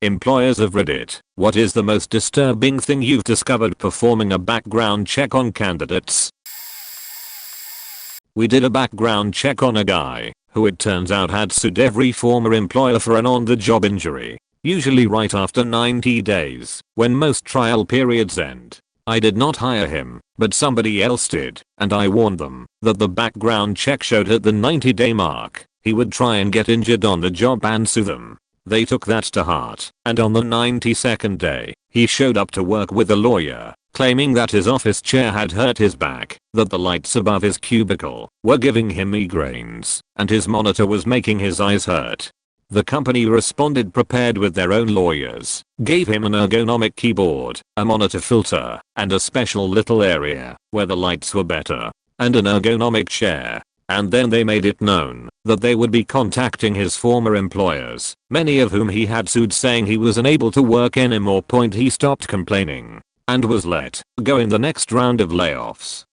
Employers of Reddit, what is the most disturbing thing you've discovered performing a background check on candidates? We did a background check on a guy who it turns out had sued every former employer for an on-the-job injury, usually right after 90 days, when most trial periods end. I did not hire him, but somebody else did, and I warned them that the background check showed at the 90-day mark he would try and get injured on the job and sue them. They took that to heart, and on the 92nd day, he showed up to work with a lawyer, claiming that his office chair had hurt his back, that the lights above his cubicle were giving him migraines, and his monitor was making his eyes hurt. The company responded prepared with their own lawyers, gave him an ergonomic keyboard, a monitor filter, and a special little area where the lights were better, and an ergonomic chair. And then they made it known that they would be contacting his former employers, many of whom he had sued, saying he was unable to work anymore. He stopped complaining and was let go in the next round of layoffs.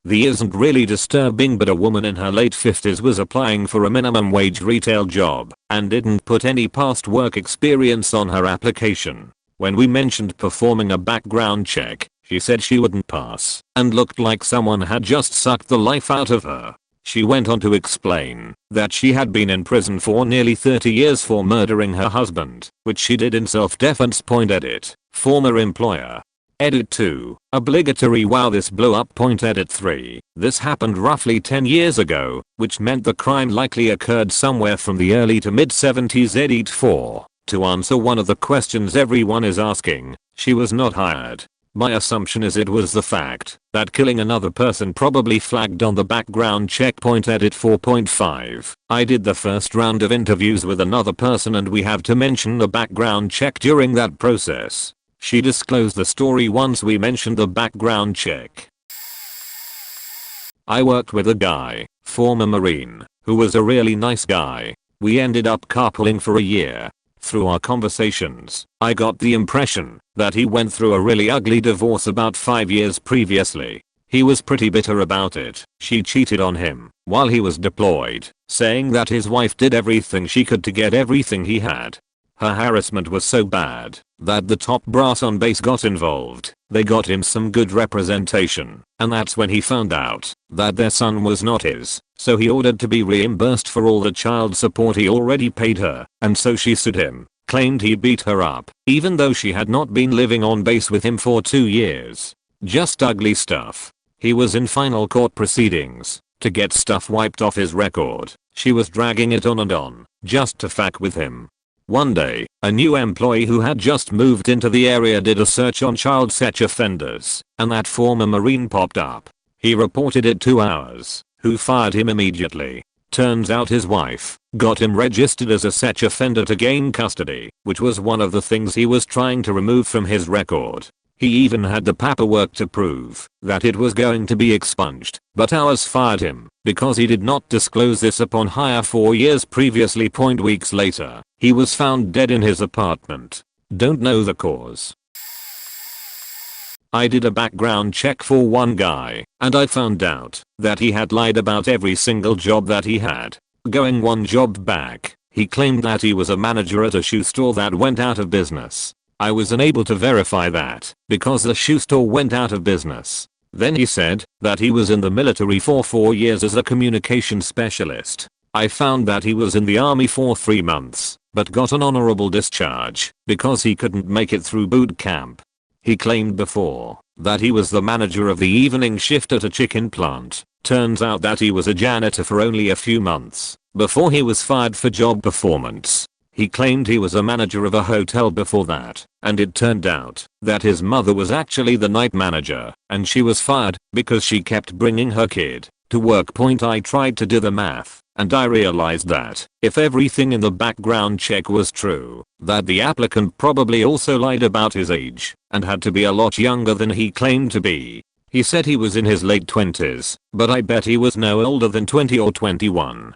The isn't really disturbing, but a woman in her late 50s was applying for a minimum wage retail job and didn't put any past work experience on her application. When we mentioned performing a background check, she said she wouldn't pass and looked like someone had just sucked the life out of her. She went on to explain that she had been in prison for nearly 30 years for murdering her husband, which she did in self-defense. Edit. Former employer. Edit 2. Obligatory. Wow, this blew up. Edit 3. This happened roughly 10 years ago, which meant the crime likely occurred somewhere from the early to mid 70s. Edit 4. To answer one of the questions everyone is asking, she was not hired. My assumption is it was the fact that killing another person probably flagged on the background check. Edit 4.5. I did the first round of interviews with another person, and we have to mention the background check during that process. She disclosed the story once we mentioned the background check. I worked with a guy, former Marine, who was a really nice guy. We ended up carpooling for a year. Through our conversations, I got the impression that he went through a really ugly divorce about 5 years previously. He was pretty bitter about it. She cheated on him while he was deployed, saying that his wife did everything she could to get everything he had. Her harassment was so bad that the top brass on base got involved. They got him some good representation, and that's when he found out that their son was not his, so he ordered to be reimbursed for all the child support he already paid her, and so she sued him, claimed he beat her up, even though she had not been living on base with him for 2 years. Just ugly stuff. He was in final court proceedings. To get stuff wiped off his record, she was dragging it on and on, just to fuck with him. One day, a new employee who had just moved into the area did a search on child sex offenders, and that former Marine popped up. He reported it to ours, who fired him immediately. Turns out his wife got him registered as a sex offender to gain custody, which was one of the things he was trying to remove from his record. He even had the paperwork to prove that it was going to be expunged, but ours fired him because he did not disclose this upon hire 4 years previously. Weeks later, he was found dead in his apartment. Don't know the cause. I did a background check for one guy, and I found out that he had lied about every single job that he had. Going one job back, he claimed that he was a manager at a shoe store that went out of business. I was unable to verify that because the shoe store went out of business. Then he said that he was in the military for 4 years as a communication specialist. I found that he was in the army for 3 months, but got an honorable discharge because he couldn't make it through boot camp. He claimed before that he was the manager of the evening shift at a chicken plant. Turns out that he was a janitor for only a few months before he was fired for job performance. He claimed he was a manager of a hotel before that, and it turned out that his mother was actually the night manager, and she was fired because she kept bringing her kid to work. I tried to do the math, and I realized that if everything in the background check was true, that the applicant probably also lied about his age and had to be a lot younger than he claimed to be. He said he was in his late 20s, but I bet he was no older than 20 or 21.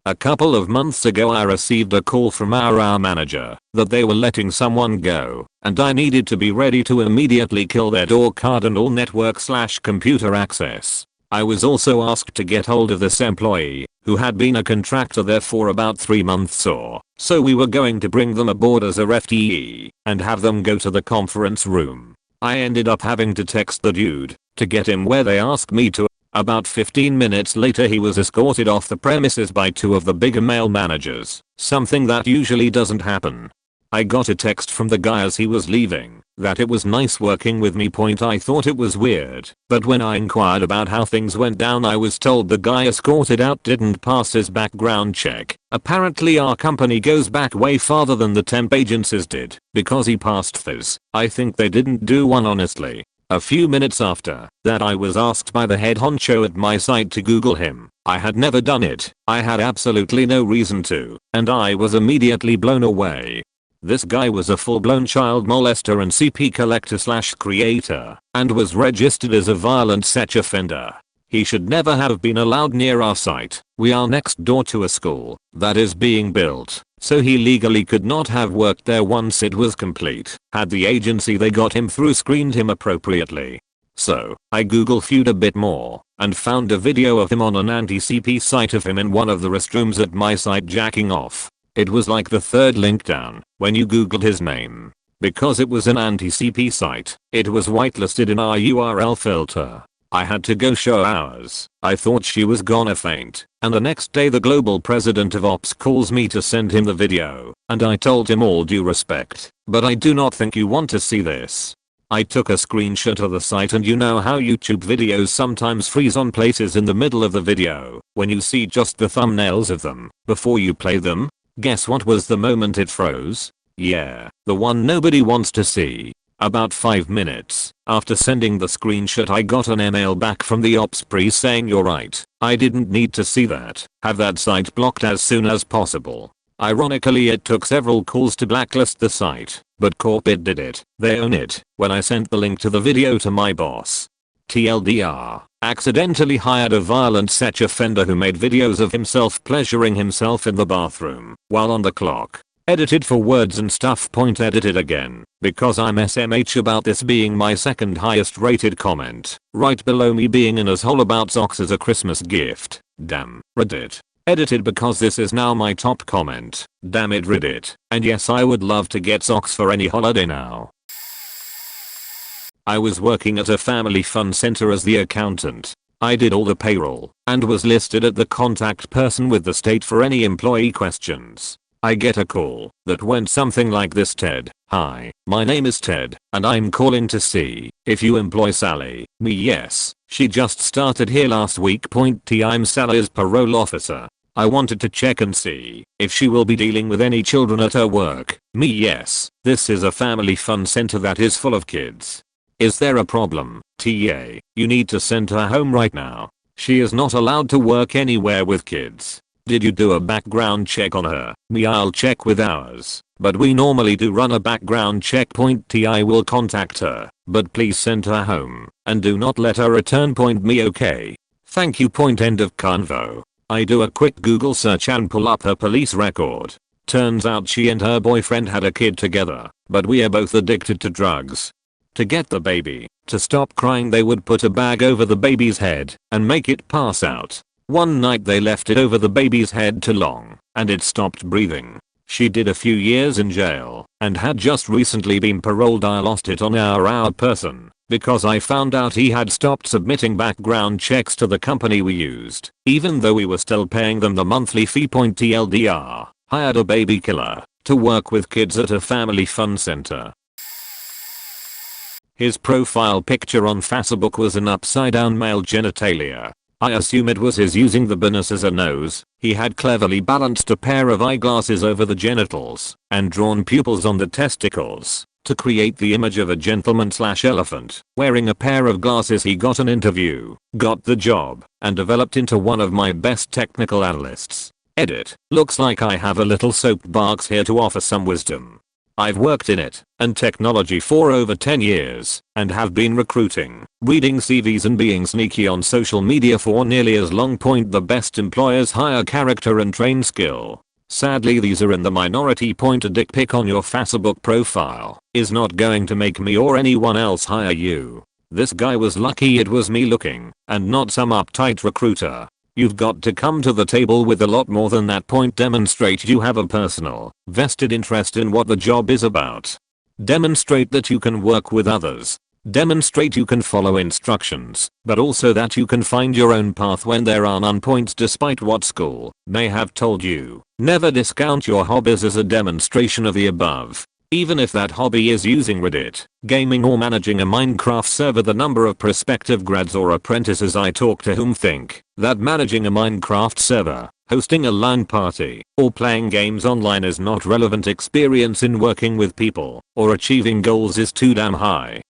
A couple of months ago I received a call from our manager that they were letting someone go, and I needed to be ready to immediately kill their door card and all network/computer access. I was also asked to get hold of this employee, who had been a contractor there for about 3 months or so. We were going to bring them aboard as a FTE and have them go to the conference room. I ended up having to text the dude to get him where they asked me to. About 15 minutes later he was escorted off the premises by 2 of the bigger male managers, something that usually doesn't happen. I got a text from the guy as he was leaving that it was nice working with me. I thought it was weird, but when I inquired about how things went down I was told the guy escorted out didn't pass his background check. Apparently our company goes back way farther than the temp agencies did because he passed those. I think they didn't do one honestly. A few minutes after that I was asked by the head honcho at my site to Google him. I had never done it. I had absolutely no reason to, and I was immediately blown away. This guy was a full-blown child molester and CP collector/creator, and was registered as a violent sex offender. He should never have been allowed near our site. We are next door to a school that is being built, so he legally could not have worked there once it was complete. Had the agency they got him through screened him appropriately. So, I Google viewed a bit more and found a video of him on an anti-CP site of him in one of the restrooms at my site jacking off. It was like the third link down when you googled his name. Because it was an anti-CP site, it was whitelisted in our URL filter. I had to go show ours. I thought she was gonna faint, and the next day the global president of ops calls me to send him the video, and I told him all due respect, but I do not think you want to see this. I took a screenshot of the site, and you know how YouTube videos sometimes freeze on places in the middle of the video when you see just the thumbnails of them before you play them? Guess what was the moment it froze? Yeah, the one nobody wants to see. About 5 minutes after sending the screenshot I got an email back from the ops pre saying you're right, I didn't need to see that, have that site blocked as soon as possible. Ironically it took several calls to blacklist the site, but corporate did it. They own it. When I sent the link to the video to my boss, TLDR, accidentally hired a violent sex offender who made videos of himself pleasuring himself in the bathroom while on the clock. Edited for words and stuff. Edited again because I'm SMH about this being my second highest rated comment, right below me being an asshole about socks as a Christmas gift. Damn. Reddit. Edited because this is now my top comment. Damn it Reddit. And yes, I would love to get socks for any holiday now. I was working at a family fun center as the accountant. I did all the payroll and was listed at the contact person with the state for any employee questions. I get a call that went something like this: Ted, hi, my name is Ted, and I'm calling to see if you employ Sally. Me, yes, she just started here last week. I'm Sally's parole officer. I wanted to check and see if she will be dealing with any children at her work. Me, yes, this is a family fun center that is full of kids. Is there a problem? TA, you need to send her home right now. She is not allowed to work anywhere with kids. Did you do a background check on her? Me, I'll check with ours, but we normally do run a background check. I will contact her, but please send her home and do not let her return. Me, okay. Thank you. End of convo. I do a quick Google search and pull up her police record. Turns out she and her boyfriend had a kid together, but we are both addicted to drugs. To get the baby to stop crying, they would put a bag over the baby's head and make it pass out. One night they left it over the baby's head too long, and it stopped breathing. She did a few years in jail and had just recently been paroled. I lost it on our person because I found out he had stopped submitting background checks to the company we used, even though we were still paying them the monthly fee. TLDR, hired a baby killer to work with kids at a family fun center. His profile picture on Facebook was an upside down male genitalia. I assume it was his using the penis as a nose. He had cleverly balanced a pair of eyeglasses over the genitals and drawn pupils on the testicles to create the image of a gentleman/elephant wearing a pair of glasses. He got an interview, got the job, and developed into one of my best technical analysts. Edit. Looks like I have a little soapbox here to offer some wisdom. I've worked in it and technology for over 10 years and have been recruiting, reading CVs and being sneaky on social media for nearly as long. The best employers hire character and train skill. Sadly these are in the minority. A dick pic on your Facebook profile is not going to make me or anyone else hire you. This guy was lucky it was me looking and not some uptight recruiter. You've got to come to the table with a lot more than that point. Demonstrate you have a personal, vested interest in what the job is about. Demonstrate that you can work with others. Demonstrate you can follow instructions, but also that you can find your own path when there are none. Points despite what school may have told you. Never discount your hobbies as a demonstration of the above. Even if that hobby is using Reddit, gaming or managing a Minecraft server. The number of prospective grads or apprentices I talk to whom think that managing a Minecraft server, hosting a LAN party, or playing games online is not relevant experience in working with people or achieving goals is too damn high.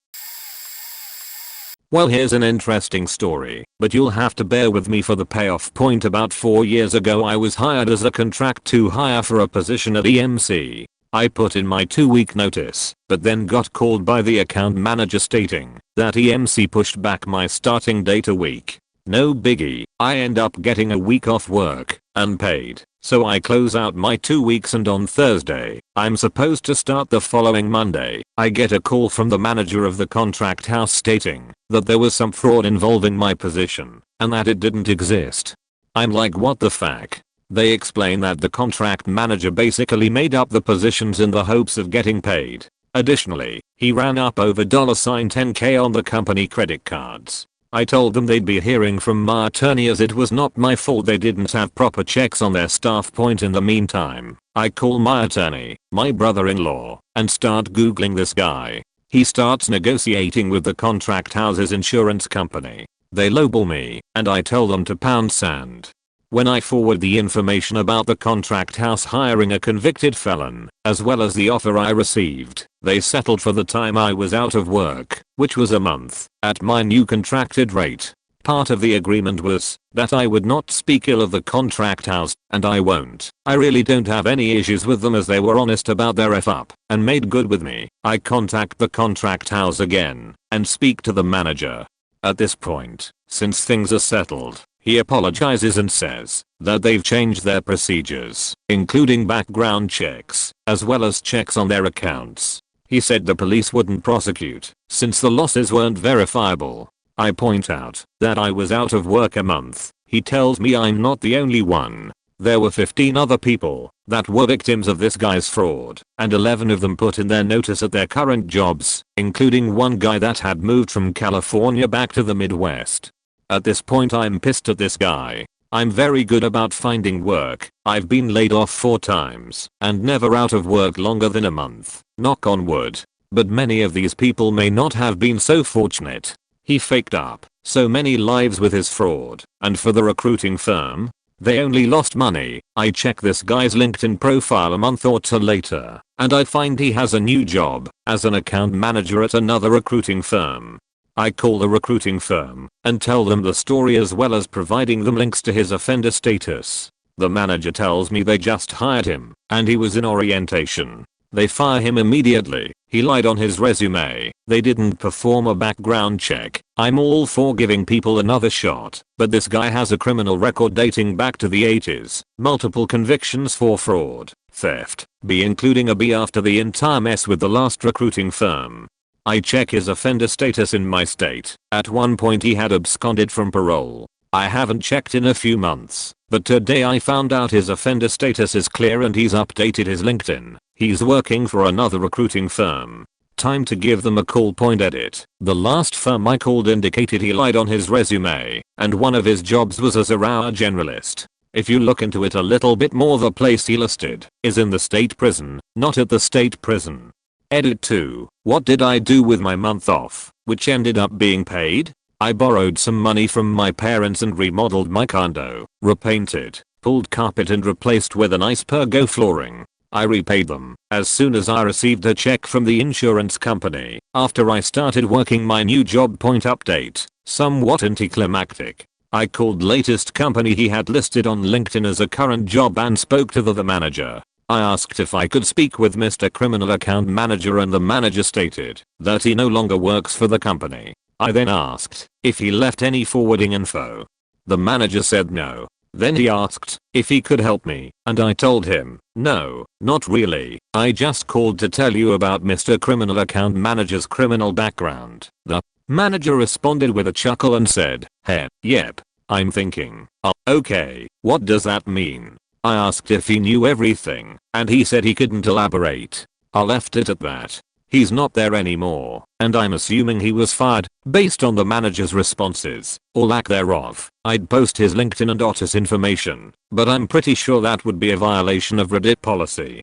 Well, here's an interesting story, but you'll have to bear with me for the payoff. Point: about 4 years ago I was hired as a contract to hire for a position at EMC. I put in my 2-week notice, but then got called by the account manager stating that EMC pushed back my starting date a week. No biggie, I end up getting a week off work, unpaid, so I close out my 2 weeks, and on Thursday, I'm supposed to start the following Monday. I get a call from the manager of the contract house stating that there was some fraud involving my position, and that it didn't exist. I'm like, what the fuck? They explain that the contract manager basically made up the positions in the hopes of getting paid. Additionally, he ran up over $10k on the company credit cards. I told them they'd be hearing from my attorney as it was not my fault they didn't have proper checks on their staff. Point: in the meantime, I call my attorney, my brother-in-law, and start googling this guy. He starts negotiating with the contract house's insurance company. They lowball me, and I tell them to pound sand. When I forward the information about the contract house hiring a convicted felon, as well as the offer I received, they settled for the time I was out of work, which was a month, at my new contracted rate. Part of the agreement was that I would not speak ill of the contract house, and I won't. I really don't have any issues with them as they were honest about their f-up and made good with me. I contact the contract house again and speak to the manager. At this point, since things are settled, he apologizes and says that they've changed their procedures, including background checks, as well as checks on their accounts. He said the police wouldn't prosecute, since the losses weren't verifiable. I point out that I was out of work a month. He tells me I'm not the only one. There were 15 other people that were victims of this guy's fraud, and 11 of them put in their notice at their current jobs, including one guy that had moved from California back to the Midwest. At this point I'm pissed at this guy. I'm very good about finding work. I've been laid off 4 times and never out of work longer than a month, knock on wood. But many of these people may not have been so fortunate. He faked up so many lives with his fraud, and for the recruiting firm, they only lost money. I check this guy's LinkedIn profile a month or 2 later, and I find he has a new job as an account manager at another recruiting firm. I call the recruiting firm and tell them the story as well as providing them links to his offender status. The manager tells me they just hired him and he was in orientation. They fire him immediately. He lied on his resume. They didn't perform a background check. I'm all for giving people another shot, but this guy has a criminal record dating back to the 80s. Multiple convictions for fraud, theft, including a B after the entire mess with the last recruiting firm. I check his offender status in my state. At one point he had absconded from parole. I haven't checked in a few months, but today I found out his offender status is clear and he's updated his LinkedIn. He's working for another recruiting firm. Time to give them a call. Edit. The last firm I called indicated he lied on his resume, and one of his jobs was as a RAW generalist. If you look into it a little bit more, the place he listed is in the state prison, not at the state prison. Edit 2. What did I do with my month off, which ended up being paid? I borrowed some money from my parents and remodeled my condo, repainted, pulled carpet and replaced with a nice pergo flooring. I repaid them as soon as I received a check from the insurance company after I started working my new job. Update. Somewhat anticlimactic. I called latest company he had listed on LinkedIn as a current job and spoke to the manager. I asked if I could speak with Mr. Criminal Account Manager and the manager stated that he no longer works for the company. I then asked if he left any forwarding info. The manager said no. Then he asked if he could help me, and I told him, no, not really. I just called to tell you about Mr. Criminal Account Manager's criminal background. The manager responded with a chuckle and said, hey, yep. I'm thinking, oh, okay, what does that mean? I asked if he knew everything, and he said he couldn't elaborate. I left it at that. He's not there anymore, and I'm assuming he was fired, based on the manager's responses, or lack thereof. I'd post his LinkedIn and Otis information, but I'm pretty sure that would be a violation of Reddit policy.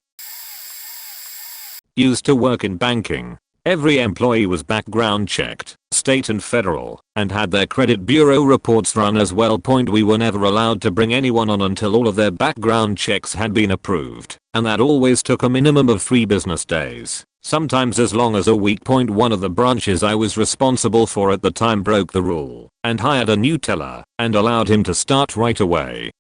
Used to work in banking. Every employee was background checked, state and federal, and had their credit bureau reports run as well. We were never allowed to bring anyone on until all of their background checks had been approved, and that always took a minimum of 3 business days, sometimes as long as a week. One of the branches I was responsible for at the time broke the rule and hired a new teller and allowed him to start right away.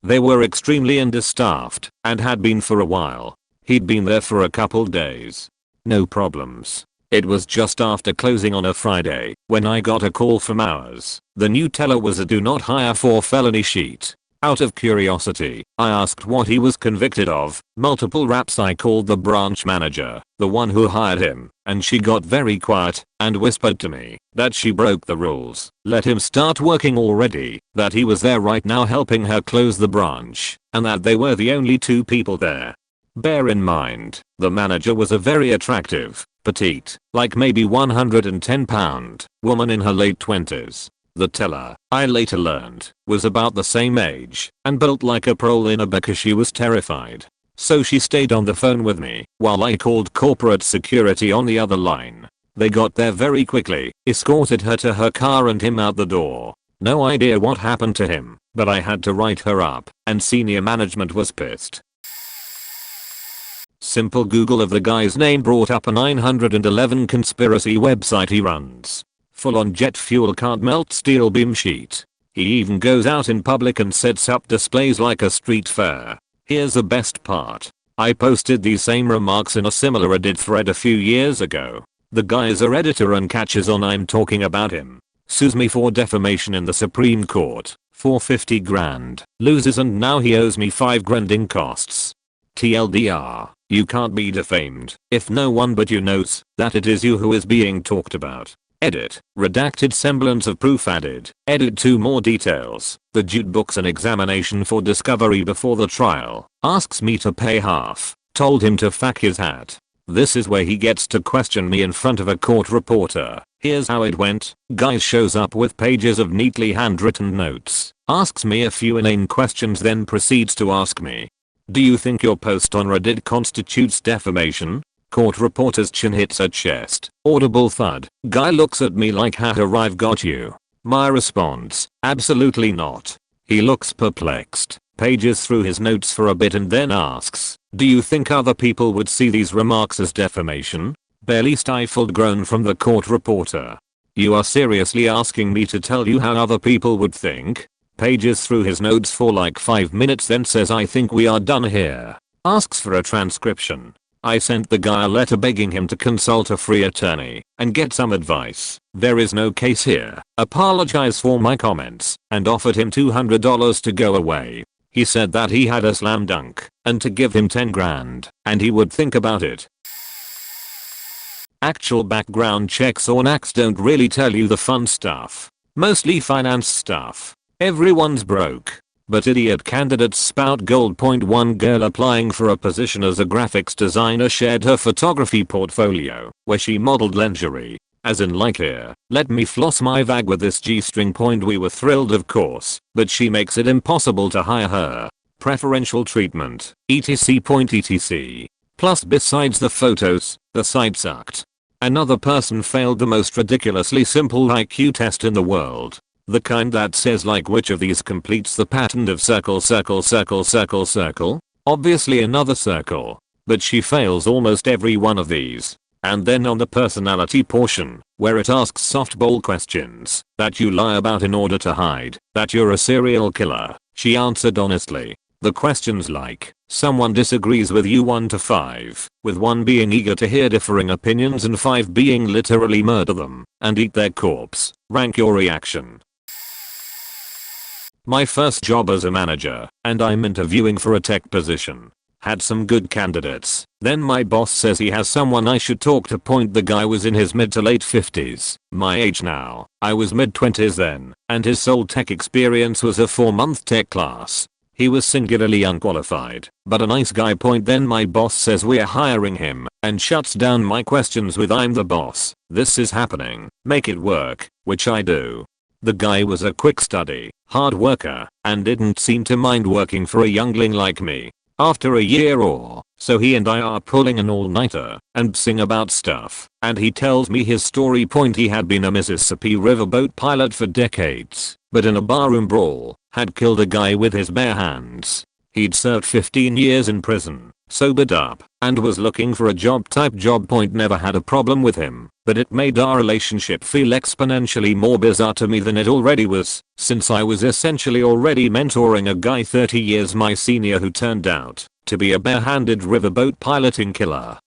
They were extremely understaffed and had been for a while. He'd been there for a couple days. No problems. It was just after closing on a Friday when I got a call from ours. The new teller was a do not hire for felony sheet. Out of curiosity, I asked what he was convicted of. Multiple raps. I called the branch manager, the one who hired him, and she got very quiet and whispered to me that she broke the rules, let him start working already, that he was there right now helping her close the branch, and that they were the only 2 people there. Bear in mind, the manager was a very attractive, petite, like maybe 110 pound, woman in her late 20s. The teller, I later learned, was about the same age and built like a proliner because she was terrified. So she stayed on the phone with me while I called corporate security on the other line. They got there very quickly, escorted her to her car and him out the door. No idea what happened to him, but I had to write her up, and senior management was pissed. Simple Google of the guy's name brought up a 911 conspiracy website he runs. Full on jet fuel can't melt steel beam sheet. He even goes out in public and sets up displays like a street fair. Here's the best part. I posted these same remarks in a similar Reddit thread a few years ago. The guy is a redditor and catches on I'm talking about him. Sues me for defamation in the Supreme Court. For 50 grand. Loses and now he owes me 5 grand in costs. TLDR. You can't be defamed if no one but you knows that it is you who is being talked about. Edit. Redacted semblance of proof added. Edit 2 more details. The dude books an examination for discovery before the trial. Asks me to pay half. Told him to fuck his hat. This is where he gets to question me in front of a court reporter. Here's how it went. Guy shows up with pages of neatly handwritten notes. Asks me a few inane questions, then proceeds to ask me, do you think your post on Reddit constitutes defamation? Court reporter's chin hits her chest. Audible thud. Guy looks at me like haha I've got you. My response, absolutely not. He looks perplexed, pages through his notes for a bit and then asks, do you think other people would see these remarks as defamation? Barely stifled groan from the court reporter. You are seriously asking me to tell you how other people would think? Pages through his notes for like 5 minutes, then says I think we are done here. Asks for a transcription. I sent the guy a letter begging him to consult a free attorney and get some advice. There is no case here. Apologize for my comments and offered him $200 to go away. He said that he had a slam dunk and to give him 10 grand and he would think about it. Actual background checks or NACs don't really tell you the fun stuff. Mostly finance stuff. Everyone's broke. But idiot candidates spout gold. One girl applying for a position as a graphics designer shared her photography portfolio where she modeled lingerie. As in like here, let me floss my vag with this G-string. We were thrilled of course, but she makes it impossible to hire her. Preferential treatment, etc. etc. Plus besides the photos, the site sucked. Another person failed the most ridiculously simple IQ test in the world. The kind that says like which of these completes the pattern of circle circle circle circle circle? Obviously another circle. But she fails almost every one of these. And then on the personality portion, where it asks softball questions that you lie about in order to hide that you're a serial killer, she answered honestly. The questions like, someone disagrees with you 1 to 5, with 1 being eager to hear differing opinions and 5 being literally murder them and eat their corpse. Rank your reaction. My first job as a manager, and I'm interviewing for a tech position. Had some good candidates. Then my boss says he has someone I should talk to. The guy was in his mid to late 50s, my age now. I was mid 20s then, and his sole tech experience was a 4-month tech class. He was singularly unqualified, but a nice guy. Then my boss says we're hiring him, and shuts down my questions with "I'm the boss, this is happening, make it work," which I do. The guy was a quick study, hard worker, and didn't seem to mind working for a youngling like me. After a year or so he and I are pulling an all-nighter and psing about stuff, and he tells me his story. He had been a Mississippi riverboat pilot for decades, but in a barroom brawl, had killed a guy with his bare hands. He'd served 15 years in prison, sobered up, and was looking for a job. Never had a problem with him, but it made our relationship feel exponentially more bizarre to me than it already was, since I was essentially already mentoring a guy 30 years my senior who turned out to be a bare-handed riverboat piloting killer.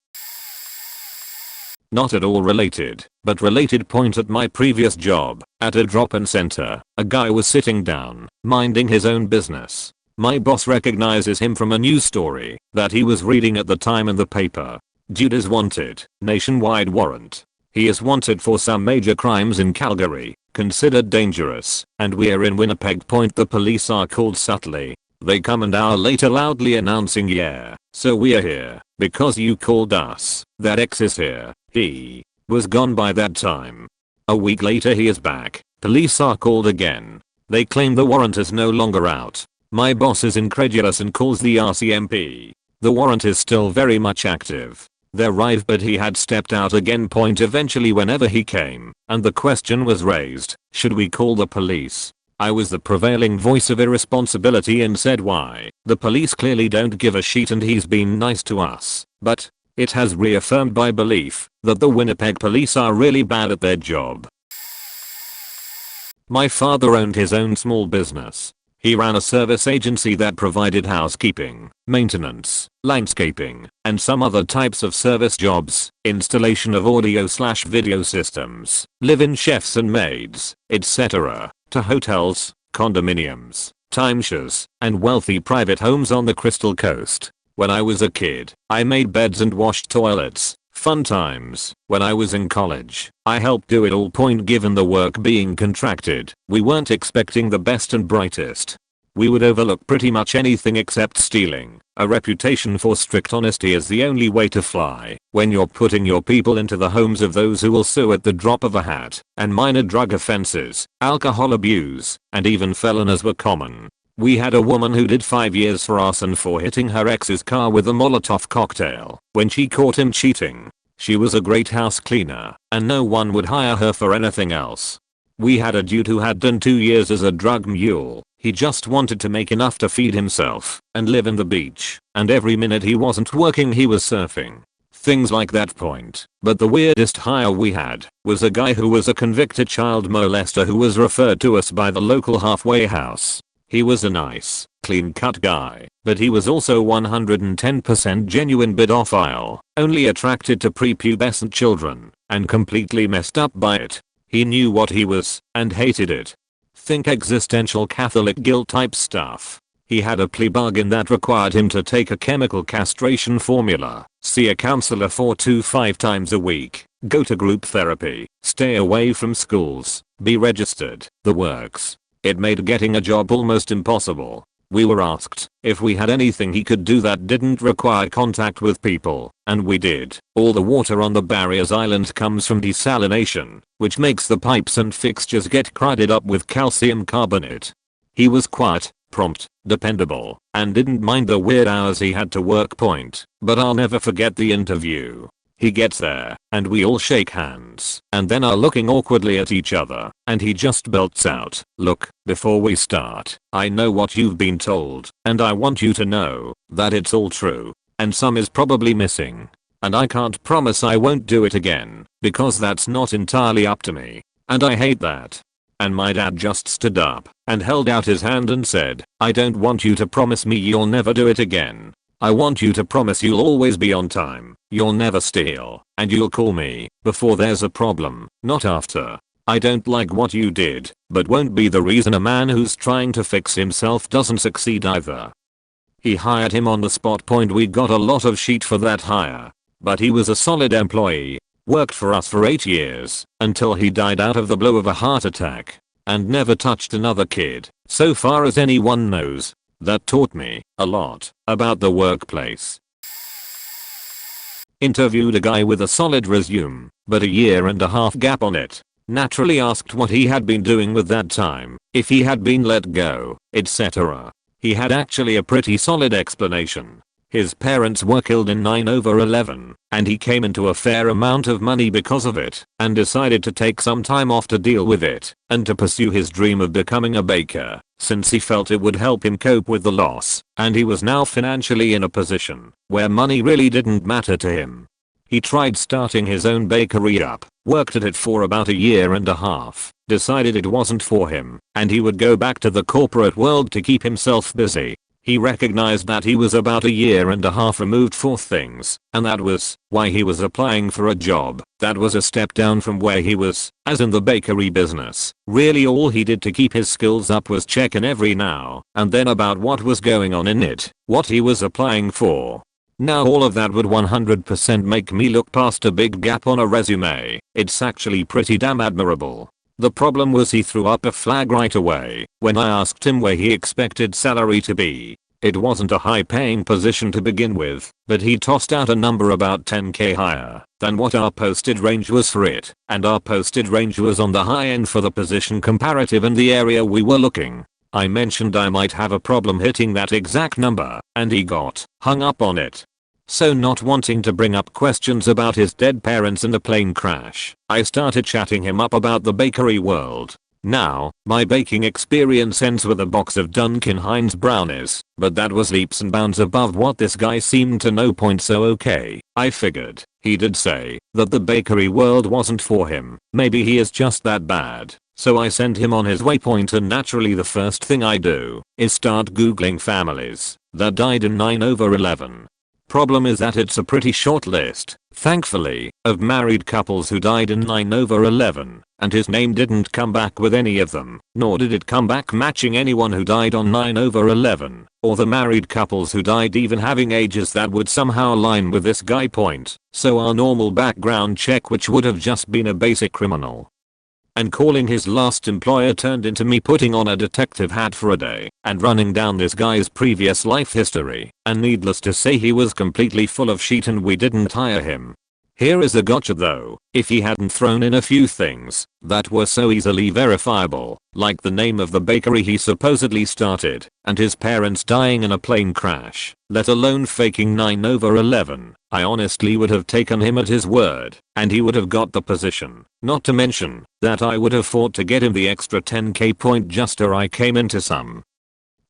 Not at all related, but related. At my previous job, at a drop-in center, a guy was sitting down, minding his own business. My boss recognizes him from a news story that he was reading at the time in the paper. Dude is wanted, nationwide warrant. He is wanted for some major crimes in Calgary, considered dangerous, and we're in Winnipeg. The police are called subtly. They come an hour later loudly announcing, "Yeah, so we're here because you called us. That X is here. He was gone by that time." A week later he is back. Police are called again. They claim the warrant is no longer out. My boss is incredulous and calls the RCMP. The warrant is still very much active. They arrive, but he had stepped out again. Eventually whenever he came, and the question was raised, should we call the police? I was the prevailing voice of irresponsibility and said why. The police clearly don't give a shit and he's been nice to us, but it has reaffirmed my belief that the Winnipeg police are really bad at their job. My father owned his own small business. He ran a service agency that provided housekeeping, maintenance, landscaping, and some other types of service jobs, installation of audio/video systems, live-in chefs and maids, etc., to hotels, condominiums, timeshares, and wealthy private homes on the Crystal Coast. When I was a kid, I made beds and washed toilets. Fun times. When I was in college, I helped do it all. Given the work being contracted, we weren't expecting the best and brightest. We would overlook pretty much anything except stealing. A reputation for strict honesty is the only way to fly when you're putting your people into the homes of those who will sue at the drop of a hat, and minor drug offenses, alcohol abuse, and even felonies were common. We had a woman who did 5 years for arson for hitting her ex's car with a Molotov cocktail when she caught him cheating. She was a great house cleaner, and no one would hire her for anything else. We had a dude who had done 2 years as a drug mule. He just wanted to make enough to feed himself and live in the beach, and every minute he wasn't working he was surfing. Things like that. But the weirdest hire we had was a guy who was a convicted child molester who was referred to us by the local halfway house. He was a nice, clean-cut guy, but he was also 110% genuine pedophile, only attracted to prepubescent children, and completely messed up by it. He knew what he was, and hated it. Think existential Catholic guilt type stuff. He had a plea bargain that required him to take a chemical castration formula, see a counselor 4 to 5 times a week, go to group therapy, stay away from schools, be registered, the works. It made getting a job almost impossible. We were asked if we had anything he could do that didn't require contact with people, and we did. All the water on the barriers island comes from desalination, which makes the pipes and fixtures get crowded up with calcium carbonate. He was quiet, prompt, dependable, and didn't mind the weird hours he had to work. But I'll never forget the interview. He gets there, and we all shake hands, and then are looking awkwardly at each other, and he just belts out, "Look, before we start, I know what you've been told, and I want you to know that it's all true, and some is probably missing. And I can't promise I won't do it again, because that's not entirely up to me, and I hate that." And my dad just stood up and held out his hand and said, "I don't want you to promise me you'll never do it again. I want you to promise you'll always be on time, you'll never steal, and you'll call me before there's a problem, not after. I don't like what you did, but won't be the reason a man who's trying to fix himself doesn't succeed either." He hired him on the spot. We got a lot of shit for that hire. But he was a solid employee. Worked for us for 8 years until he died out of the blue of a heart attack. And never touched another kid, so far as anyone knows. That taught me a lot about the workplace. Interviewed a guy with a solid resume, but a 1.5 year gap on it. Naturally asked what he had been doing with that time, if he had been let go, etc. He had actually a pretty solid explanation. His parents were killed in 9/11, and he came into a fair amount of money because of it, and decided to take some time off to deal with it, and to pursue his dream of becoming a baker, since he felt it would help him cope with the loss, and he was now financially in a position where money really didn't matter to him. He tried starting his own bakery up, worked at it for about 1.5 years, decided it wasn't for him, and he would go back to the corporate world to keep himself busy. He recognized that he was about 1.5 years removed for things, and that was why he was applying for a job that was a step down from where he was, as in the bakery business. Really all he did to keep his skills up was check in every now and then about what was going on in it, what he was applying for. Now all of that would 100% make me look past a big gap on a resume. It's actually pretty damn admirable. The problem was he threw up a flag right away when I asked him where he expected salary to be. It wasn't a high paying position to begin with, but he tossed out a number about 10k higher than what our posted range was for it, and our posted range was on the high end for the position comparative in the area we were looking. I mentioned I might have a problem hitting that exact number, and he got hung up on it. So not wanting to bring up questions about his dead parents and a plane crash, I started chatting him up about the bakery world. Now, my baking experience ends with a box of Duncan Hines brownies, but that was leaps and bounds above what this guy seemed to know. So okay, I figured, he did say that the bakery world wasn't for him, maybe he is just that bad. So I sent him on his way. And naturally the first thing I do is start googling families that died in 9/11. Problem is that it's a pretty short list, thankfully, of married couples who died in 9/11, and his name didn't come back with any of them, nor did it come back matching anyone who died on 9/11, or the married couples who died even having ages that would somehow align with this guy. So our normal background check, which would have just been a basic criminal and calling his last employer, turned into me putting on a detective hat for a day and running down this guy's previous life history, and needless to say he was completely full of shit and we didn't hire him. Here is a gotcha though, if he hadn't thrown in a few things that were so easily verifiable, like the name of the bakery he supposedly started, and his parents dying in a plane crash, let alone faking 9/11, I honestly would have taken him at his word, and he would have got the position. Not to mention that I would have fought to get him the extra 10k just or I came into some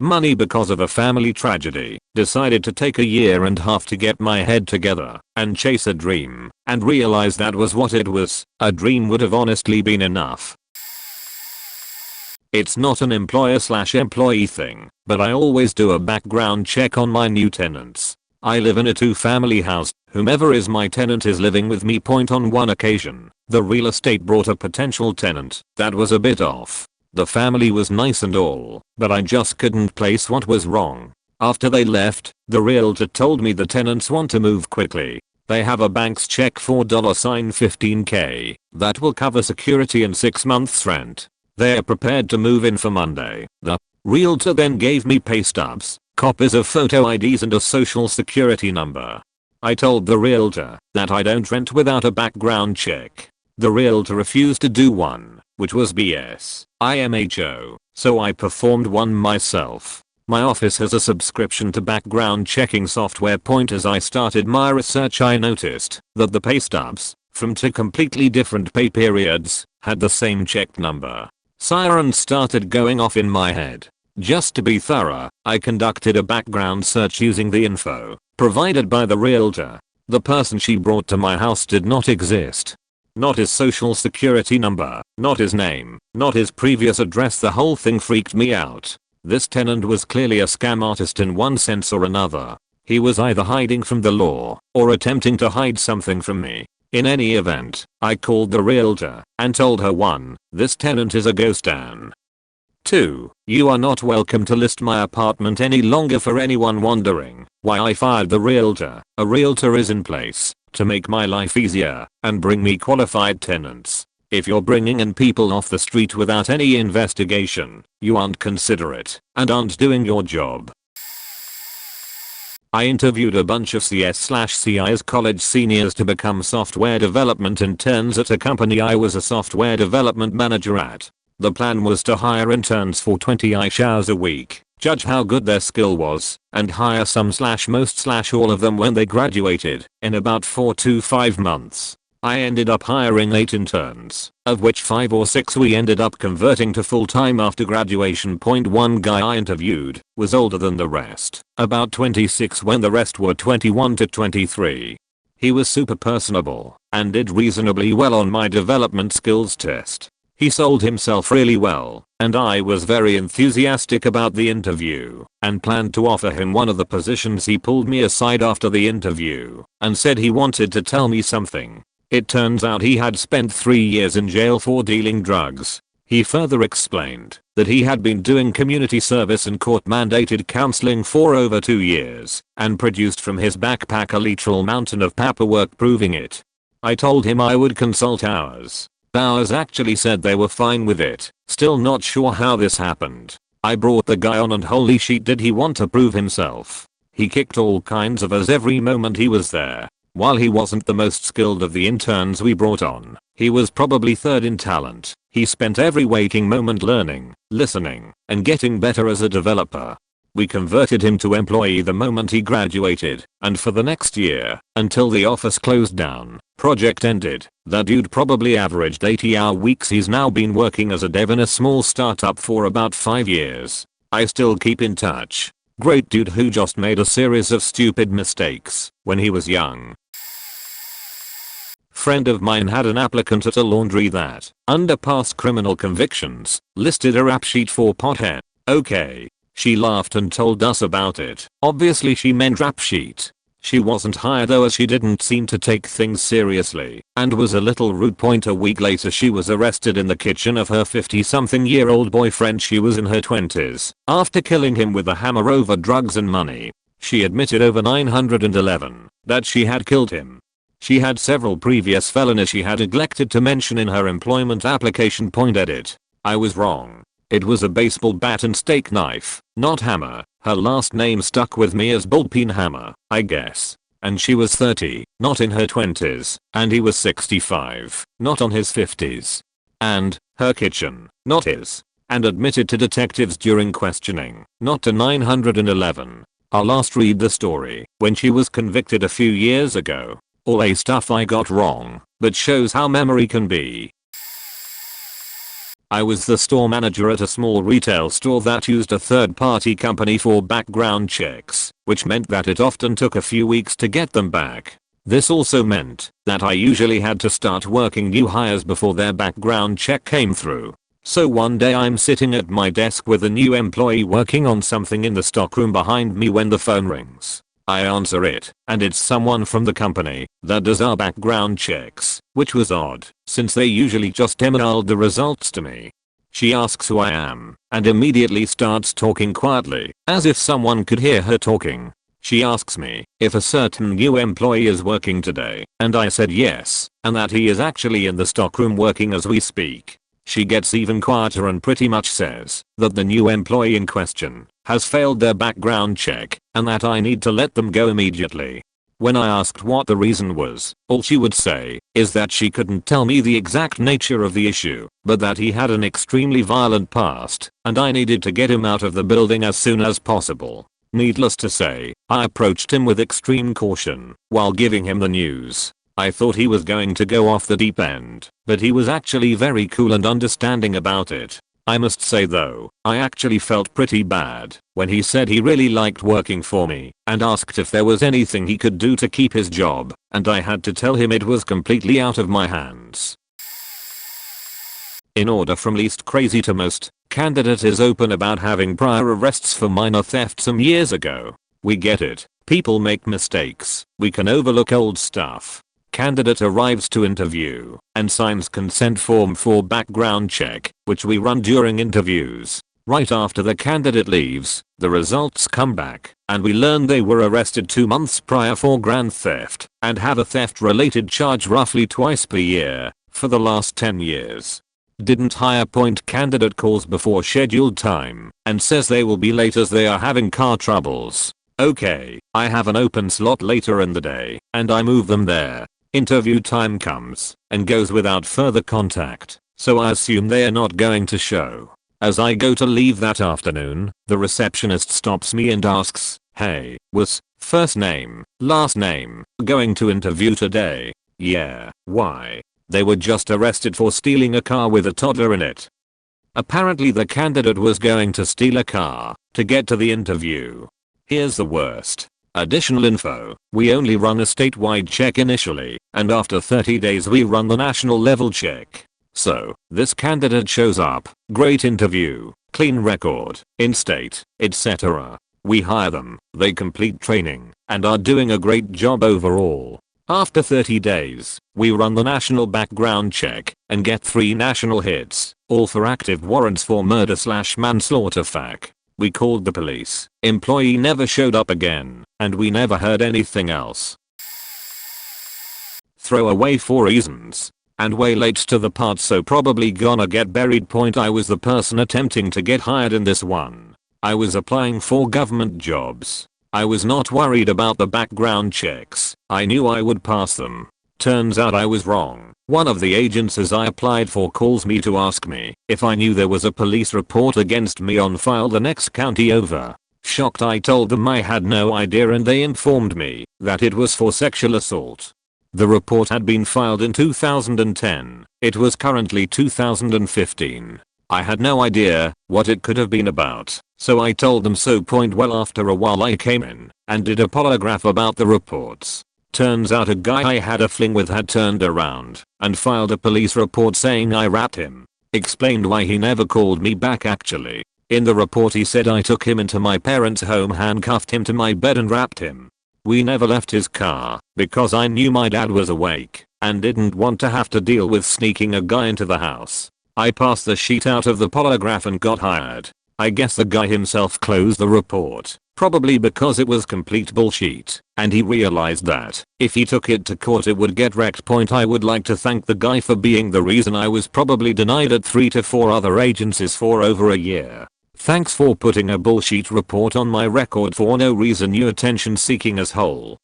money because of a family tragedy, decided to take 1.5 years to get my head together and chase a dream, and realize that was what it was. A dream would have honestly been enough. It's not an employer/employee thing, but I always do a background check on my new tenants. I live in a 2-family house. Whomever is my tenant is living with me. On one occasion, the real estate brought a potential tenant that was a bit off. The family was nice and all, but I just couldn't place what was wrong. After they left, the realtor told me the tenants want to move quickly. They have a bank's check for $15k that will cover security and 6 months rent. They are prepared to move in for Monday. The realtor then gave me pay stubs, copies of photo IDs and a social security number. I told the realtor that I don't rent without a background check. The realtor refused to do one, which was BS. IMHO, so I performed one myself. My office has a subscription to background checking software. As I started my research, I noticed that the pay stubs from 2 completely different pay periods had the same check number. Sirens started going off in my head. Just to be thorough, I conducted a background search using the info provided by the realtor. The person she brought to my house did not exist. Not his social security number, not his name, not his previous address. The whole thing freaked me out. This tenant was clearly a scam artist in one sense or another. He was either hiding from the law or attempting to hide something from me. In any event, I called the realtor and told her 1. This tenant is a ghost, and 2. You are not welcome to list my apartment any longer. For anyone wondering why I fired the realtor, a realtor is in place to make my life easier and bring me qualified tenants. If you're bringing in people off the street without any investigation, you aren't considerate and aren't doing your job. I interviewed a bunch of CS/CI's college seniors to become software development interns at a company I was a software development manager at. The plan was to hire interns for 20 hours a week, judge how good their skill was, and hire some/most/all of them when they graduated in about 4 to 5 months. I ended up hiring 8 interns, of which 5 or 6 we ended up converting to full-time after graduation. One guy I interviewed was older than the rest, about 26 when the rest were 21 to 23. He was super personable and did reasonably well on my development skills test. He sold himself really well, and I was very enthusiastic about the interview and planned to offer him one of the positions. He pulled me aside after the interview and said he wanted to tell me something. It turns out he had spent 3 years in jail for dealing drugs. He further explained that he had been doing community service and court-mandated counseling for over 2 years and produced from his backpack a literal mountain of paperwork proving it. I told him I would consult ours. Ours actually said they were fine with it. Still not sure how this happened. I brought the guy on and holy shit did he want to prove himself. He kicked all kinds of ass every moment he was there. While he wasn't the most skilled of the interns we brought on, he was probably third in talent. He spent every waking moment learning, listening, and getting better as a developer. We converted him to employee the moment he graduated, and for the next year, until the office closed down, project ended, that dude probably averaged 80-hour weeks. He's now been working as a dev in a small startup for about 5 years. I still keep in touch. Great dude who just made a series of stupid mistakes when he was young. Friend of mine had an applicant at a laundry that, under past criminal convictions, listed a rap sheet for pothead. Okay. She laughed and told us about it. Obviously she meant rap sheet. She wasn't hired though as she didn't seem to take things seriously and was a little rude. A week later she was arrested in the kitchen of her 50-something-year-old boyfriend. She was in her 20s after killing him with a hammer over drugs and money. She admitted over 911 that she had killed him. She had several previous felonies she had neglected to mention in her employment application. Edit. I was wrong. It was a baseball bat and steak knife, not hammer. Her last name stuck with me as Bullpen Hammer, I guess. And she was 30, not in her 20s, and he was 65, not on his 50s. And, her kitchen, not his. And admitted to detectives during questioning, not to 911. I'll last read the story when she was convicted a few years ago. All a stuff I got wrong, but shows how memory can be. I was the store manager at a small retail store that used a third-party company for background checks, which meant that it often took a few weeks to get them back. This also meant that I usually had to start working new hires before their background check came through. So one day I'm sitting at my desk with a new employee working on something in the stockroom behind me when the phone rings. I answer it, and it's someone from the company that does our background checks, which was odd, since they usually just emailed the results to me. She asks who I am, and immediately starts talking quietly, as if someone could hear her talking. She asks me if a certain new employee is working today, and I said yes, and that he is actually in the stockroom working as we speak. She gets even quieter and pretty much says that the new employee in question has failed their background check and that I need to let them go immediately. When I asked what the reason was, all she would say is that she couldn't tell me the exact nature of the issue, but that he had an extremely violent past and I needed to get him out of the building as soon as possible. Needless to say, I approached him with extreme caution while giving him the news. I thought he was going to go off the deep end, but he was actually very cool and understanding about it. I must say though, I actually felt pretty bad when he said he really liked working for me and asked if there was anything he could do to keep his job, and I had to tell him it was completely out of my hands. In order from least crazy to most, candidate is open about having prior arrests for minor theft some years ago. We get it. People make mistakes. We can overlook old stuff. Candidate arrives to interview and signs consent form for background check, which we run during interviews. Right after the candidate leaves, the results come back, and we learn they were arrested 2 months prior for grand theft, and have a theft related charge roughly twice per year, for the last 10 years. Didn't hire. Point candidate calls before scheduled time, and says they will be late as they are having car troubles. Okay, I have an open slot later in the day, and I move them there. Interview time comes, and goes without further contact, so I assume they are not going to show. As I go to leave that afternoon, the receptionist stops me and asks, "Hey, was first name, last name, going to interview today?" "Yeah, why?" "They were just arrested for stealing a car with a toddler in it." Apparently the candidate was going to steal a car to get to the interview. Here's the worst. Additional info, we only run a statewide check initially, and after 30 days we run the national level check. So, this candidate shows up, great interview, clean record, in-state, etc. We hire them, they complete training, and are doing a great job overall. After 30 days, we run the national background check, and get 3 national hits, all for active warrants for murder/manslaughter FAC. We called the police, employee never showed up again, and we never heard anything else. Throw away for reasons. And way late to the part, so probably gonna get buried. Point I was the person attempting to get hired in this one. I was applying for government jobs. I was not worried about the background checks. I knew I would pass them. Turns out I was wrong. One of the agencies I applied for calls me to ask me if I knew there was a police report against me on file the next county over. Shocked, I told them I had no idea, and they informed me that it was for sexual assault. The report had been filed in 2010. It was currently 2015. I had no idea what it could have been about, so I told them so. Well, after a while I came in and did a polygraph about the reports. Turns out a guy I had a fling with had turned around and filed a police report saying I rapped him. Explained why he never called me back actually. In the report he said I took him into my parents' home, handcuffed him to my bed and rapped him. We never left his car because I knew my dad was awake and didn't want to have to deal with sneaking a guy into the house. I passed the sheet out of the polygraph and got hired. I guess the guy himself closed the report, probably because it was complete bullshit, and he realized that if he took it to court it would get wrecked. I would like to thank the guy for being the reason I was probably denied at 3 to 4 other agencies for over a year. Thanks for putting a bullshit report on my record for no reason, you attention seeking asshole.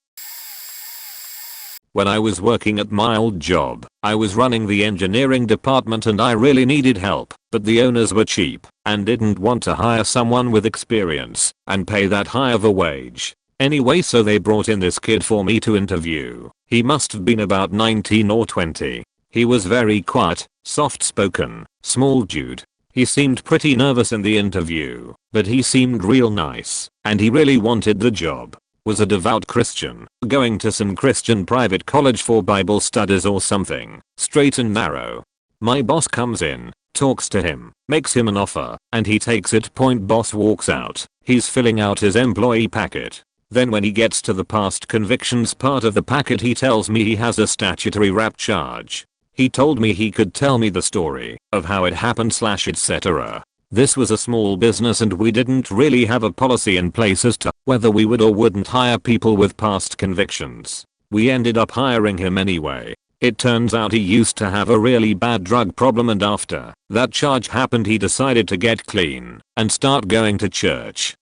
When I was working at my old job, I was running the engineering department and I really needed help, but the owners were cheap and didn't want to hire someone with experience and pay that high of a wage. Anyway, so they brought in this kid for me to interview. He must have been about 19 or 20. He was very quiet, soft-spoken, small dude. He seemed pretty nervous in the interview, but he seemed real nice, and he really wanted the job. Was a devout Christian, going to some Christian private college for Bible studies or something, straight and narrow. My boss comes in, talks to him, makes him an offer, and he takes it. Boss walks out, he's filling out his employee packet. Then when he gets to the past convictions part of the packet he tells me he has a statutory rap charge. He told me he could tell me the story of how it happened / etc. This was a small business and we didn't really have a policy in place as to whether we would or wouldn't hire people with past convictions. We ended up hiring him anyway. It turns out he used to have a really bad drug problem, and after that charge happened he decided to get clean and start going to church.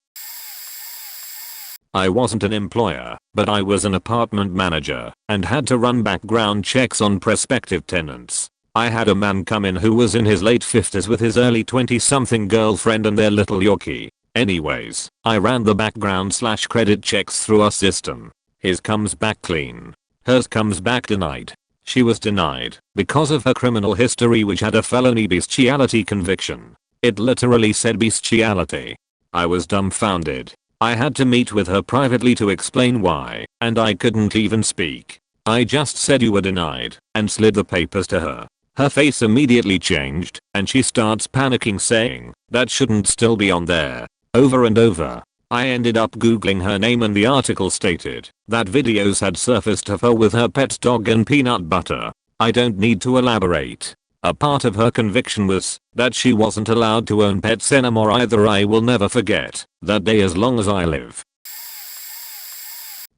I wasn't an employer, but I was an apartment manager and had to run background checks on prospective tenants. I had a man come in who was in his late 50s with his early 20-something girlfriend and their little Yorkie. Anyways, I ran the background / credit checks through our system. His comes back clean. Hers comes back denied. She was denied because of her criminal history, which had a felony beastiality conviction. It literally said beastiality. I was dumbfounded. I had to meet with her privately to explain why, and I couldn't even speak. I just said you were denied and slid the papers to her. Her face immediately changed and she starts panicking, saying that shouldn't still be on there. Over and over. I ended up googling her name and the article stated that videos had surfaced of her with her pet dog and peanut butter. I don't need to elaborate. A part of her conviction was that she wasn't allowed to own pets anymore either. I will never forget that day as long as I live.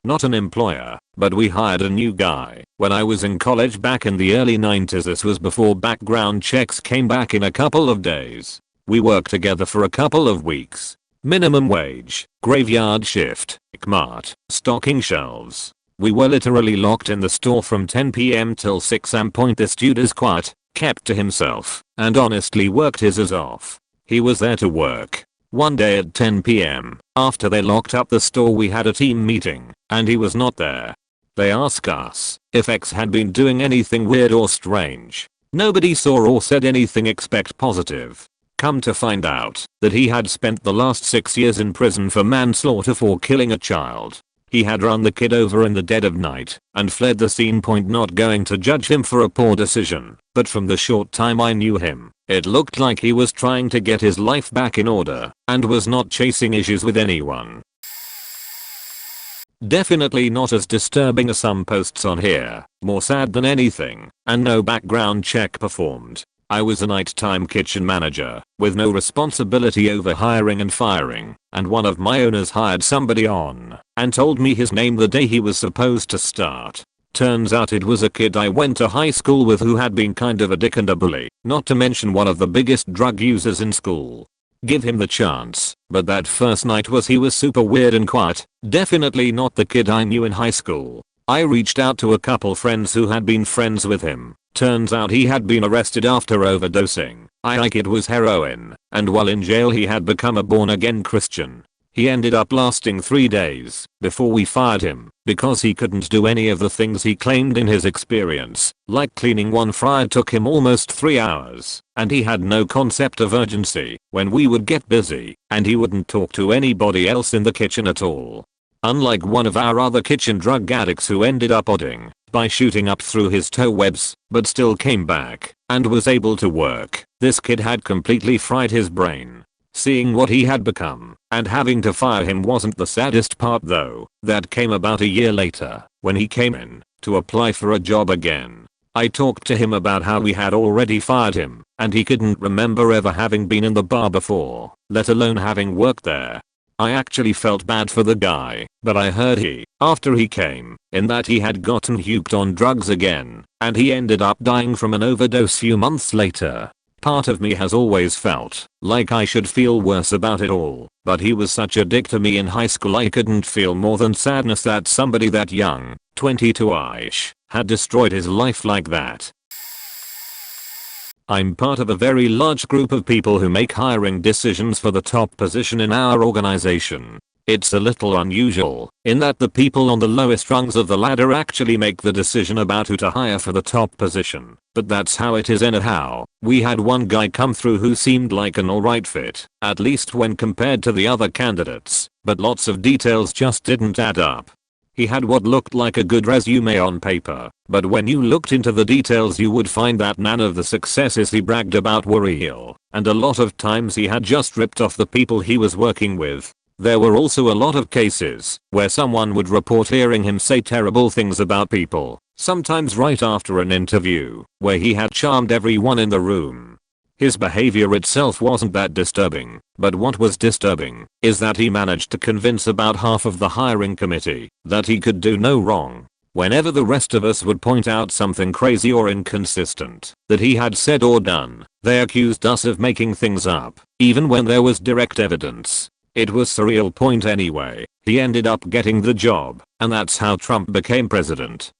Not an employer, but we hired a new guy when I was in college back in the early 90s. This was before background checks came back in a couple of days. We worked together for a couple of weeks. Minimum wage, graveyard shift, mart, stocking shelves. We were literally locked in the store from 10 PM till 6 am. This dude is quiet, kept to himself, and honestly worked his ass off. He was there to work. One day at 10 PM, after they locked up the store, we had a team meeting, and he was not there. They asked us if X had been doing anything weird or strange. Nobody saw or said anything except positive. Come to find out that he had spent the last 6 years in prison for manslaughter for killing a child. He had run the kid over in the dead of night and fled the scene. Not going to judge him for a poor decision, but from the short time I knew him, it looked like he was trying to get his life back in order and was not chasing issues with anyone. Definitely not as disturbing as some posts on here, more sad than anything, and no background check performed. I was a nighttime kitchen manager with no responsibility over hiring and firing, and one of my owners hired somebody on and told me his name the day he was supposed to start. Turns out it was a kid I went to high school with who had been kind of a dick and a bully, not to mention one of the biggest drug users in school. Give him the chance, but that first night he was super weird and quiet, definitely not the kid I knew in high school. I reached out to a couple friends who had been friends with him. Turns out he had been arrested after overdosing. It was heroin, and while in jail he had become a born-again Christian. He ended up lasting 3 days before we fired him because he couldn't do any of the things he claimed in his experience, like cleaning one fryer took him almost 3 hours, and he had no concept of urgency when we would get busy, and he wouldn't talk to anybody else in the kitchen at all. Unlike one of our other kitchen drug addicts who ended up odding by shooting up through his tow webs, but still came back and was able to work, this kid had completely fried his brain. Seeing what he had become and having to fire him wasn't the saddest part though. That came about a year later when he came in to apply for a job again. I talked to him about how we had already fired him and he couldn't remember ever having been in the bar before, let alone having worked there. I actually felt bad for the guy, but I heard after he came in that he had gotten hooked on drugs again, and he ended up dying from an overdose few months later. Part of me has always felt like I should feel worse about it all, but he was such a dick to me in high school. I couldn't feel more than sadness that somebody that young, 22ish, had destroyed his life like that. I'm part of a very large group of people who make hiring decisions for the top position in our organization. It's a little unusual in that the people on the lowest rungs of the ladder actually make the decision about who to hire for the top position, but that's how it is anyhow. We had one guy come through who seemed like an alright fit, at least when compared to the other candidates, but lots of details just didn't add up. He had what looked like a good resume on paper, but when you looked into the details you would find that none of the successes he bragged about were real, and a lot of times he had just ripped off the people he was working with. There were also a lot of cases where someone would report hearing him say terrible things about people, sometimes right after an interview, where he had charmed everyone in the room. His behavior itself wasn't that disturbing, but what was disturbing is that he managed to convince about half of the hiring committee that he could do no wrong. Whenever the rest of us would point out something crazy or inconsistent that he had said or done, they accused us of making things up, even when there was direct evidence. It was surreal. Anyway, he ended up getting the job, and that's how Trump became president.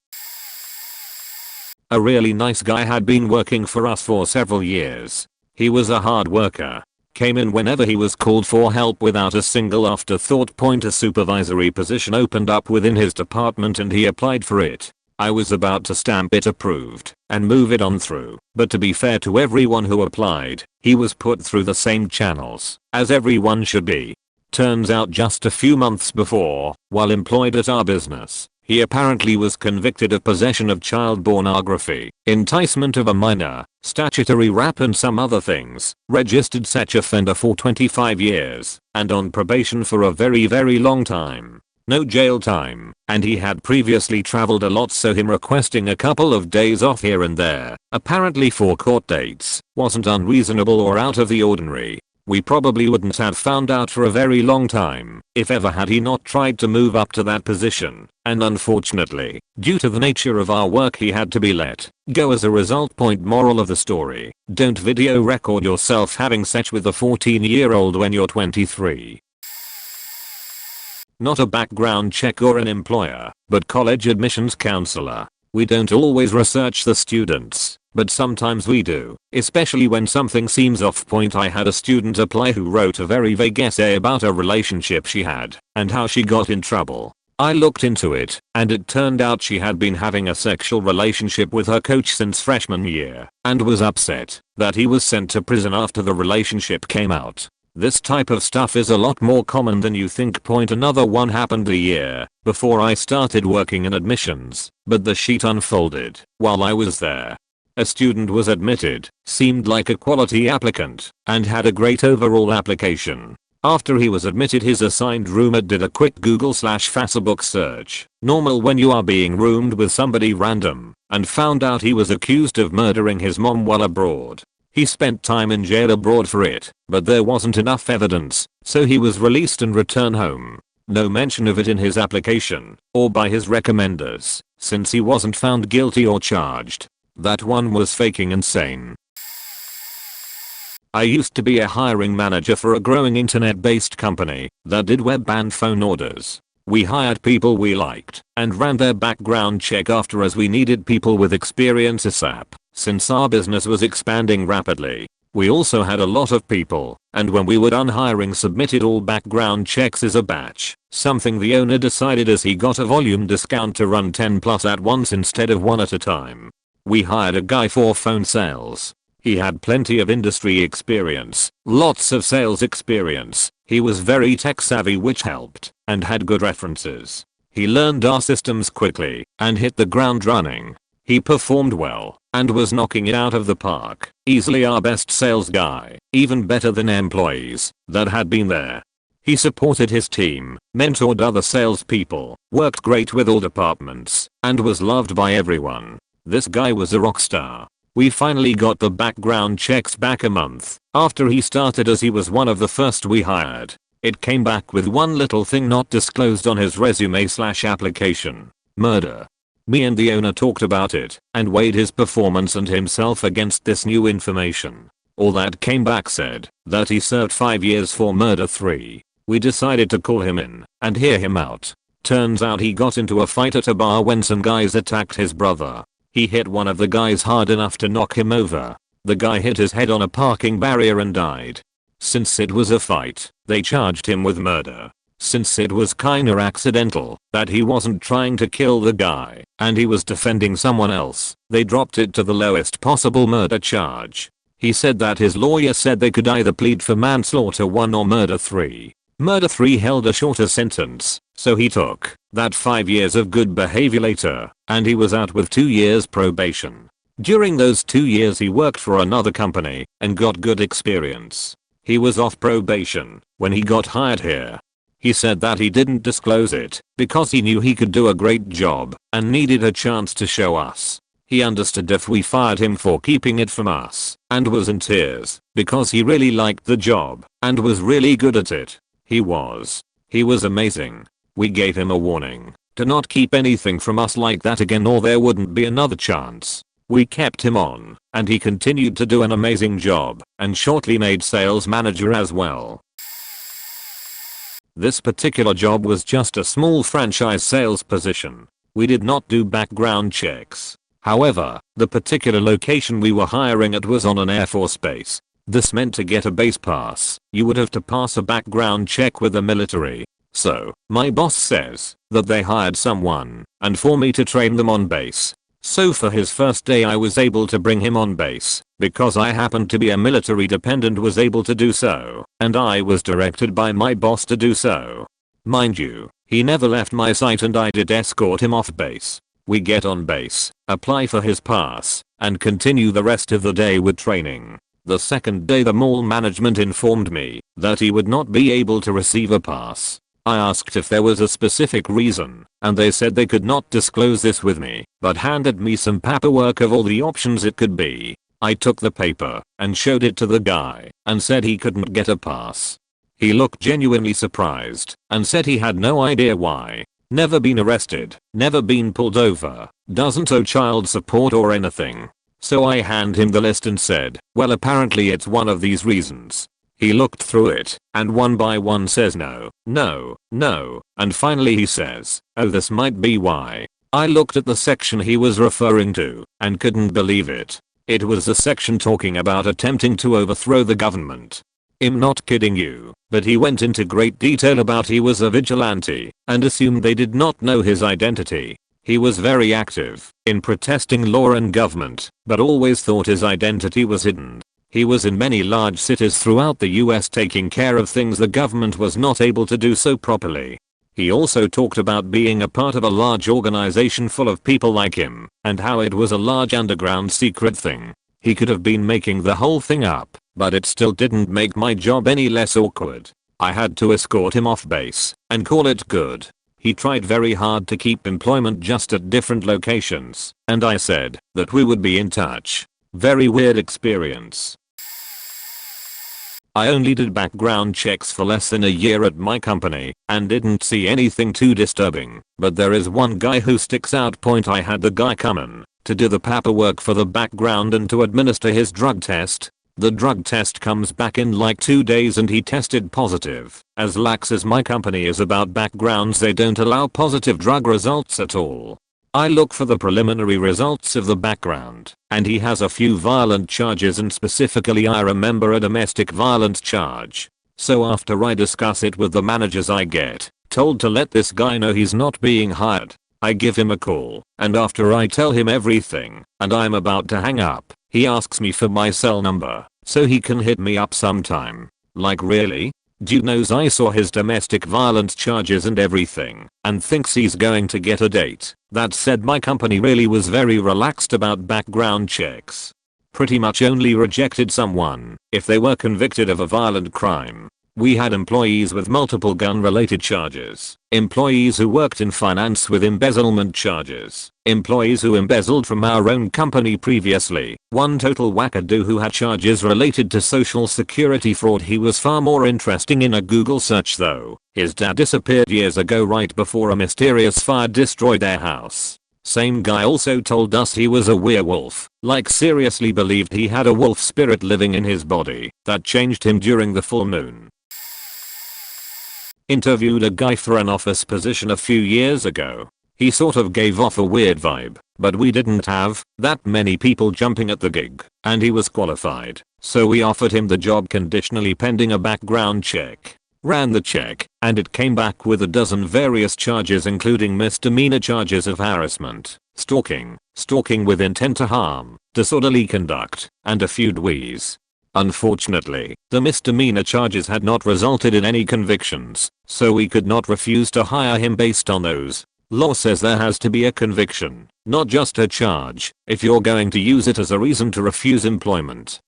A really nice guy had been working for us for several years. He was a hard worker. Came in whenever he was called for help without a single afterthought. A supervisory position opened up within his department and he applied for it. I was about to stamp it approved and move it on through, but to be fair to everyone who applied, he was put through the same channels as everyone should be. Turns out just a few months before, while employed at our business, he apparently was convicted of possession of child pornography, enticement of a minor, statutory rape and some other things, registered such offender for 25 years, and on probation for a very long time. no jail time, and he had previously traveled a lot, so him requesting a couple of days off here and there, apparently for court dates, wasn't unreasonable or out of the ordinary. We probably wouldn't have found out for a very long time, if ever, had he not tried to move up to that position, and unfortunately, due to the nature of our work, he had to be let go as a result. Point moral of the story: don't video record yourself having sex with a 14-year-old when you're 23. Not a background check or an employer, but college admissions counselor. We don't always research the students, but sometimes we do, especially when something seems off point. I had a student apply who wrote a very vague essay about a relationship she had and how she got in trouble. I looked into it, and it turned out she had been having a sexual relationship with her coach since freshman year and was upset that he was sent to prison after the relationship came out. This type of stuff is a lot more common than you think. Another one happened a year before I started working in admissions, but the sheet unfolded while I was there. A student was admitted, seemed like a quality applicant, and had a great overall application. After he was admitted, his assigned roommate did a quick Google/Facebook search, normal when you are being roomed with somebody random, and found out he was accused of murdering his mom while abroad. He spent time in jail abroad for it, but there wasn't enough evidence, so he was released and returned home. No mention of it in his application, or by his recommenders, since he wasn't found guilty or charged. That one was faking insane. I used to be a hiring manager for a growing internet-based company that did web and phone orders. We hired people we liked and ran their background check after, as we needed people with experience ASAP, since our business was expanding rapidly. We also had a lot of people, and when we were done hiring, submitted all background checks as a batch, something the owner decided as he got a volume discount to run 10 plus at once instead of one at a time. We hired a guy for phone sales. He had plenty of industry experience, lots of sales experience. He was very tech savvy, which helped, and had good references. He learned our systems quickly and hit the ground running. He performed well and was knocking it out of the park. Easily our best sales guy, even better than employees that had been there. He supported his team, mentored other salespeople, worked great with all departments, and was loved by everyone. This guy was a rock star. We finally got the background checks back a month after he started, as he was one of the first we hired. It came back with one little thing not disclosed on his resume/application: murder. Me and the owner talked about it and weighed his performance and himself against this new information. All that came back said that he served 5 years for murder 3. We decided to call him in and hear him out. Turns out he got into a fight at a bar when some guys attacked his brother. He hit one of the guys hard enough to knock him over. The guy hit his head on a parking barrier and died. Since it was a fight, they charged him with murder. Since it was kinda accidental that he wasn't trying to kill the guy and he was defending someone else, they dropped it to the lowest possible murder charge. He said that his lawyer said they could either plead for manslaughter 1 or murder 3. Murder 3 held a shorter sentence, so he took that 5 years of good behavior later, and he was out with 2 years probation. During those 2 years he worked for another company and got good experience. He was off probation when he got hired here. He said that he didn't disclose it because he knew he could do a great job and needed a chance to show us. He understood if we fired him for keeping it from us, and was in tears because he really liked the job and was really good at it. He was amazing. We gave him a warning to not keep anything from us like that again, or there wouldn't be another chance. We kept him on, and he continued to do an amazing job, and shortly made sales manager as well. This particular job was just a small franchise sales position. We did not do background checks. However, the particular location we were hiring at was on an Air Force base. This meant to get a base pass, you would have to pass a background check with the military. So, my boss says that they hired someone and for me to train them on base. So for his first day I was able to bring him on base because I happened to be a military dependent, was able to do so, and I was directed by my boss to do so. Mind you, he never left my site and I did escort him off base. We get on base, apply for his pass, and continue the rest of the day with training. The second day the mall management informed me that he would not be able to receive a pass. I asked if there was a specific reason, and they said they could not disclose this with me, but handed me some paperwork of all the options it could be. I took the paper and showed it to the guy and said he couldn't get a pass. He looked genuinely surprised and said he had no idea why. Never been arrested, never been pulled over, doesn't owe child support or anything. So I handed him the list and said, well, apparently it's one of these reasons. He looked through it and one by one says no, no, no, and finally he says, oh, this might be why. I looked at the section he was referring to and couldn't believe it. It was the section talking about attempting to overthrow the government. I'm not kidding you, but he went into great detail about he was a vigilante and assumed they did not know his identity. He was very active in protesting law and government, but always thought his identity was hidden. He was in many large cities throughout the US taking care of things the government was not able to do so properly. He also talked about being a part of a large organization full of people like him, and how it was a large underground secret thing. He could have been making the whole thing up, but it still didn't make my job any less awkward. I had to escort him off base and call it good. He tried very hard to keep employment just at different locations, and I said that we would be in touch. Very weird experience. I only did background checks for less than a year at my company and didn't see anything too disturbing, but there is one guy who sticks out. I had the guy come in to do the paperwork for the background and to administer his drug test. The drug test comes back in like 2 days and he tested positive. As lax as my company is about backgrounds, they don't allow positive drug results at all. I look for the preliminary results of the background, and he has a few violent charges, and specifically I remember a domestic violence charge. So after I discuss it with the managers, I get told to let this guy know he's not being hired. I give him a call, and after I tell him everything and I'm about to hang up, he asks me for my cell number so he can hit me up sometime. Like, really? Dude knows I saw his domestic violence charges and everything and thinks he's going to get a date. That said, my company really was very relaxed about background checks. Pretty much only rejected someone if they were convicted of a violent crime. We had employees with multiple gun-related charges, employees who worked in finance with embezzlement charges, employees who embezzled from our own company previously, one total wackadoo who had charges related to social security fraud. He was far more interesting in a Google search though. His dad disappeared years ago right before a mysterious fire destroyed their house. Same guy also told us he was a werewolf, like seriously believed he had a wolf spirit living in his body that changed him during the full moon. Interviewed a guy for an office position a few years ago. He sort of gave off a weird vibe, but we didn't have that many people jumping at the gig, and he was qualified, so we offered him the job conditionally pending a background check. Ran the check, and it came back with a dozen various charges, including misdemeanor charges of harassment, stalking with intent to harm, disorderly conduct, and a few dwees. Unfortunately, the misdemeanor charges had not resulted in any convictions, so we could not refuse to hire him based on those. Law says there has to be a conviction, not just a charge, if you're going to use it as a reason to refuse employment.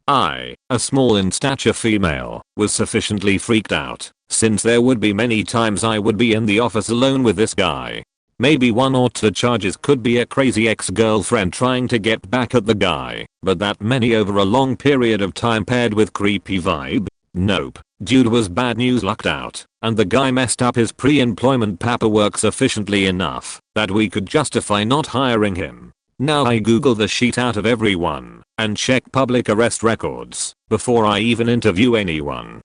I, a small in stature female, was sufficiently freaked out, since there would be many times I would be in the office alone with this guy. Maybe one or two charges could be a crazy ex-girlfriend trying to get back at the guy, but that many over a long period of time paired with creepy vibe? Nope. Dude was bad news lucked out, and the guy messed up his pre-employment paperwork sufficiently enough that we could justify not hiring him. Now I Google the shit out of everyone and check public arrest records before I even interview anyone.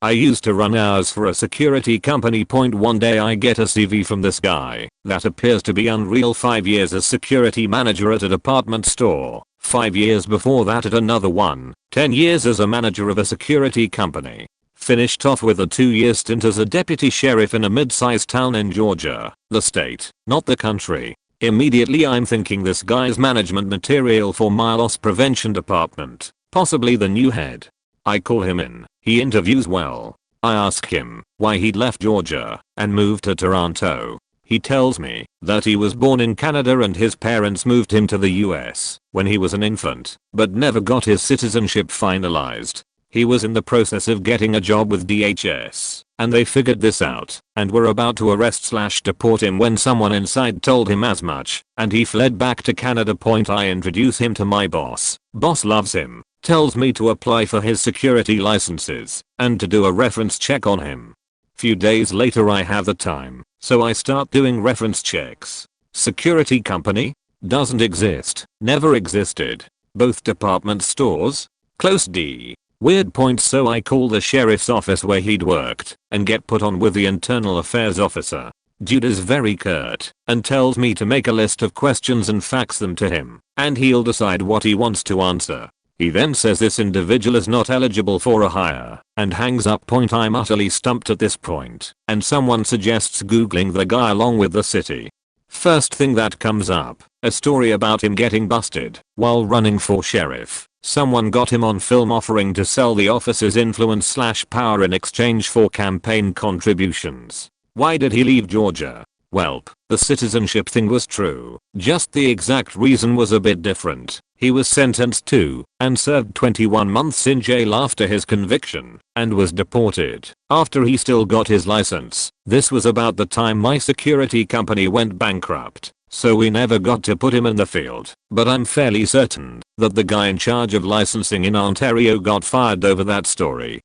I used to run hours for a security company. One day I get a CV from this guy that appears to be unreal. 5 years as security manager at a department store, 5 years before that at another one, 10 years as a manager of a security company. Finished off with a 2-year stint as a deputy sheriff in a mid-sized town in Georgia, the state, not the country. Immediately I'm thinking this guy's management material for my loss prevention department, possibly the new head. I call him in. He interviews well. I ask him why he'd left Georgia and moved to Toronto. He tells me that he was born in Canada and his parents moved him to the US when he was an infant, but never got his citizenship finalized. He was in the process of getting a job with DHS, and they figured this out, and were about to arrest/deport him when someone inside told him as much, and he fled back to Canada. I introduce him to my boss. Boss loves him, tells me to apply for his security licenses, and to do a reference check on him. Few days later I have the time, so I start doing reference checks. Security company? Doesn't exist, never existed. Both department stores? Close D. Weird point. So I call the sheriff's office where he'd worked and get put on with the internal affairs officer. Dude is very curt and tells me to make a list of questions and fax them to him, and he'll decide what he wants to answer. He then says this individual is not eligible for a hire and hangs up. I'm utterly stumped at this point, and someone suggests googling the guy along with the city. First thing that comes up, a story about him getting busted while running for sheriff. Someone got him on film offering to sell the office's influence/power in exchange for campaign contributions. Why did he leave Georgia? Welp, the citizenship thing was true, just the exact reason was a bit different. He was sentenced to and served 21 months in jail after his conviction and was deported after he still got his license. This was about the time my security company went bankrupt, so we never got to put him in the field, but I'm fairly certain that the guy in charge of licensing in Ontario got fired over that story.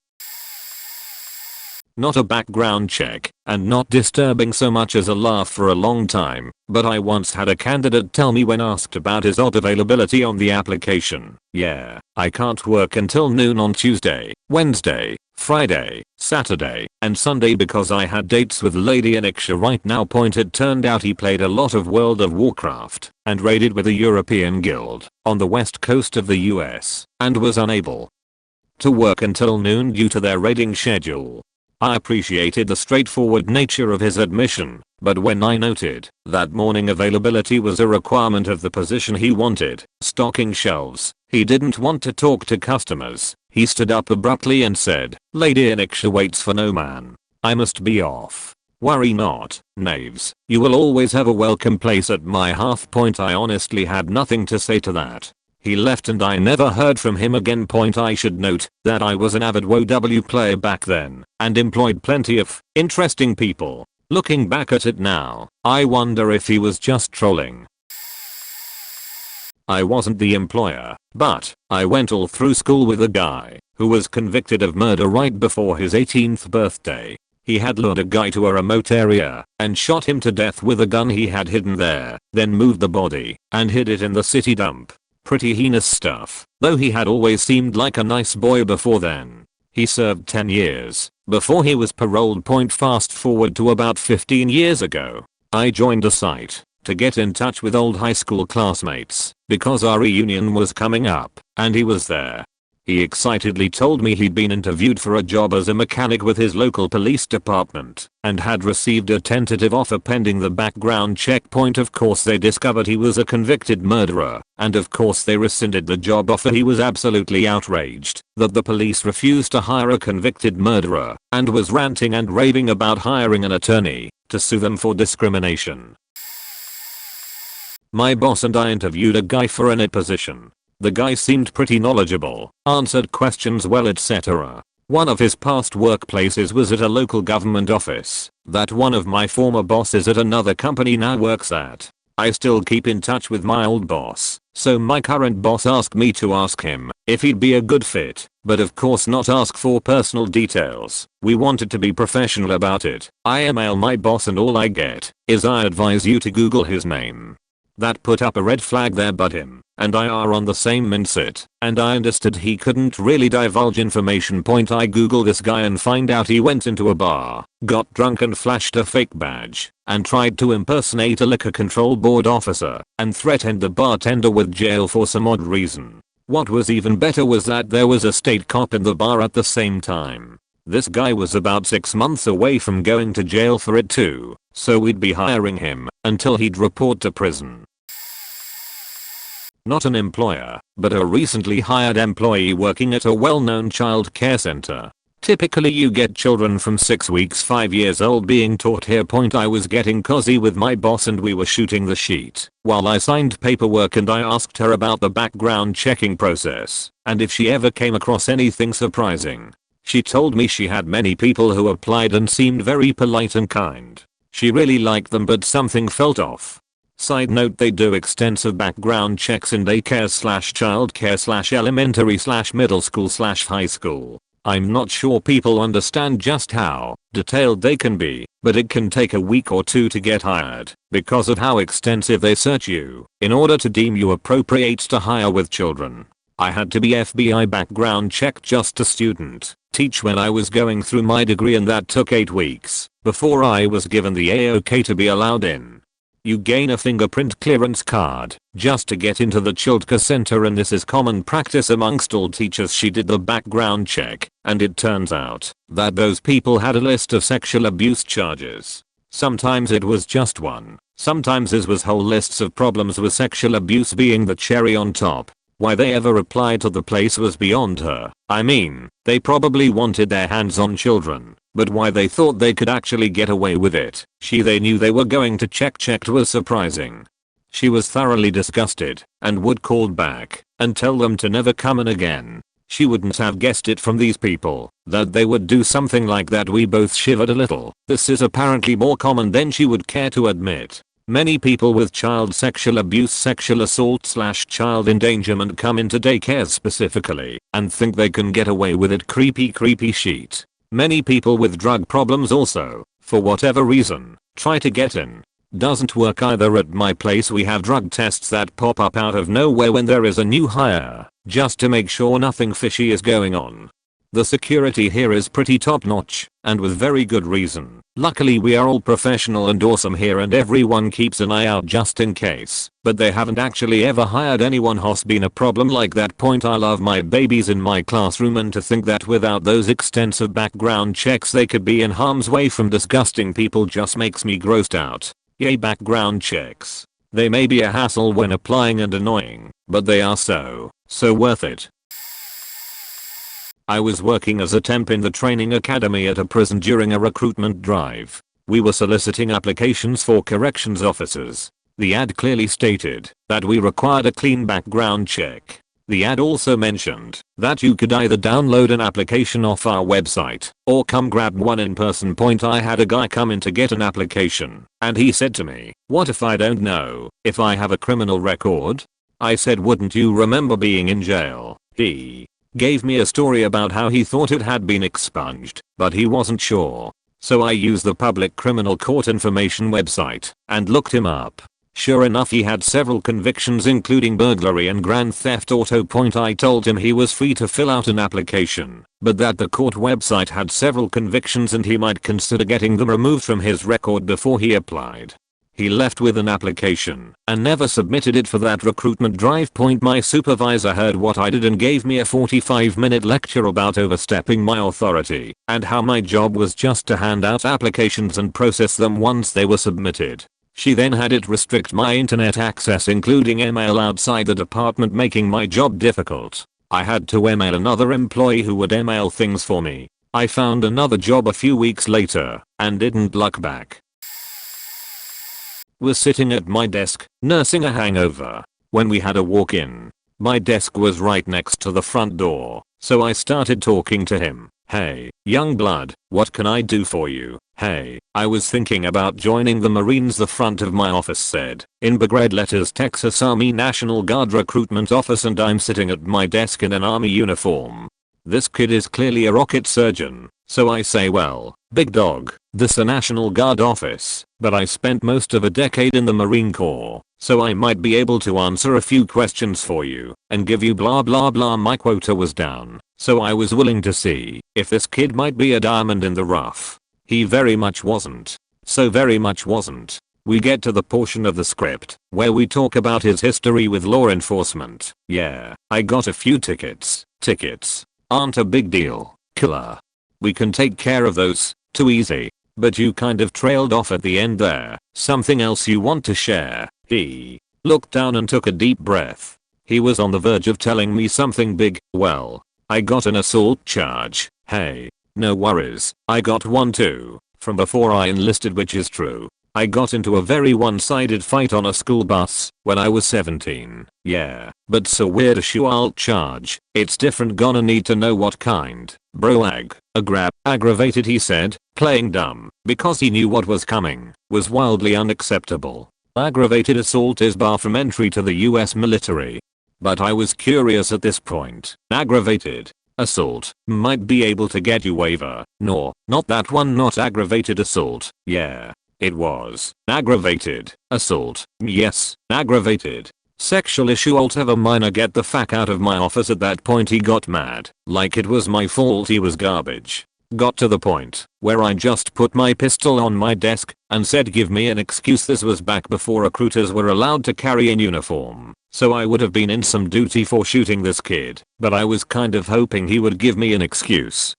Not a background check, and not disturbing so much as a laugh for a long time, but I once had a candidate tell me when asked about his odd availability on the application, "Yeah, I can't work until noon on Tuesday, Wednesday, Friday, Saturday, and Sunday because I had dates with Lady Aniksha right now." It turned out he played a lot of World of Warcraft and raided with a European guild on the west coast of the US and was unable to work until noon due to their raiding schedule. I appreciated the straightforward nature of his admission, but when I noted that morning availability was a requirement of the position he wanted, stocking shelves, he didn't want to talk to customers. He stood up abruptly and said, "Lady Aniksha waits for no man. I must be off." Worry not, knaves. You will always have a welcome place at my half. I honestly had nothing to say to that. He left and I never heard from him again. I should note that I was an avid WoW player back then and employed plenty of interesting people. Looking back at it now, I wonder if he was just trolling. I wasn't the employer, but I went all through school with a guy who was convicted of murder right before his 18th birthday. He had lured a guy to a remote area and shot him to death with a gun he had hidden there, then moved the body and hid it in the city dump. Pretty heinous stuff, though he had always seemed like a nice boy before then. He served 10 years before he was paroled. Fast forward to about 15 years ago. I joined a site to get in touch with old high school classmates because our reunion was coming up and he was there. He excitedly told me he'd been interviewed for a job as a mechanic with his local police department and had received a tentative offer pending the background check. Of course they discovered he was a convicted murderer, and of course they rescinded the job offer. He was absolutely outraged that the police refused to hire a convicted murderer and was ranting and raving about hiring an attorney to sue them for discrimination. My boss and I interviewed a guy for a position. The guy seemed pretty knowledgeable, answered questions well, etc. One of his past workplaces was at a local government office that one of my former bosses at another company now works at. I still keep in touch with my old boss, so my current boss asked me to ask him if he'd be a good fit, but of course not ask for personal details. We wanted to be professional about it. I email my boss and all I get is "I advise you to Google his name." That put up a red flag there, but him and I are on the same mindset, and I understood he couldn't really divulge information. I Google this guy and find out he went into a bar, got drunk and flashed a fake badge, and tried to impersonate a liquor control board officer, and threatened the bartender with jail for some odd reason. What was even better was that there was a state cop in the bar at the same time. This guy was about 6 months away from going to jail for it too, so we'd be hiring him until he'd report to prison. Not an employer, but a recently hired employee working at a well-known child care center. Typically you get children from 6 weeks 5 years old being taught here. I was getting cozy with my boss and we were shooting the sheet while I signed paperwork, and I asked her about the background checking process and if she ever came across anything surprising. She told me she had many people who applied and seemed very polite and kind. She really liked them, but something felt off. Side note, they do extensive background checks in daycare / childcare / elementary / middle school / high school. I'm not sure people understand just how detailed they can be, but it can take a week or two to get hired because of how extensive they search you in order to deem you appropriate to hire with children. I had to be FBI background check just a student teach when I was going through my degree, and that took 8 weeks before I was given the A-OK to be allowed in. You gain a fingerprint clearance card just to get into the childcare center, and this is common practice amongst all teachers. She did the background check and it turns out that those people had a list of sexual abuse charges. Sometimes it was just one, sometimes it was whole lists of problems, with sexual abuse being the cherry on top. Why they ever applied to the place was beyond her. I mean, they probably wanted their hands on children, but why they thought they could actually get away with it, they knew they were going to checked was surprising. She was thoroughly disgusted and would call back and tell them to never come in again. She wouldn't have guessed it from these people that they would do something like that. We both shivered a little. This is apparently more common than she would care to admit. Many people with child sexual abuse, sexual assault / child endangerment come into daycare specifically and think they can get away with it. Creepy sheet. Many people with drug problems also, for whatever reason, try to get in. Doesn't work either. At my place we have drug tests that pop up out of nowhere when there is a new hire, just to make sure nothing fishy is going on. The security here is pretty top notch, and with very good reason. Luckily we are all professional and awesome here, and everyone keeps an eye out just in case, but they haven't actually ever hired anyone who's been a problem like that. I love my babies in my classroom, and to think that without those extensive background checks they could be in harm's way from disgusting people just makes me grossed out. Yay, background checks. They may be a hassle when applying and annoying, but they are so worth it. I was working as a temp in the training academy at a prison during a recruitment drive. We were soliciting applications for corrections officers. The ad clearly stated that we required a clean background check. The ad also mentioned that you could either download an application off our website or come grab one in person. I had a guy come in to get an application, and he said to me, "What if I don't know if I have a criminal record?" I said, "Wouldn't you remember being in jail?" He gave me a story about how he thought it had been expunged, but he wasn't sure. So I used the public criminal court information website and looked him up. Sure enough, he had several convictions including burglary and grand theft auto. I told him he was free to fill out an application, but that the court website had several convictions and he might consider getting them removed from his record before he applied. He left with an application and never submitted it for that recruitment drive. My supervisor heard what I did and gave me a 45-minute lecture about overstepping my authority and how my job was just to hand out applications and process them once they were submitted. She then had it restrict my internet access, including email outside the department, making my job difficult. I had to email another employee who would email things for me. I found another job a few weeks later and didn't look back. Was sitting at my desk, nursing a hangover, when we had a walk-in. My desk was right next to the front door, so I started talking to him. "Hey, young blood, what can I do for you?" "Hey, I was thinking about joining the Marines," the front of my office said, in big red letters, "Texas Army National Guard Recruitment Office," and I'm sitting at my desk in an army uniform. This kid is clearly a rocket surgeon, so I say, "Well, big dog, this a National Guard office, but I spent most of a decade in the Marine Corps, so I might be able to answer a few questions for you and give you blah blah blah." My quota was down, so I was willing to see if this kid might be a diamond in the rough. He very much wasn't. So very much wasn't. We get to the portion of the script where we talk about his history with law enforcement. "Yeah, I got a few tickets. Tickets aren't a big deal, killer. We can take care of those, too easy. But you kind of trailed off at the end there. Something else you want to share?" He looked down and took a deep breath. He was on the verge of telling me something big. "Well, I got an assault charge." "Hey, No worries, I got one too, from before I enlisted, which is true. I got into a very one-sided fight on a school bus when I was 17. Yeah, but so weird issue I'll charge. It's different, gonna need to know what kind. Bro aggravated, he said, playing dumb because he knew what was coming was wildly unacceptable. Aggravated assault is bar from entry to the US military. But I was curious at this point. Aggravated assault might be able to get you waiver. No, not that one, not aggravated assault. Yeah. It was aggravated assault. Yes, aggravated sexual issue. Whatever, minor, get the fuck out of my office. At that point he got mad, like it was my fault he was garbage. Got to the point where I just put my pistol on my desk and said, give me an excuse. This was back before recruiters were allowed to carry in uniform, so I would have been in some duty for shooting this kid, but I was kind of hoping he would give me an excuse.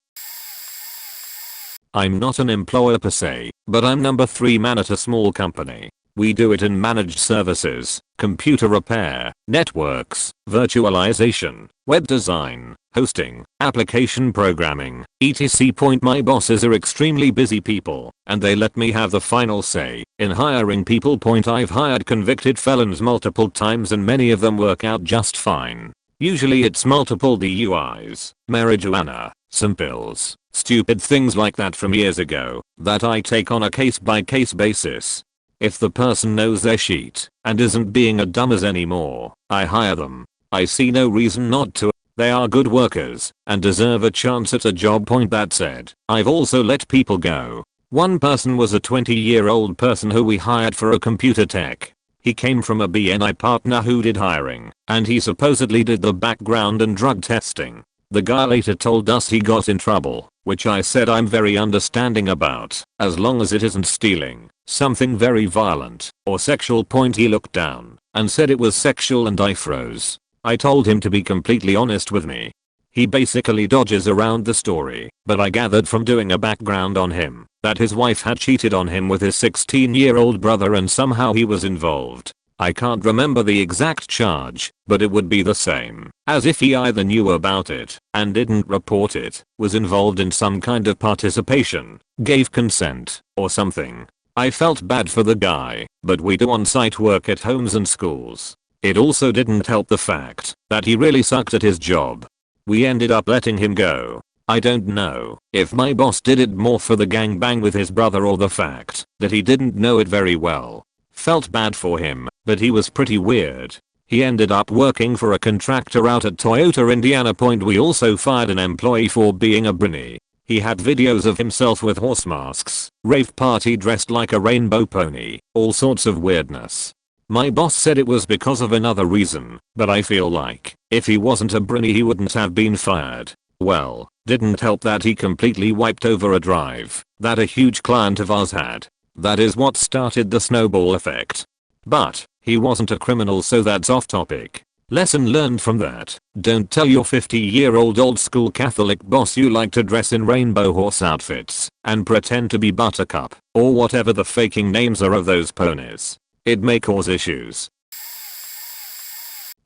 I'm not an employer per se, but I'm number 3 man at a small company. We do it in managed services, computer repair, networks, virtualization, web design, hosting, application programming, etc. Point, my bosses are extremely busy people, and they let me have the final say in hiring people. Point, I've hired convicted felons multiple times and many of them work out just fine. Usually it's multiple DUIs, marijuana, some pills, stupid things like that from years ago that I take on a case-by-case basis. If the person knows their shit and isn't being a dumbass anymore, I hire them. I see no reason not to. They are good workers and deserve a chance at a job. Point, that said, I've also let people go. One person was a 20-year-old person who we hired for a computer tech. He came from a BNI partner who did hiring, and he supposedly did the background and drug testing. The guy later told us he got in trouble, which I said I'm very understanding about, as long as it isn't stealing, something very violent, or sexual. Point, he looked down and said it was sexual and I froze. I told him to be completely honest with me. He basically dodges around the story, but I gathered from doing a background on him that his wife had cheated on him with his 16-year-old brother and somehow he was involved. I can't remember the exact charge, but it would be the same as if he either knew about it and didn't report it, was involved in some kind of participation, gave consent, or something. I felt bad for the guy, but we do on-site work at homes and schools. It also didn't help the fact that he really sucked at his job. We ended up letting him go. I don't know if my boss did it more for the gangbang with his brother or the fact that he didn't know it very well. Felt bad for him, but he was pretty weird. He ended up working for a contractor out at Toyota, Indiana. Point, we also fired an employee for being a brinny. He had videos of himself with horse masks, rave party dressed like a rainbow pony, all sorts of weirdness. My boss said it was because of another reason, but I feel like if he wasn't a brinny he wouldn't have been fired. Well, didn't help that he completely wiped over a drive that a huge client of ours had. That is what started the snowball effect. But he wasn't a criminal, so that's off topic. Lesson learned from that: don't tell your 50-year-old old school Catholic boss you like to dress in rainbow horse outfits and pretend to be Buttercup or whatever the faking names are of those ponies. It may cause issues.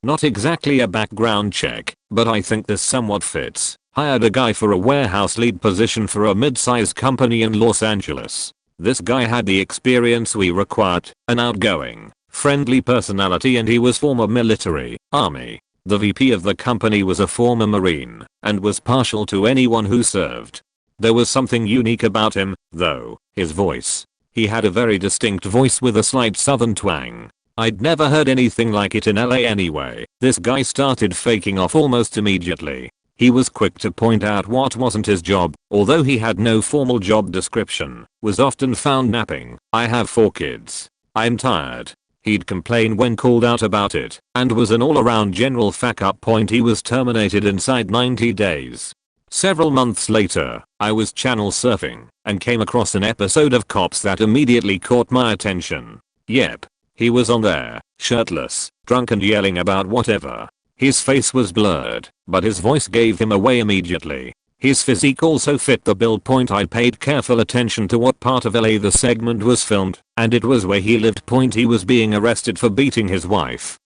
Not exactly a background check, but I think this somewhat fits. Hired a guy for a warehouse lead position for a mid-sized company in Los Angeles. This guy had the experience we required, an outgoing, friendly personality, and he was former military, army. The VP of the company was a former Marine and was partial to anyone who served. There was something unique about him, though: his voice. He had a very distinct voice with a slight southern twang. I'd never heard anything like it in LA anyway. This guy started faking off almost immediately. He was quick to point out what wasn't his job, although he had no formal job description, was often found napping. I have 4 kids. I'm tired. He'd complain when called out about it, and was an all-around general fuck up. Point, he was terminated inside 90 days. Several months later, I was channel surfing and came across an episode of Cops that immediately caught my attention. Yep. He was on there, shirtless, drunk and yelling about whatever. His face was blurred, but his voice gave him away immediately. His physique also fit the bill. Point, I paid careful attention to what part of LA the segment was filmed, and it was where he lived. Point, he was being arrested for beating his wife.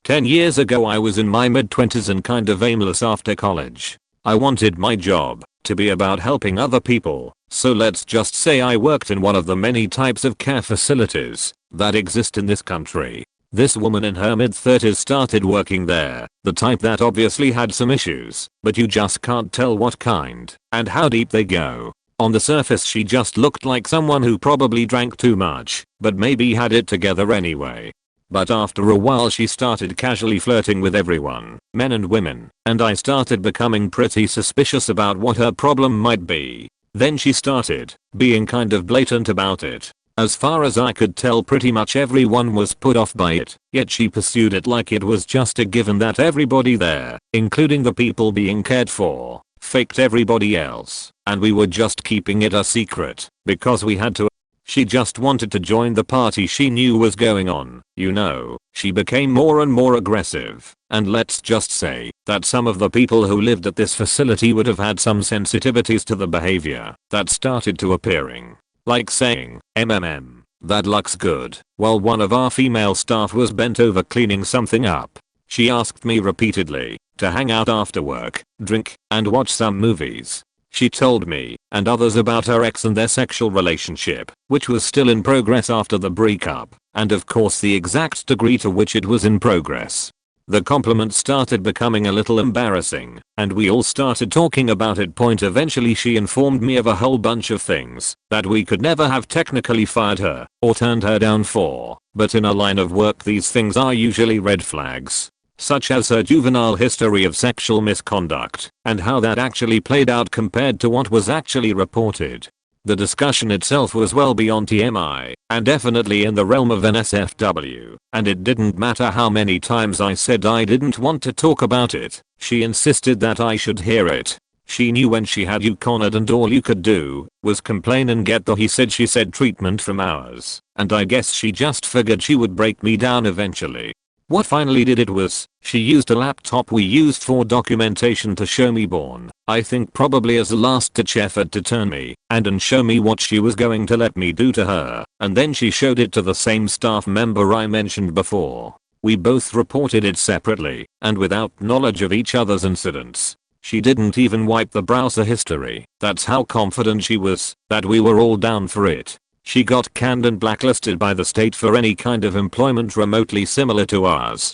10 years ago I was in my mid-20s and kind of aimless after college. I wanted my job to be about helping other people, so let's just say I worked in one of the many types of care facilities that exist in this country. This woman in her mid-30s started working there, the type that obviously had some issues, but you just can't tell what kind and how deep they go. On the surface she just looked like someone who probably drank too much, but maybe had it together anyway. But after a while she started casually flirting with everyone, men and women, and I started becoming pretty suspicious about what her problem might be. Then she started being kind of blatant about it. As far as I could tell, pretty much everyone was put off by it, yet she pursued it like it was just a given that everybody there, including the people being cared for, faked everybody else, and we were just keeping it a secret because we had to. She just wanted to join the party she knew was going on, you know. She became more and more aggressive, and let's just say that some of the people who lived at this facility would have had some sensitivities to the behavior that started to appearing. Like saying, that looks good, while one of our female staff was bent over cleaning something up. She asked me repeatedly to hang out after work, drink, and watch some movies. She told me and others about her ex and their sexual relationship, which was still in progress after the breakup, and of course the exact degree to which it was in progress. The compliments started becoming a little embarrassing, and we all started talking about it. Eventually she informed me of a whole bunch of things that we could never have technically fired her or turned her down for, but in a line of work these things are usually red flags, such as her juvenile history of sexual misconduct and how that actually played out compared to what was actually reported. The discussion itself was well beyond TMI and definitely in the realm of NSFW, and it didn't matter how many times I said I didn't want to talk about it, she insisted that I should hear it. She knew when she had you cornered and all you could do was complain and get the he said she said treatment from hours, and I guess she just figured she would break me down eventually. What finally did it was, she used a laptop we used for documentation to show me porn, I think probably as a last ditch effort to turn me and show me what she was going to let me do to her, and then she showed it to the same staff member I mentioned before. We both reported it separately and without knowledge of each other's incidents. She didn't even wipe the browser history, that's how confident she was that we were all down for it. She got canned and blacklisted by the state for any kind of employment remotely similar to ours.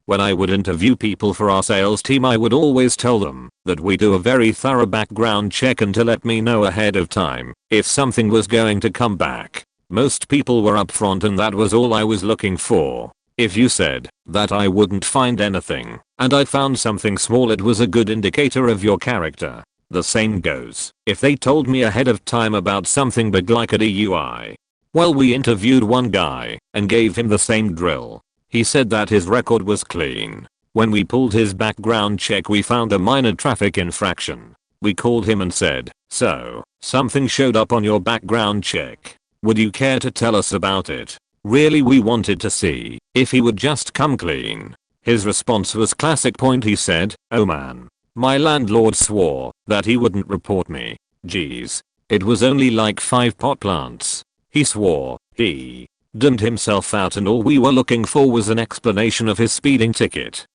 When I would interview people for our sales team, I would always tell them that we do a very thorough background check and to let me know ahead of time if something was going to come back. Most people were upfront and that was all I was looking for. If you said that I wouldn't find anything and I found something small, it was a good indicator of your character. The same goes if they told me ahead of time about something big like a DUI. Well, we interviewed one guy and gave him the same drill. He said that his record was clean. When we pulled his background check, we found a minor traffic infraction. We called him and said, "So, something showed up on your background check. Would you care to tell us about it?" Really, we wanted to see if he would just come clean. His response was classic point. He said, "Oh man, my landlord swore that he wouldn't report me. Geez, it was only like 5 pot plants. He swore he dimmed himself out and all we were looking for was an explanation of his speeding ticket."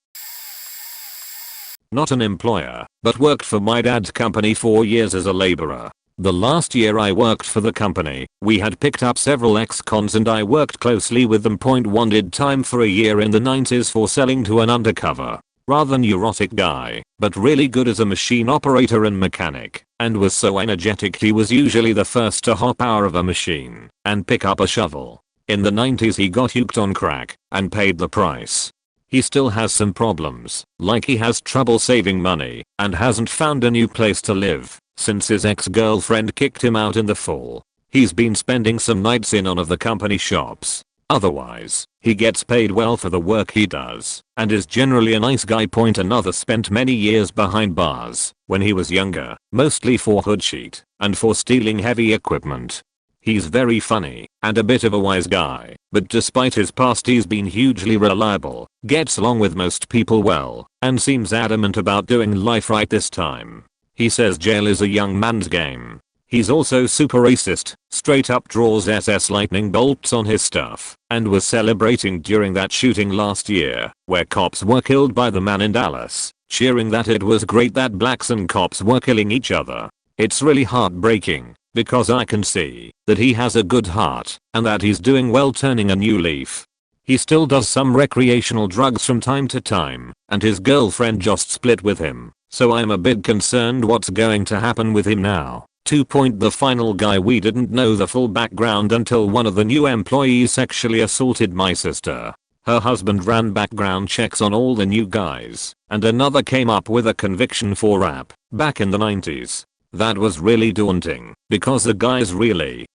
Not an employer, but worked for my dad's company 4 years as a laborer. The last year I worked for the company, we had picked up several ex-cons and I worked closely with them. One did time for a year in the 90s for selling to an undercover, rather neurotic guy, but really good as a machine operator and mechanic, and was so energetic he was usually the first to hop out of a machine and pick up a shovel. In the 90s he got hooked on crack and paid the price. He still has some problems, like he has trouble saving money and hasn't found a new place to live since his ex-girlfriend kicked him out in the fall. He's been spending some nights in one of the company shops. Otherwise, he gets paid well for the work he does and is generally a nice guy. Another spent many years behind bars when he was younger, mostly for hoodsheet and for stealing heavy equipment. He's very funny and a bit of a wise guy, but despite his past he's been hugely reliable, gets along with most people well, and seems adamant about doing life right this time. He says jail is a young man's game. He's also super racist, straight up draws SS lightning bolts on his stuff, and was celebrating during that shooting last year, where cops were killed by the man in Dallas. cheering that it was great that blacks and cops were killing each other. It's really heartbreaking because I can see that he has a good heart and that he's doing well turning a new leaf. He still does some recreational drugs from time to time and his girlfriend just split with him, so I'm a bit concerned what's going to happen with him now. 2. The final guy, we didn't know the full background until one of the new employees sexually assaulted my sister. Her husband ran background checks on all the new guys and another came up with a conviction for rap back in the 90s. That was really daunting because the guy's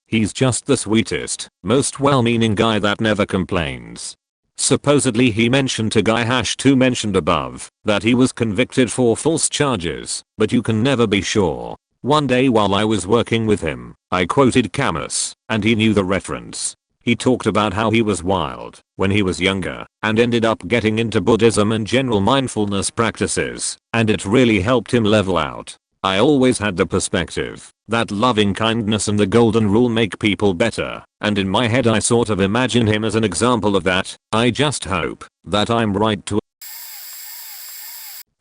he's just the sweetest, most well-meaning guy that never complains. Supposedly he mentioned to guy #2 mentioned above that he was convicted for false charges, but you can never be sure. One day while I was working with him, I quoted Camus, and he knew the reference. He talked about how he was wild when he was younger and ended up getting into Buddhism and general mindfulness practices, and it really helped him level out. I always had the perspective that loving kindness and the golden rule make people better, and in my head I sort of imagine him as an example of that. I just hope that I'm right to.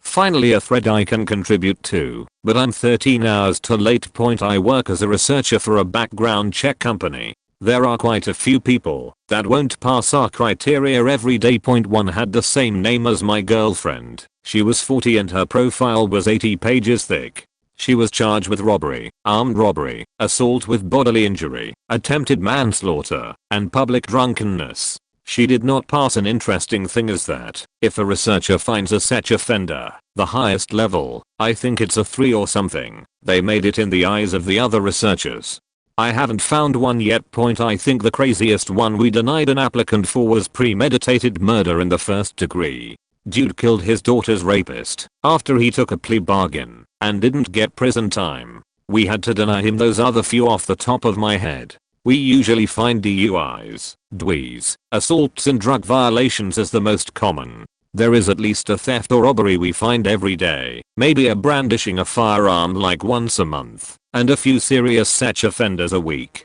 Finally, a thread I can contribute to, but I'm 13 hours too late. I work as a researcher for a background check company. There are quite a few people that won't pass our criteria every day. 1 had the same name as my girlfriend. She was 40 and her profile was 80 pages thick. She was charged with robbery, armed robbery, assault with bodily injury, attempted manslaughter, and public drunkenness. She did not pass. An interesting thing is that if a researcher finds a such offender, the highest level, I think it's a 3 or something, they made it in the eyes of the other researchers. I haven't found one yet. I think the craziest one we denied an applicant for was premeditated murder in the 1st degree. Dude killed his daughter's rapist after he took a plea bargain and didn't get prison time. We had to deny him those other few off the top of my head. We usually find DUIs, DWIs, assaults and drug violations as the most common. There is at least a theft or robbery we find every day, maybe a brandishing a firearm like once a month, and a few serious such offenders a week.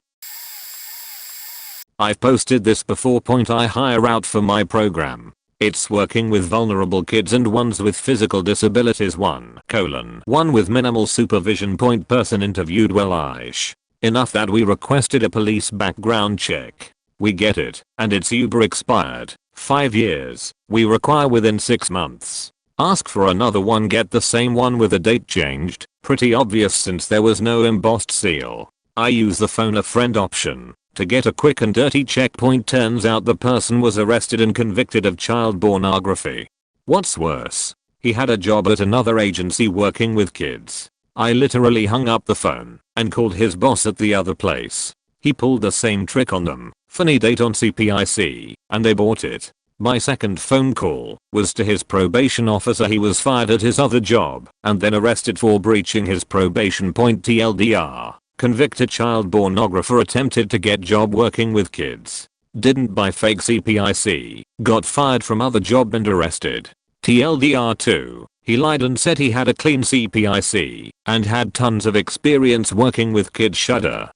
I've posted this before. I hire out for my program. It's working with vulnerable kids and ones with physical disabilities. 1 with minimal supervision. Person interviewed well-ish. Enough that we requested a police background check. We get it, and it's uber expired. 5 years. We require within 6 months. Ask for another one, get the same one with a date changed. Pretty obvious since there was no embossed seal. I use the phone a friend option to get a quick and dirty check. Turns out the person was arrested and convicted of child pornography. What's worse, he had a job at another agency working with kids. I literally hung up the phone and called his boss at the other place. He pulled the same trick on them. Funny date on CPIC, and they bought it. My second phone call was to his probation officer. He was fired at his other job and then arrested for breaching his probation. TLDR. Convicted child pornographer attempted to get job working with kids. Didn't buy fake CPIC. Got fired from other job and arrested. TLDR 2. He lied and said he had a clean CPIC and had tons of experience working with kids. Shudder.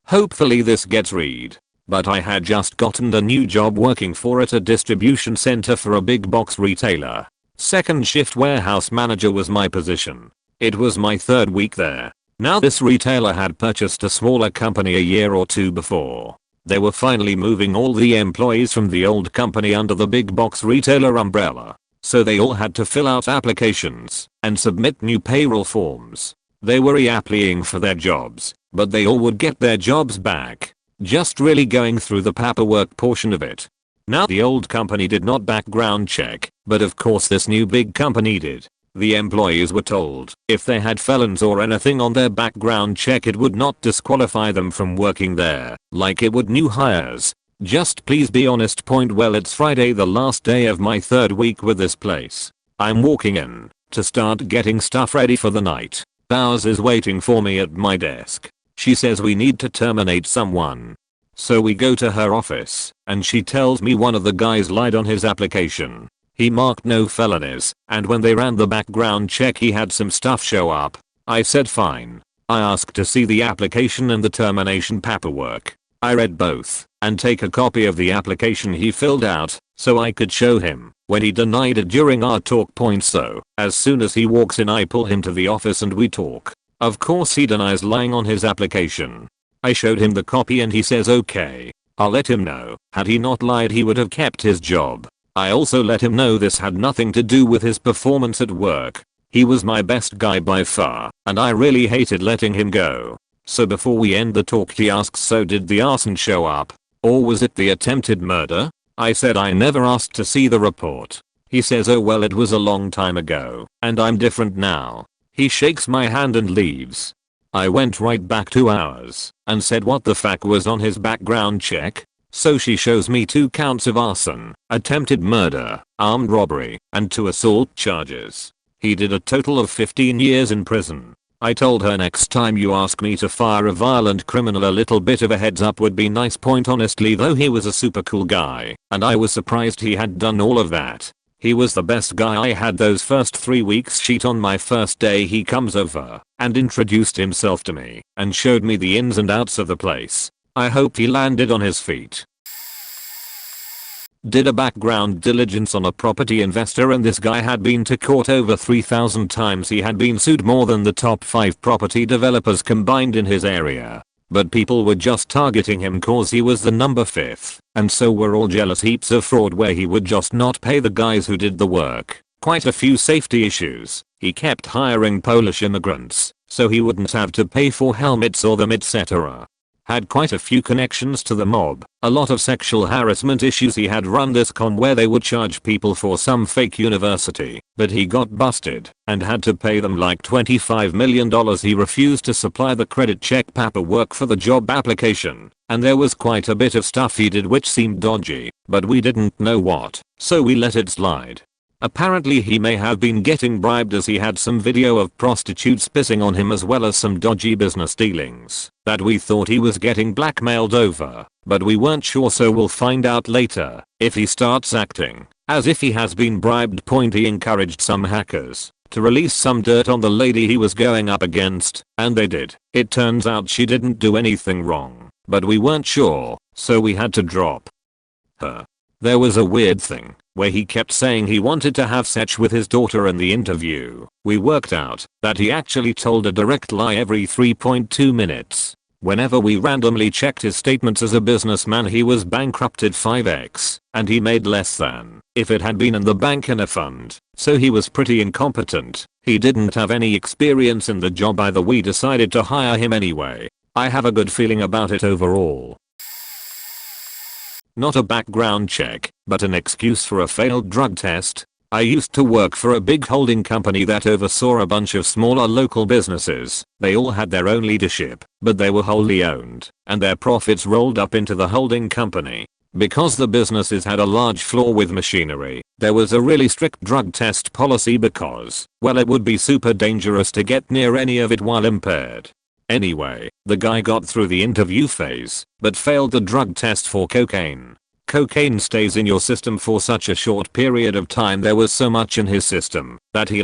Hopefully this gets read. But I had just gotten a new job working for at a distribution center for a big box retailer. Second shift warehouse manager was my position. It was my 3rd week there. Now this retailer had purchased a smaller company a year or 2 before. They were finally moving all the employees from the old company under the big box retailer umbrella. So they all had to fill out applications and submit new payroll forms. They were reapplying for their jobs, but they all would get their jobs back. Just really going through the paperwork portion of it. Now the old company did not background check, but of course this new big company did. The employees were told if they had felons or anything on their background check it would not disqualify them from working there, like it would new hires. Just please be honest. Well, it's Friday, the last day of my 3rd week with this place. I'm walking in to start getting stuff ready for the night. Ours is waiting for me at my desk. She says we need to terminate someone. So we go to her office and she tells me one of the guys lied on his application. He marked no felonies, and when they ran the background check he had some stuff show up. I said fine. I asked to see the application and the termination paperwork. I read both and take a copy of the application he filled out, so I could show him when he denied it during our talk point. So as soon as he walks in I pull him to the office and we talk. Of course he denies lying on his application. I showed him the copy and he says okay, I'll let him know. Had he not lied he would have kept his job. I also let him know this had nothing to do with his performance at work. He was my best guy by far, and I really hated letting him go. So before we end the talk he asks, so did the arson show up? Or was it the attempted murder? I said I never asked to see the report. He says oh well it was a long time ago, and I'm different now. He shakes my hand and leaves. I went right back 2 hours and said what the fuck was on his background check. So she shows me 2 counts of arson, attempted murder, armed robbery, and 2 assault charges. He did a total of 15 years in prison. I told her next time you ask me to fire a violent criminal a little bit of a heads up would be nice. Point honestly though he was a super cool guy and I was surprised he had done all of that. He was the best guy. I had those first 3 weeks sheet on my first day he comes over and introduced himself to me and showed me the ins and outs of the place. I hoped he landed on his feet. Did a background diligence on a property investor and this guy had been to court over 3,000 times. He had been sued more than the top 5 property developers combined in his area. But people were just targeting him cause he was the number 5th, and so were all jealous. Heaps of fraud where he would just not pay the guys who did the work. Quite a few safety issues. He kept hiring Polish immigrants, so he wouldn't have to pay for helmets or them etc. Had quite a few connections to the mob, a lot of sexual harassment issues. He had run this con where they would charge people for some fake university, but he got busted and had to pay them like $25 million. He refused to supply the credit check paperwork for the job application, and there was quite a bit of stuff he did which seemed dodgy, but we didn't know what, so we let it slide. Apparently he may have been getting bribed as he had some video of prostitutes pissing on him as well as some dodgy business dealings that we thought he was getting blackmailed over, but we weren't sure, so we'll find out later if he starts acting as if he has been bribed. Point he encouraged some hackers to release some dirt on the lady he was going up against, and they did. It turns out she didn't do anything wrong, but we weren't sure, so we had to drop her. There was a weird thing where he kept saying he wanted to have sex with his daughter in the interview. We worked out that he actually told a direct lie every 3.2 minutes. Whenever we randomly checked his statements as a businessman he was bankrupted 5x, and he made less than if it had been in the bank in a fund, so he was pretty incompetent. He didn't have any experience in the job either. We decided to hire him anyway. I have a good feeling about it overall. Not a background check, but an excuse for a failed drug test. I used to work for a big holding company that oversaw a bunch of smaller local businesses. They all had their own leadership, but they were wholly owned, and their profits rolled up into the holding company. Because the businesses had a large floor with machinery, there was a really strict drug test policy because, well, it would be super dangerous to get near any of it while impaired. Anyway, the guy got through the interview phase, but failed the drug test for cocaine. Cocaine stays in your system for such a short period of time. There was so much in his system that he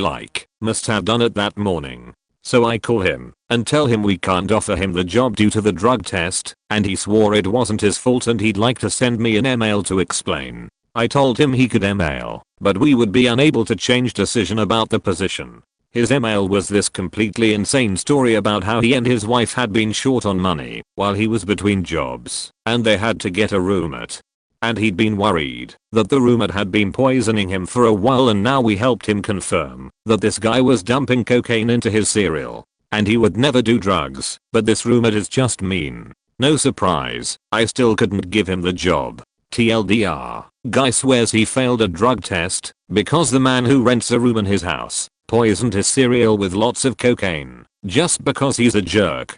must have done it that morning. So I call him and tell him we can't offer him the job due to the drug test, and he swore it wasn't his fault and he'd like to send me an email to explain. I told him he could email, but we would be unable to change decision about the position. His email was this completely insane story about how he and his wife had been short on money while he was between jobs, and they had to get a roommate. And he'd been worried that the roommate had been poisoning him for a while, and now we helped him confirm that this guy was dumping cocaine into his cereal. And he would never do drugs, but this roommate is just mean. No surprise, I still couldn't give him the job. TLDR, guy swears he failed a drug test because the man who rents a room in his house poisoned his cereal with lots of cocaine, just because he's a jerk.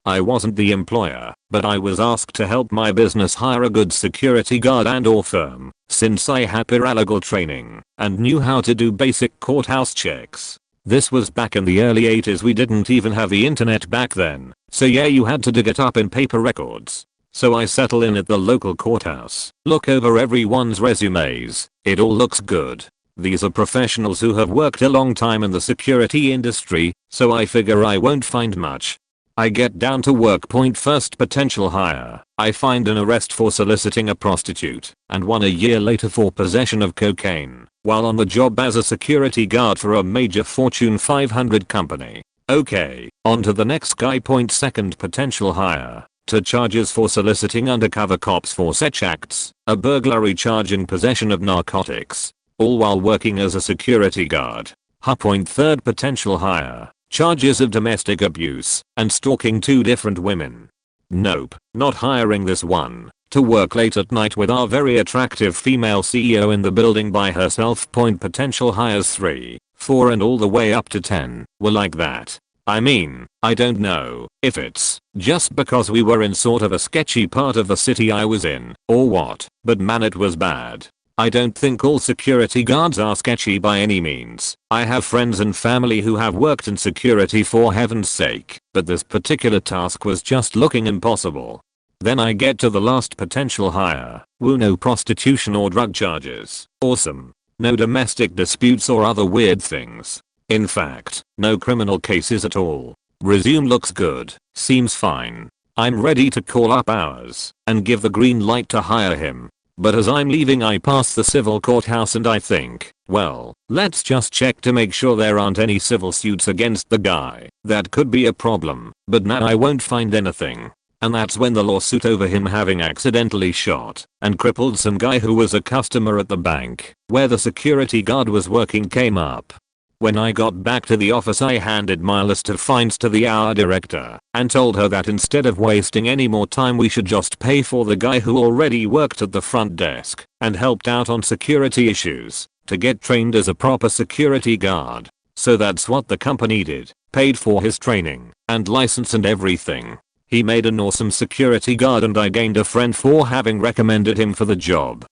I wasn't the employer, but I was asked to help my business hire a good security guard and or firm, since I had paralegal training and knew how to do basic courthouse checks. This was back in the early 80s. We didn't even have the internet back then, so yeah, you had to dig it up in paper records. So I settle in at the local courthouse, look over everyone's resumes. It all looks good. These are professionals who have worked a long time in the security industry, so I figure I won't find much. I get down to work. First potential hire. I find an arrest for soliciting a prostitute and one a year later for possession of cocaine while on the job as a security guard for a major Fortune 500 company. Okay, on to the next guy. Second potential hire. To charges for soliciting undercover cops for such acts, a burglary charge in possession of narcotics, all while working as a security guard. Third potential hire. Charges of domestic abuse and stalking 2 different women. Nope, not hiring this one. To work late at night with our very attractive female CEO in the building by herself. Potential hires 3, 4 and all the way up to 10 were like that. I mean, I don't know if it's just because we were in sort of a sketchy part of the city I was in or what, but man, it was bad. I don't think all security guards are sketchy by any means. I have friends and family who have worked in security for heaven's sake, but this particular task was just looking impossible. Then I get to the last potential hire. Woo, no prostitution or drug charges. Awesome. No domestic disputes or other weird things. In fact, no criminal cases at all. Resume looks good. Seems fine. I'm ready to call up hours and give the green light to hire him. But as I'm leaving I pass the civil courthouse and I think, well, let's just check to make sure there aren't any civil suits against the guy. That could be a problem, but now I won't find anything. And that's when the lawsuit over him having accidentally shot and crippled some guy who was a customer at the bank where the security guard was working came up. When I got back to the office I handed my list of fines to the hour director and told her that instead of wasting any more time we should just pay for the guy who already worked at the front desk and helped out on security issues to get trained as a proper security guard. So that's what the company did, paid for his training and license and everything. He made an awesome security guard and I gained a friend for having recommended him for the job.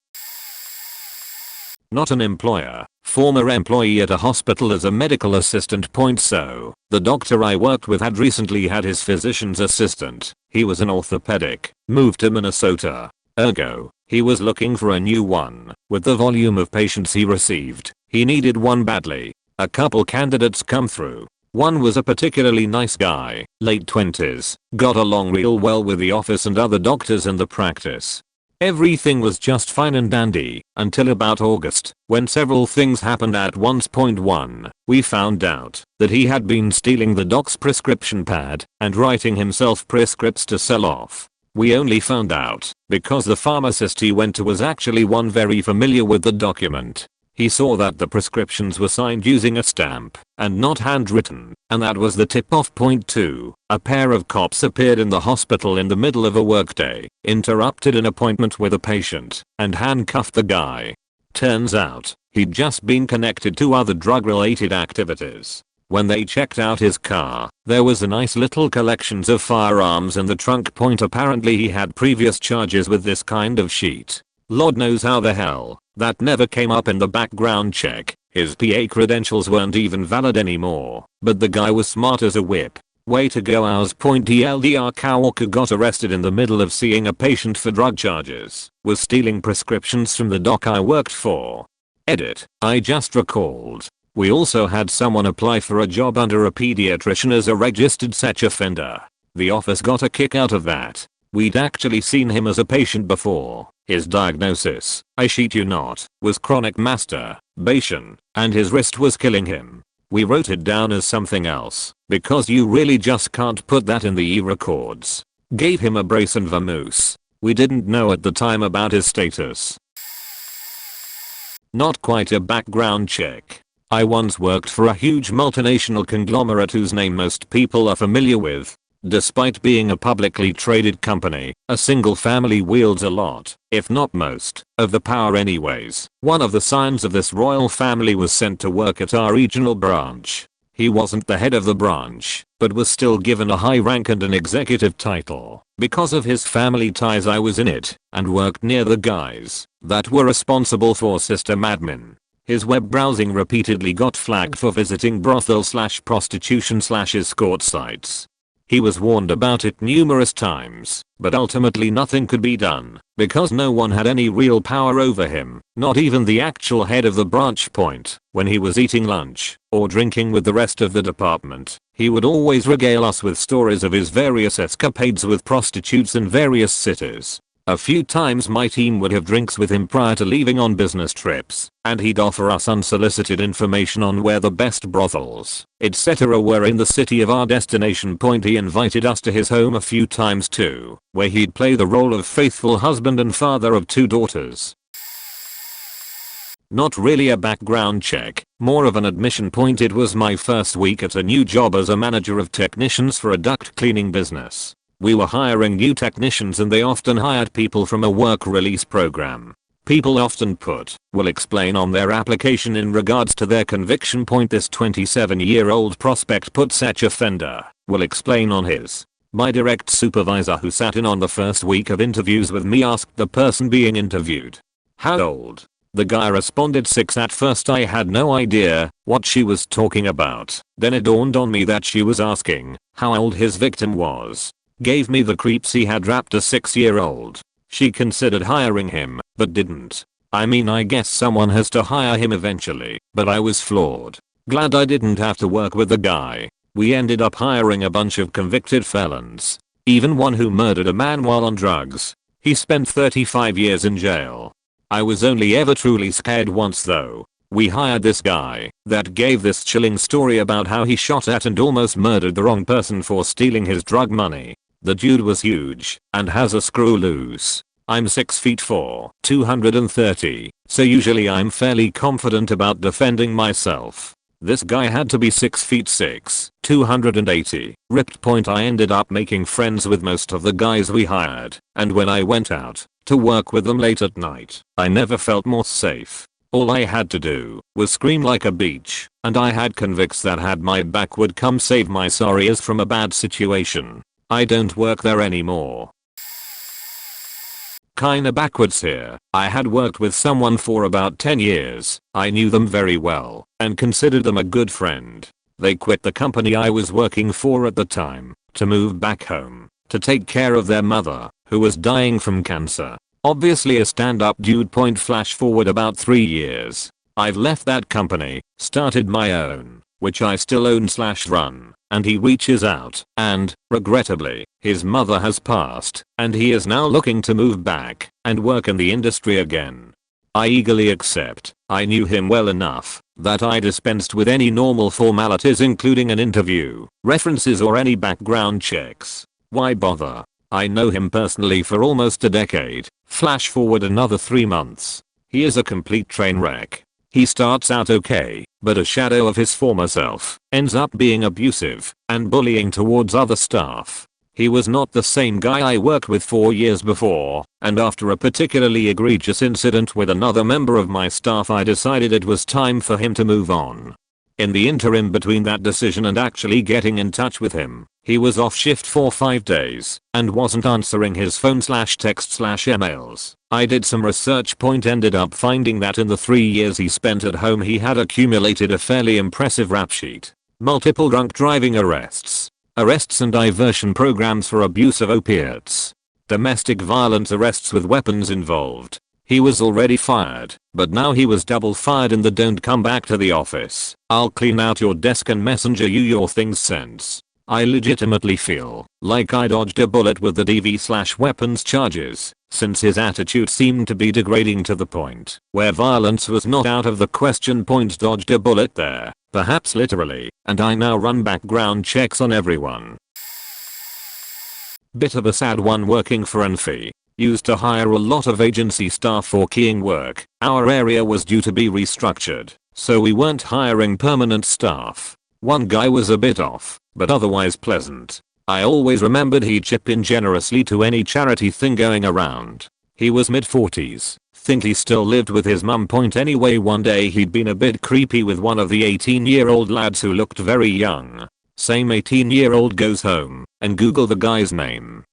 Not an employer, former employee at a hospital as a medical assistant. So, the doctor I worked with had recently had his physician's assistant, he was an orthopedic, moved to Minnesota. Ergo, he was looking for a new one. With the volume of patients he received, he needed one badly. A couple candidates come through. One was a particularly nice guy, late 20s, got along real well with the office and other doctors in the practice. Everything was just fine and dandy until about August, when several things happened at once. 1. We found out that he had been stealing the doc's prescription pad and writing himself prescripts to sell off. We only found out because the pharmacist he went to was actually one very familiar with the document. He saw that the prescriptions were signed using a stamp and not handwritten, and that was the tip-off. 2. A pair of cops appeared in the hospital in the middle of a workday, interrupted an appointment with a patient, and handcuffed the guy. Turns out, he'd just been connected to other drug-related activities. When they checked out his car, there was a nice little collections of firearms in the trunk. Apparently he had previous charges with this kind of shit. Lord knows how the hell that never came up in the background check. His PA credentials weren't even valid anymore, but the guy was smart as a whip. Way to go ours. TLDR Kawalker got arrested in the middle of seeing a patient for drug charges, was stealing prescriptions from the doc I worked for. Edit, I just recalled. We also had someone apply for a job under a pediatrician as a registered sex offender. The office got a kick out of that. We'd actually seen him as a patient before. His diagnosis, I shit you not, was chronic masturbation, and his wrist was killing him. We wrote it down as something else, because you really just can't put that in the e-records. Gave him a brace and vamoose. We didn't know at the time about his status. Not quite a background check. I once worked for a huge multinational conglomerate whose name most people are familiar with. Despite being a publicly traded company, a single family wields a lot, if not most, of the power anyways. One of the sons of this royal family was sent to work at our regional branch. He wasn't the head of the branch, but was still given a high rank and an executive title. Because of his family ties I was in it, and worked near the guys that were responsible for system admin. His web browsing repeatedly got flagged for visiting brothel/prostitution/escort sites. He was warned about it numerous times, but ultimately nothing could be done, because no one had any real power over him, not even the actual head of the branch point. When he was eating lunch, or drinking with the rest of the department, he would always regale us with stories of his various escapades with prostitutes in various cities. A few times my team would have drinks with him prior to leaving on business trips, and he'd offer us unsolicited information on where the best brothels, etc. were in the city of our destination point. He invited us to his home a few times too, where he'd play the role of faithful husband and father of 2 daughters. Not really a background check, more of an admission point. It was my first week at a new job as a manager of technicians for a duct cleaning business. We were hiring new technicians and they often hired people from a work release program. People often put, "will explain" on their application in regards to their conviction point. This 27-year-old prospect put such offender, "will explain" on his. My direct supervisor who sat in on the first week of interviews with me asked the person being interviewed, "How old?" The guy responded 6. At first I had no idea what she was talking about. Then it dawned on me that she was asking how old his victim was. Gave me the creeps. He had rapped a 6-year-old. She considered hiring him, but didn't. I mean, I guess someone has to hire him eventually, but I was floored. Glad I didn't have to work with the guy. We ended up hiring a bunch of convicted felons. Even one who murdered a man while on drugs. He spent 35 years in jail. I was only ever truly scared once though. We hired this guy that gave this chilling story about how he shot at and almost murdered the wrong person for stealing his drug money. The dude was huge and has a screw loose. I'm 6'4", 230, so usually I'm fairly confident about defending myself. This guy had to be 6'6", 280, ripped point. I ended up making friends with most of the guys we hired, and when I went out to work with them late at night, I never felt more safe. All I had to do was scream like a beach, and I had convicts that had my back would come save my sorry ass from a bad situation. I don't work there anymore. Kinda backwards here. I had worked with someone for about 10 years. I knew them very well and considered them a good friend. They quit the company I was working for at the time to move back home to take care of their mother, who was dying from cancer. Obviously a stand-up dude. Point flash forward about 3 years. I've left that company, started my own, which I still own/run, and he reaches out and, regrettably, his mother has passed and he is now looking to move back and work in the industry again. I eagerly accept. I knew him well enough that I dispensed with any normal formalities including an interview, references or any background checks. Why bother? I know him personally for almost a decade. Flash forward another 3 months. He is a complete train wreck. He starts out okay, but a shadow of his former self, ends up being abusive and bullying towards other staff. He was not the same guy I worked with 4 years before, and after a particularly egregious incident with another member of my staff I decided it was time for him to move on. In the interim between that decision and actually getting in touch with him, he was off shift for 5 days and wasn't answering his phone/text/emails. I did some research. Ended up finding that in the 3 years he spent at home he had accumulated a fairly impressive rap sheet. Multiple drunk driving arrests and diversion programs for abuse of opiates, domestic violence arrests with weapons involved. He was already fired, but now he was double fired in the "don't come back to the office, I'll clean out your desk and messenger you your things" sense. I legitimately feel like I dodged a bullet with the DV/weapons charges, since his attitude seemed to be degrading to the point where violence was not out of the question. Dodged a bullet there, perhaps literally, and I now run background checks on everyone. Bit of a sad one. Working for Enfi. Used to hire a lot of agency staff for keying work. Our area was due to be restructured, so we weren't hiring permanent staff. One guy was a bit off, but otherwise pleasant. I always remembered he'd chip in generously to any charity thing going around. He was mid-40s. Think he still lived with his mum. Anyway, one day he'd been a bit creepy with one of the 18-year-old lads who looked very young. Same 18-year-old goes home and Google the guy's name.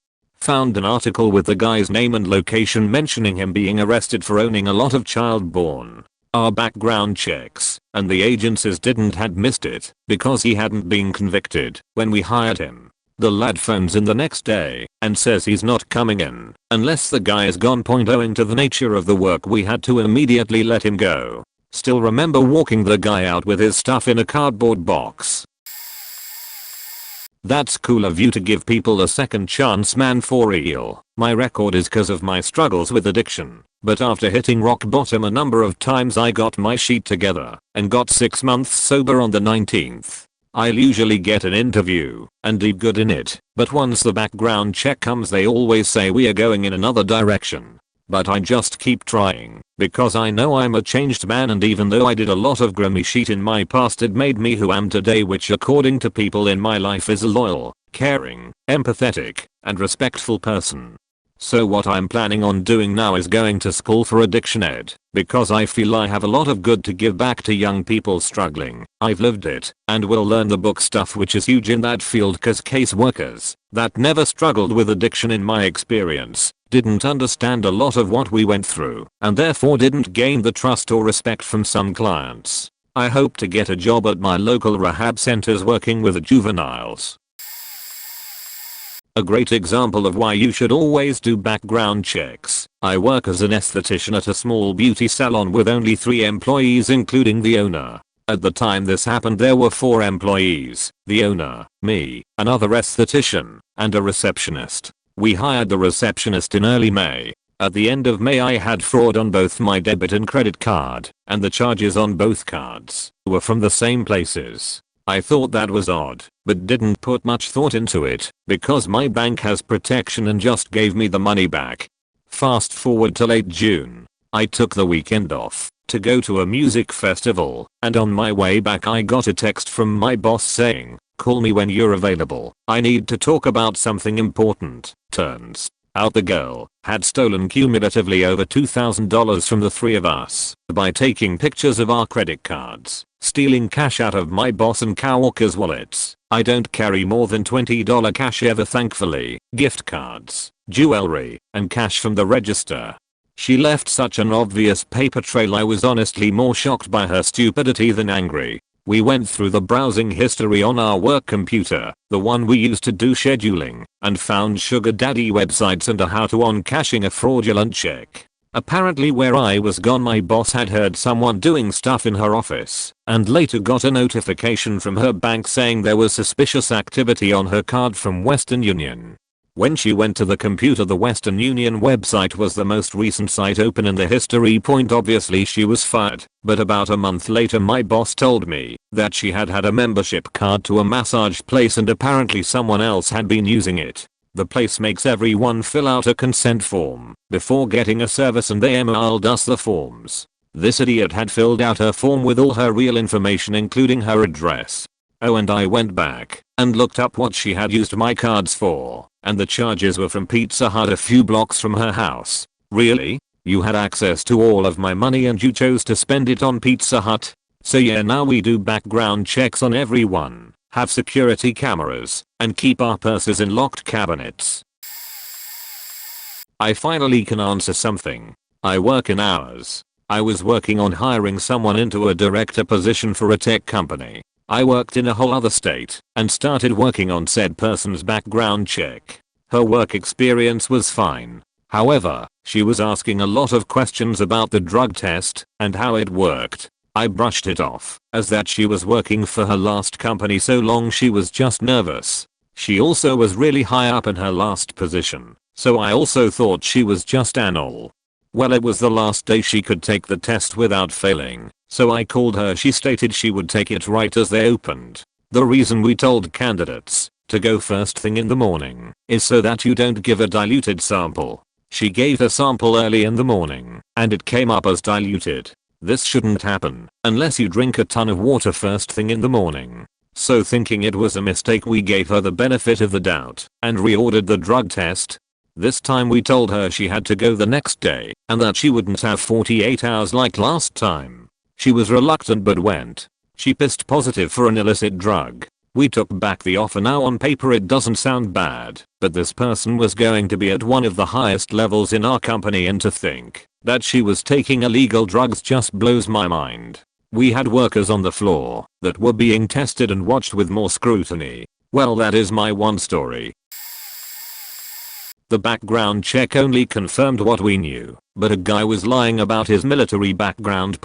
Found an article with the guy's name and location mentioning him being arrested for owning a lot of child porn. Our background checks and the agencies didn't had missed it because he hadn't been convicted when we hired him. The lad phones in the next day and says he's not coming in unless the guy is gone. Owing to the nature of the work, we had to immediately let him go. Still remember walking the guy out with his stuff in a cardboard box. That's cool of you to give people a second chance, man, for real. My record is cause of my struggles with addiction, but after hitting rock bottom a number of times I got my sheet together and got 6 months sober on the 19th. I'll usually get an interview and do good in it, but once the background check comes they always say we are going in another direction. But I just keep trying because I know I'm a changed man, and even though I did a lot of grimy shit in my past, it made me who I am today, which according to people in my life is a loyal, caring, empathetic, and respectful person. So what I'm planning on doing now is going to school for addiction ed, because I feel I have a lot of good to give back to young people struggling. I've lived it, and will learn the book stuff, which is huge in that field cause caseworkers that never struggled with addiction in my experience didn't understand a lot of what we went through, and therefore didn't gain the trust or respect from some clients. I hope to get a job at my local rehab centers working with juveniles. A great example of why you should always do background checks. I work as an esthetician at a small beauty salon with only 3 employees including the owner. At the time this happened there were 4 employees, the owner, me, another esthetician, and a receptionist. We hired the receptionist in early May. At the end of May I had fraud on both my debit and credit card, and the charges on both cards were from the same places. I thought that was odd, but didn't put much thought into it, because my bank has protection and just gave me the money back. Fast forward to late June. I took the weekend off to go to a music festival, and on my way back I got a text from my boss saying, "Call me when you're available. I need to talk about something important." Turns out the girl had stolen cumulatively over $2,000 from the 3 of us by taking pictures of our credit cards, stealing cash out of my boss and coworkers' wallets. I don't carry more than $20 cash ever, thankfully, gift cards, jewelry, and cash from the register. She left such an obvious paper trail I was honestly more shocked by her stupidity than angry. We went through the browsing history on our work computer, the one we used to do scheduling, and found sugar daddy websites and a how to on cashing a fraudulent check. Apparently where I was gone my boss had heard someone doing stuff in her office, and later got a notification from her bank saying there was suspicious activity on her card from Western Union. When she went to the computer, the Western Union website was the most recent site open in the history. Obviously she was fired, but about a month later my boss told me that she had had a membership card to a massage place and apparently someone else had been using it. The place makes everyone fill out a consent form before getting a service and they mailed us the forms. This idiot had filled out her form with all her real information including her address. Oh, and I went back and looked up what she had used my cards for, and the charges were from Pizza Hut a few blocks from her house. Really? You had access to all of my money and you chose to spend it on Pizza Hut? So yeah, now we do background checks on everyone, have security cameras, and keep our purses in locked cabinets. I finally can answer something. I work in hours. I was working on hiring someone into a director position for a tech company. I worked in a whole other state and started working on said person's background check. Her work experience was fine. However, she was asking a lot of questions about the drug test and how it worked. I brushed it off as that she was working for her last company so long she was just nervous. She also was really high up in her last position, so I also thought she was just anal. Well, it was the last day she could take the test without failing. So I called her. She stated she would take it right as they opened. The reason we told candidates to go first thing in the morning is so that you don't give a diluted sample. She gave the sample early in the morning and it came up as diluted. This shouldn't happen unless you drink a ton of water first thing in the morning. So thinking it was a mistake, we gave her the benefit of the doubt and reordered the drug test. This time we told her she had to go the next day and that she wouldn't have 48 hours like last time. She was reluctant but went. She pissed positive for an illicit drug. We took back the offer. Now on paper it doesn't sound bad, but this person was going to be at one of the highest levels in our company, and to think that she was taking illegal drugs just blows my mind. We had workers on the floor that were being tested and watched with more scrutiny. Well, that is my one story. The background check only confirmed what we knew, but a guy was lying about his military background.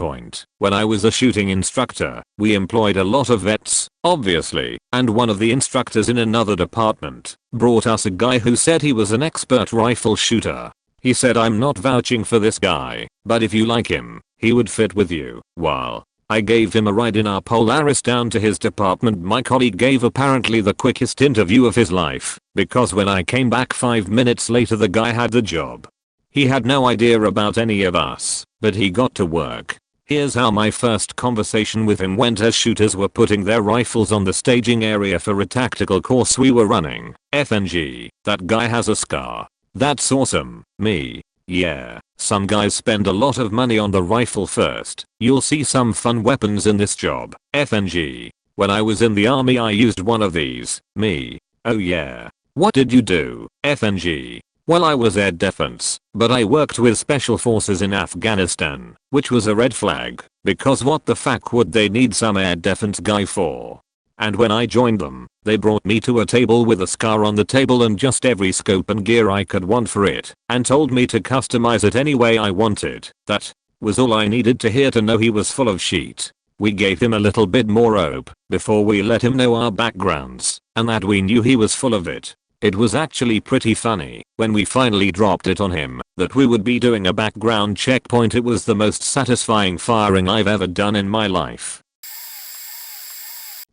When I was a shooting instructor, we employed a lot of vets, obviously, and one of the instructors in another department brought us a guy who said he was an expert rifle shooter. He said, "I'm not vouching for this guy, but if you like him, he would fit with you." Well, I gave him a ride in our Polaris down to his department. My colleague gave apparently the quickest interview of his life, because when I came back 5 minutes later the guy had the job. He had no idea about any of us, but he got to work. Here's how my first conversation with him went as shooters were putting their rifles on the staging area for a tactical course we were running. FNG, that guy has a scar. That's awesome. Me. Yeah, some guys spend a lot of money on the rifle first. You'll see some fun weapons in this job. FNG. When I was in the army I used one of these. Me. Oh yeah. What did you do? FNG. Well, I was air defense, but I worked with special forces in Afghanistan, which was a red flag, because what the fuck would they need some air defense guy for? And when I joined them, they brought me to a table with a scar on the table and just every scope and gear I could want for it, and told me to customize it any way I wanted. That was all I needed to hear to know he was full of shit. We gave him a little bit more rope before we let him know our backgrounds, and that we knew he was full of it. It was actually pretty funny when we finally dropped it on him that we would be doing a background checkpoint. It was the most satisfying firing I've ever done in my life.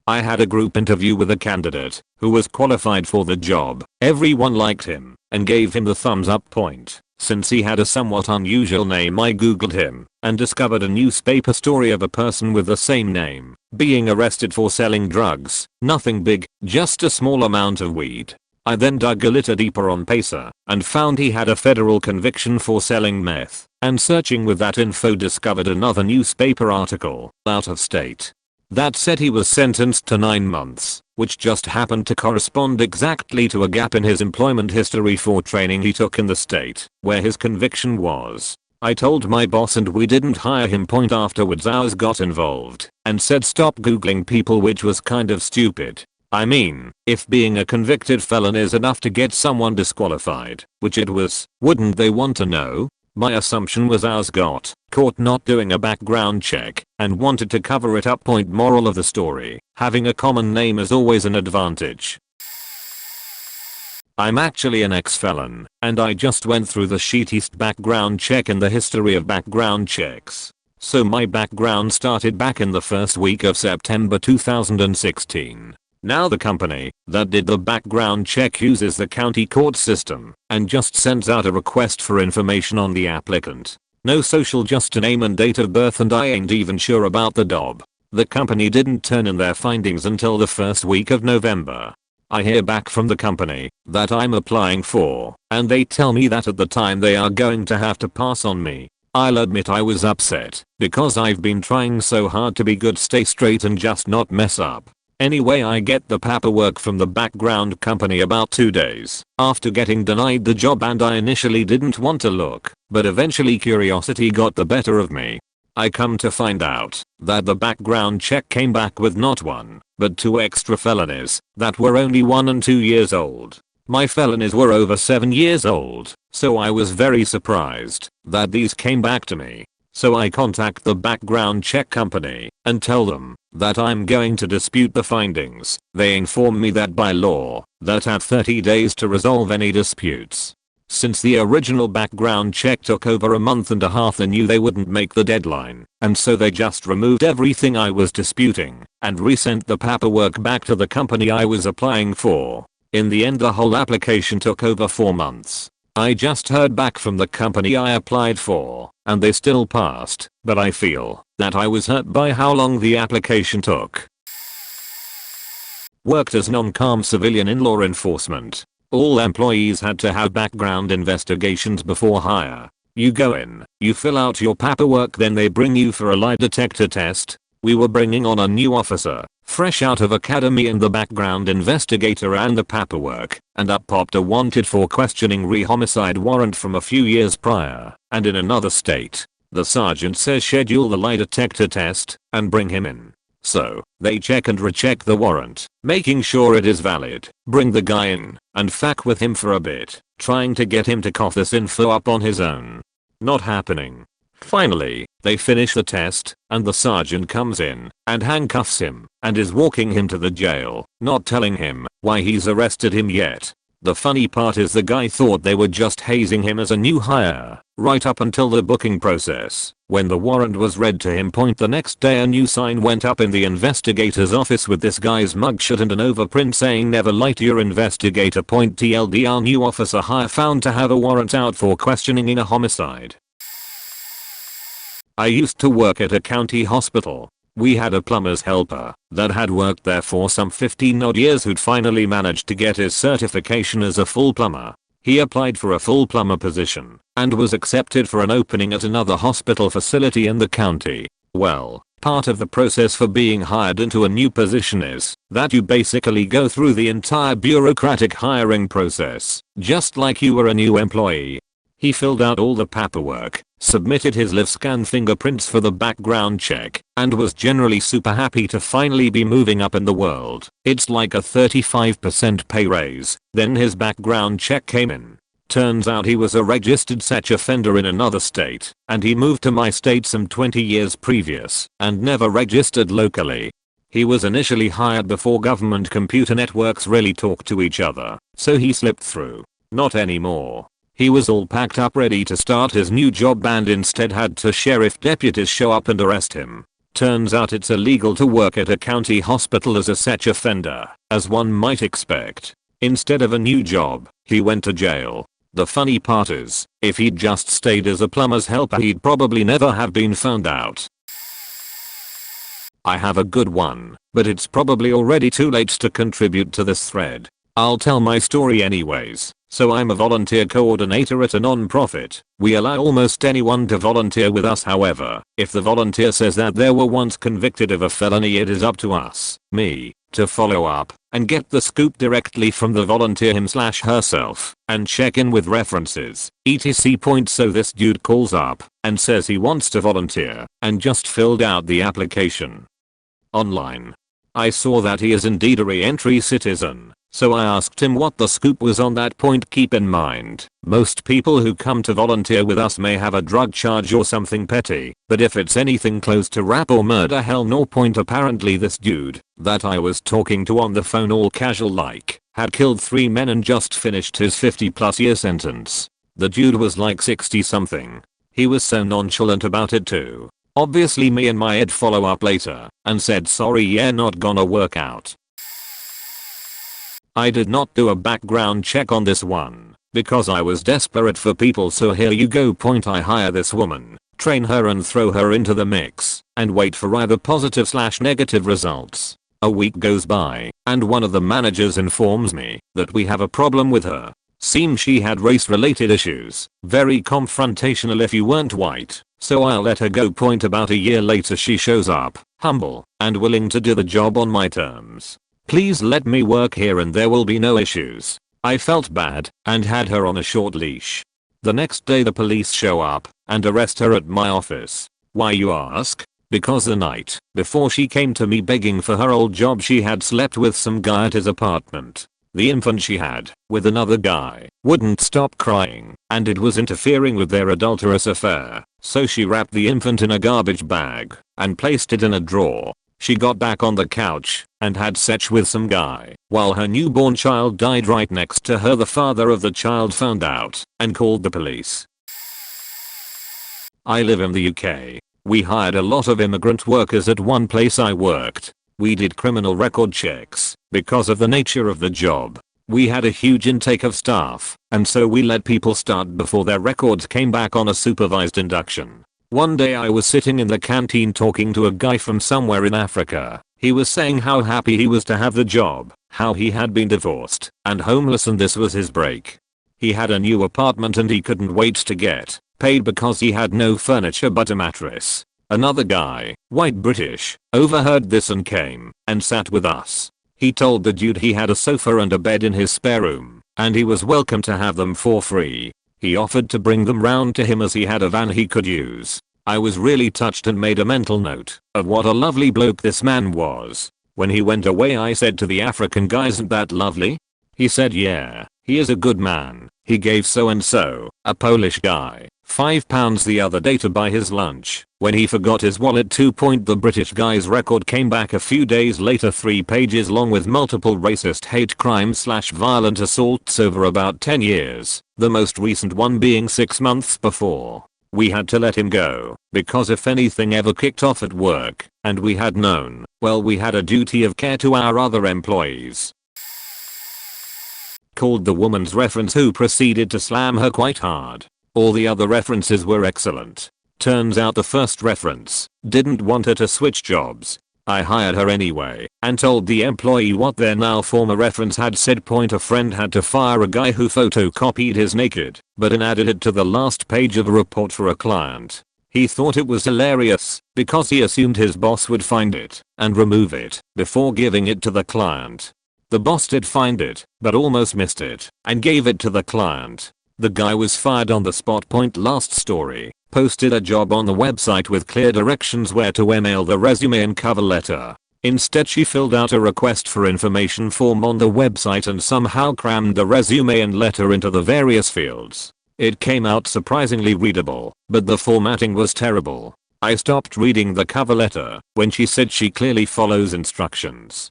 I had a group interview with a candidate who was qualified for the job. Everyone liked him and gave him the thumbs up point. Since he had a somewhat unusual name, I googled him and discovered a newspaper story of a person with the same name being arrested for selling drugs. Nothing big, just a small amount of weed. I then dug a little deeper on Pacer and found he had a federal conviction for selling meth, and searching with that info discovered another newspaper article out of state that said he was sentenced to 9 months, which just happened to correspond exactly to a gap in his employment history for training he took in the state where his conviction was. I told my boss and we didn't hire him. Afterwards ours got involved and said stop googling people, which was kind of stupid. I mean, if being a convicted felon is enough to get someone disqualified, which it was, wouldn't they want to know? My assumption was ours got caught not doing a background check and wanted to cover it up. Moral of the story, having a common name is always an advantage. I'm actually an ex-felon, and I just went through the shittiest background check in the history of background checks. So my background started back in the first week of September 2016. Now the company that did the background check uses the county court system and just sends out a request for information on the applicant. No social, just a name and date of birth, and I ain't even sure about the job. The company didn't turn in their findings until the first week of November. I hear back from the company that I'm applying for, and they tell me that at the time they are going to have to pass on me. I'll admit I was upset because I've been trying so hard to be good, stay straight and just not mess up. Anyway, I get the paperwork from the background company about 2 days after getting denied the job, and I initially didn't want to look, but eventually curiosity got the better of me. I come to find out that the background check came back with not 1, but 2 extra felonies that were only 1 and 2 years old. My felonies were over 7 years old, so I was very surprised that these came back to me. So I contact the background check company and tell them that I'm going to dispute the findings. They inform me that by law, that had 30 days to resolve any disputes. Since the original background check took over a month and a half, they knew they wouldn't make the deadline, and so they just removed everything I was disputing and resent the paperwork back to the company I was applying for. In the end, the whole application took over 4 months. I just heard back from the company I applied for, and they still passed, but I feel that I was hurt by how long the application took. Worked as non-com civilian in law enforcement. All employees had to have background investigations before hire. You go in, you fill out your paperwork, then they bring you for a lie detector test. We were bringing on a new officer, fresh out of academy, and the background investigator ran the paperwork, and up popped a wanted for questioning re-homicide warrant from a few years prior, and in another state. The sergeant says schedule the lie detector test, and bring him in. So, they check and recheck the warrant, making sure it is valid, bring the guy in, and fuck with him for a bit, trying to get him to cough this info up on his own. Not happening. Finally, they finish the test, and the sergeant comes in, and handcuffs him, and is walking him to the jail, not telling him why he's arrested him yet. The funny part is the guy thought they were just hazing him as a new hire, right up until the booking process. When the warrant was read to him the next day, a new sign went up in the investigator's office with this guy's mugshot and an overprint saying never lie to your investigator. TLDR, new officer hire found to have a warrant out for questioning in a homicide. I used to work at a county hospital. We had a plumber's helper that had worked there for some 15 odd years who'd finally managed to get his certification as a full plumber. He applied for a full plumber position and was accepted for an opening at another hospital facility in the county. Well, part of the process for being hired into a new position is that you basically go through the entire bureaucratic hiring process, just like you were a new employee. He filled out all the paperwork, submitted his live scan fingerprints for the background check, and was generally super happy to finally be moving up in the world. It's like a 35% pay raise. Then his background check came in. Turns out he was a registered sex offender in another state, and he moved to my state some 20 years previous, and never registered locally. He was initially hired before government computer networks really talked to each other, so he slipped through. Not anymore. He was all packed up ready to start his new job and instead had two sheriff deputies show up and arrest him. Turns out it's illegal to work at a county hospital as a sex offender, as one might expect. Instead of a new job, he went to jail. The funny part is, if he'd just stayed as a plumber's helper he'd probably never have been found out. I have a good one, but it's probably already too late to contribute to this thread. I'll tell my story anyways. So I'm a volunteer coordinator at a non-profit. We allow almost anyone to volunteer with us. However, if the volunteer says that they were once convicted of a felony, it is up to us, me, to follow up and get the scoop directly from the volunteer him/herself and check in with references, etc. So this dude calls up and says he wants to volunteer and just filled out the application online. I saw that he is indeed a re-entry citizen. So I asked him what the scoop was on that point. Keep in mind, most people who come to volunteer with us may have a drug charge or something petty, but if it's anything close to rap or murder, hell no. Apparently this dude that I was talking to on the phone, all casual like, had killed 3 men and just finished his 50+ year sentence. The dude was like 60 something. He was so nonchalant about it too. Obviously me and my ed follow up later and said sorry, yeah, not gonna work out. I did not do a background check on this one because I was desperate for people, so here you go. I hire this woman, train her and throw her into the mix and wait for either positive/negative results. A week goes by and one of the managers informs me that we have a problem with her. Seems she had race-related issues, very confrontational if you weren't white, so I'll let her go. About a year later she shows up, humble and willing to do the job on my terms. Please let me work here and there will be no issues. I felt bad and had her on a short leash. The next day the police show up and arrest her at my office. Why, you ask? Because the night before she came to me begging for her old job, she had slept with some guy at his apartment. The infant she had with another guy wouldn't stop crying and it was interfering with their adulterous affair, so she wrapped the infant in a garbage bag and placed it in a drawer. She got back on the couch and had sex with some guy while her newborn child died right next to her. The father of the child found out and called the police. I live in the UK. We hired a lot of immigrant workers at one place I worked. We did criminal record checks because of the nature of the job. We had a huge intake of staff, and so we let people start before their records came back on a supervised induction. One day I was sitting in the canteen talking to a guy from somewhere in Africa. He was saying how happy he was to have the job, how he had been divorced and homeless and this was his break. He had a new apartment and he couldn't wait to get paid because he had no furniture but a mattress. Another guy, white British, overheard this and came and sat with us. He told the dude he had a sofa and a bed in his spare room and he was welcome to have them for free. He offered to bring them round to him as he had a van he could use. I was really touched and made a mental note of what a lovely bloke this man was. When he went away I said to the African guy, "Isn't that lovely?" He said, "Yeah, he is a good man. He gave so and so, a Polish guy, £5 the other day to buy his lunch. When he forgot his wallet, the British guy's record came back a few days later, 3 pages long, with multiple racist hate crimes / violent assaults over about 10 years, the most recent one being 6 months before. We had to let him go, because if anything ever kicked off at work, and we had known, well, we had a duty of care to our other employees." Called the woman's reference, who proceeded to slam her quite hard. All the other references were excellent. Turns out the first reference didn't want her to switch jobs. I hired her anyway and told the employee what their now former reference had said. A friend had to fire a guy who photocopied his naked but and added it to the last page of a report for a client. He thought it was hilarious because he assumed his boss would find it and remove it before giving it to the client. The boss did find it, but almost missed it and gave it to the client. The guy was fired on the spot. Last story. Posted a job on the website with clear directions where to email the resume and cover letter. Instead, she filled out a request for information form on the website and somehow crammed the resume and letter into the various fields. It came out surprisingly readable, but the formatting was terrible. I stopped reading the cover letter when she said she clearly follows instructions.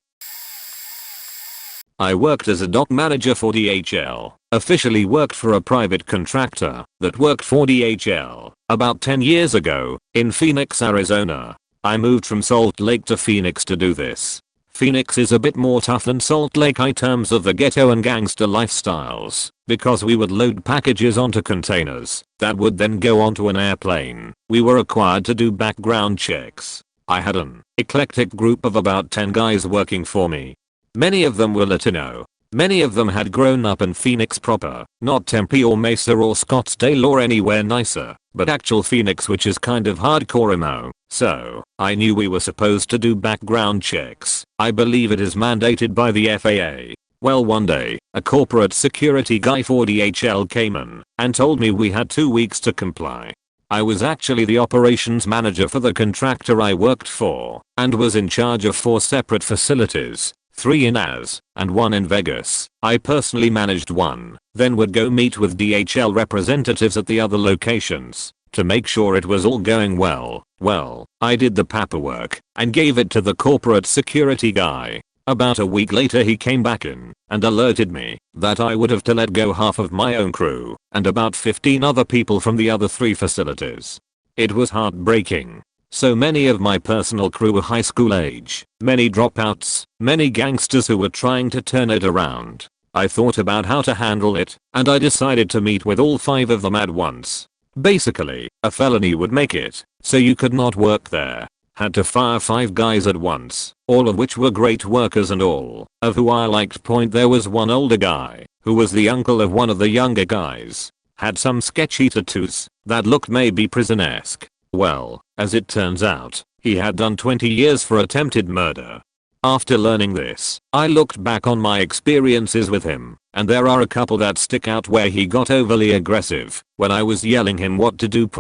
I worked as a dock manager for DHL, officially worked for a private contractor that worked for DHL, about 10 years ago, in Phoenix, Arizona. I moved from Salt Lake to Phoenix to do this. Phoenix is a bit more tough than Salt Lake in terms of the ghetto and gangster lifestyles, because we would load packages onto containers that would then go onto an airplane. We were required to do background checks. I had an eclectic group of about 10 guys working for me. Many of them were Latino. Many of them had grown up in Phoenix proper, not Tempe or Mesa or Scottsdale or anywhere nicer, but actual Phoenix, which is kind of hardcore emo. So, I knew we were supposed to do background checks. I believe it is mandated by the FAA. Well, one day, a corporate security guy for DHL came in and told me we had 2 weeks to comply. I was actually the operations manager for the contractor I worked for and was in charge of 4 separate facilities. 3 in Az, and 1 in Vegas. I personally managed 1, then would go meet with DHL representatives at the other locations to make sure it was all going well. Well, I did the paperwork and gave it to the corporate security guy. About a week later he came back in and alerted me that I would have to let go half of my own crew and about 15 other people from the other 3 facilities. It was heartbreaking. So many of my personal crew were high school age, many dropouts, many gangsters who were trying to turn it around. I thought about how to handle it, and I decided to meet with all 5 of them at once. Basically, a felony would make it so you could not work there. Had to fire 5 guys at once, all of which were great workers and all of who I liked. There was one older guy who was the uncle of one of the younger guys. Had some sketchy tattoos that looked maybe prison-esque. Well, as it turns out, he had done 20 years for attempted murder. After learning this, I looked back on my experiences with him, and there are a couple that stick out where he got overly aggressive when I was yelling him what to do.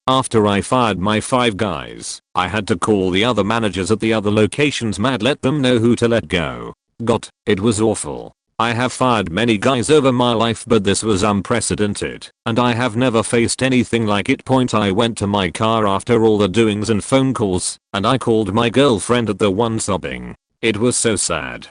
After I fired my 5 guys, I had to call the other managers at the other locations mad, let them know who to let go. It was awful. I have fired many guys over my life, but this was unprecedented, and I have never faced anything like it. I went to my car after all the doings and phone calls, and I called my girlfriend at the one sobbing. It was so sad.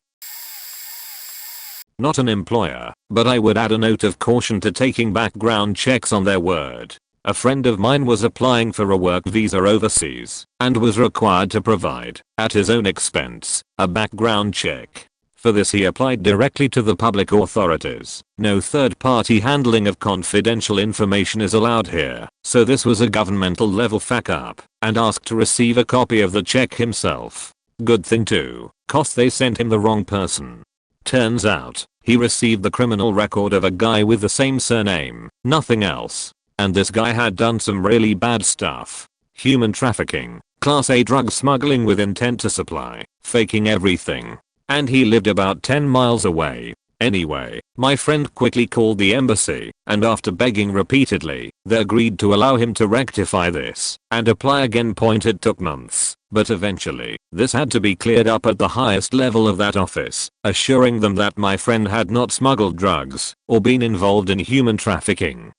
Not an employer, but I would add a note of caution to taking background checks on their word. A friend of mine was applying for a work visa overseas and was required to provide, at his own expense, a background check. For this he applied directly to the public authorities. No third-party handling of confidential information is allowed here, so this was a governmental level fuck up, and asked to receive a copy of the check himself. Good thing too, 'cause they sent him the wrong person. Turns out, he received the criminal record of a guy with the same surname, nothing else. And this guy had done some really bad stuff. Human trafficking, Class A drug smuggling with intent to supply, faking everything. And he lived about 10 miles away. Anyway, my friend quickly called the embassy, and after begging repeatedly, they agreed to allow him to rectify this and apply again. It took months, but eventually, this had to be cleared up at the highest level of that office, assuring them that my friend had not smuggled drugs or been involved in human trafficking.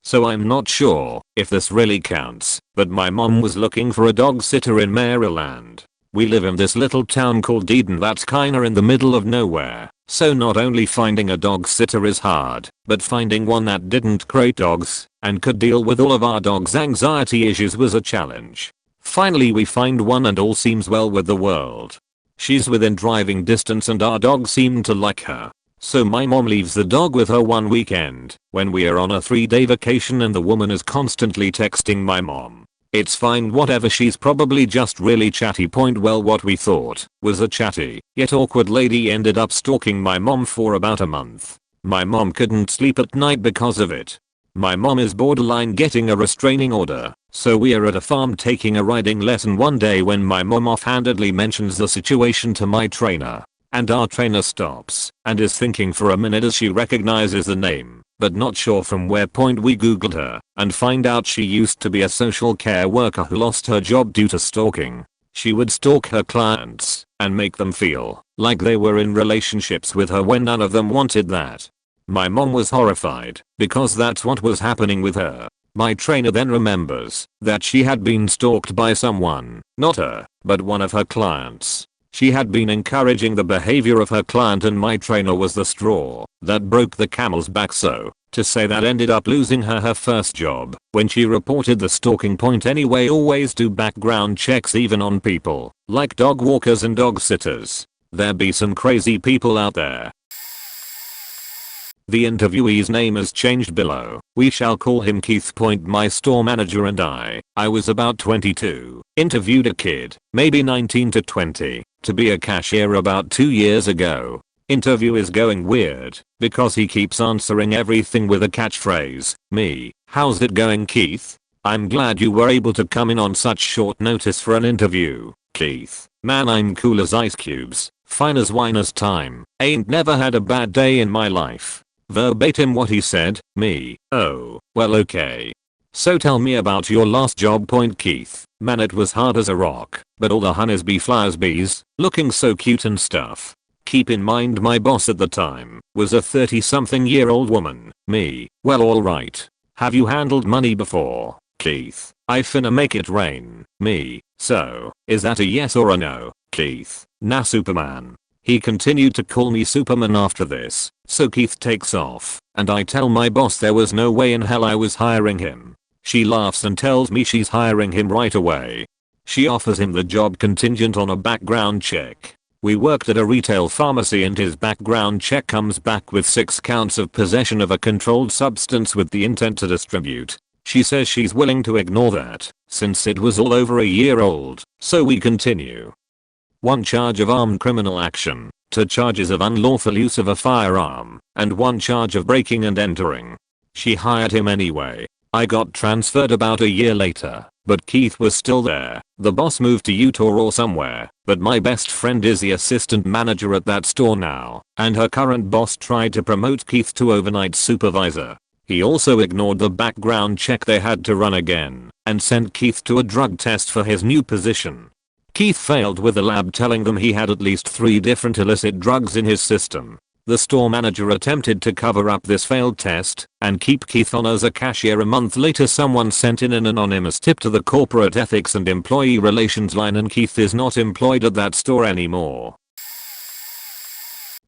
So I'm not sure if this really counts, but my mom was looking for a dog sitter in Maryland. We live in this little town called Eden that's kinda in the middle of nowhere, so not only finding a dog sitter is hard, but finding one that didn't crate dogs and could deal with all of our dog's anxiety issues was a challenge. Finally we find one and all seems well with the world. She's within driving distance and our dog seemed to like her. So my mom leaves the dog with her one weekend when we are on a 3-day vacation and the woman is constantly texting my mom. It's fine whatever, she's probably just really chatty. Well, what we thought was a chatty yet awkward lady ended up stalking my mom for about a month. My mom couldn't sleep at night because of it. My mom is borderline getting a restraining order, so we are at a farm taking a riding lesson one day when my mom offhandedly mentions the situation to my trainer. And our trainer stops and is thinking for a minute as she recognizes the name, but not sure from where. We googled her and find out she used to be a social care worker who lost her job due to stalking. She would stalk her clients and make them feel like they were in relationships with her when none of them wanted that. My mom was horrified because that's what was happening with her. My trainer then remembers that she had been stalked by someone, not her, but one of her clients. She had been encouraging the behavior of her client and my trainer was the straw that broke the camel's back, so to say that ended up losing her first job when she reported the stalking. Anyway, always do background checks even on people like dog walkers and dog sitters. There be some crazy people out there. The interviewee's name is changed below. We shall call him Keith. My store manager and I was about 22, interviewed a kid, maybe 19 to 20, to be a cashier about 2 years ago. Interview is going weird because he keeps answering everything with a catchphrase, me. How's it going, Keith? I'm glad you were able to come in on such short notice for an interview, Keith. Man, I'm cool as ice cubes, fine as wine as time, ain't never had a bad day in my life. Verbatim what he said, me. Oh, well, okay. So tell me about your last job. Keith. Man, it was hard as a rock, but all the honeys bee flowers bees, looking so cute and stuff. Keep in mind my boss at the time was a 30-something-year-old woman. Me. Well, alright. Have you handled money before, Keith? I finna make it rain. Me. So, is that a yes or a no, Keith? Nah, Superman. He continued to call me Superman after this, so Keith takes off, and I tell my boss there was no way in hell I was hiring him. She laughs and tells me she's hiring him right away. She offers him the job contingent on a background check. We worked at a retail pharmacy and his background check comes back with 6 counts of possession of a controlled substance with the intent to distribute. She says she's willing to ignore that, since it was all over a year old, so we continue. 1 charge of armed criminal action, 2 charges of unlawful use of a firearm, and 1 charge of breaking and entering. She hired him anyway. I got transferred about a year later, but Keith was still there. The boss moved to Utah or somewhere, but my best friend is the assistant manager at that store now, and her current boss tried to promote Keith to overnight supervisor. He also ignored the background check they had to run again, and sent Keith to a drug test for his new position. Keith failed with the lab telling them he had at least 3 different illicit drugs in his system. The store manager attempted to cover up this failed test and keep Keith on as a cashier. A month later someone sent in an anonymous tip to the corporate ethics and employee relations line and Keith is not employed at that store anymore.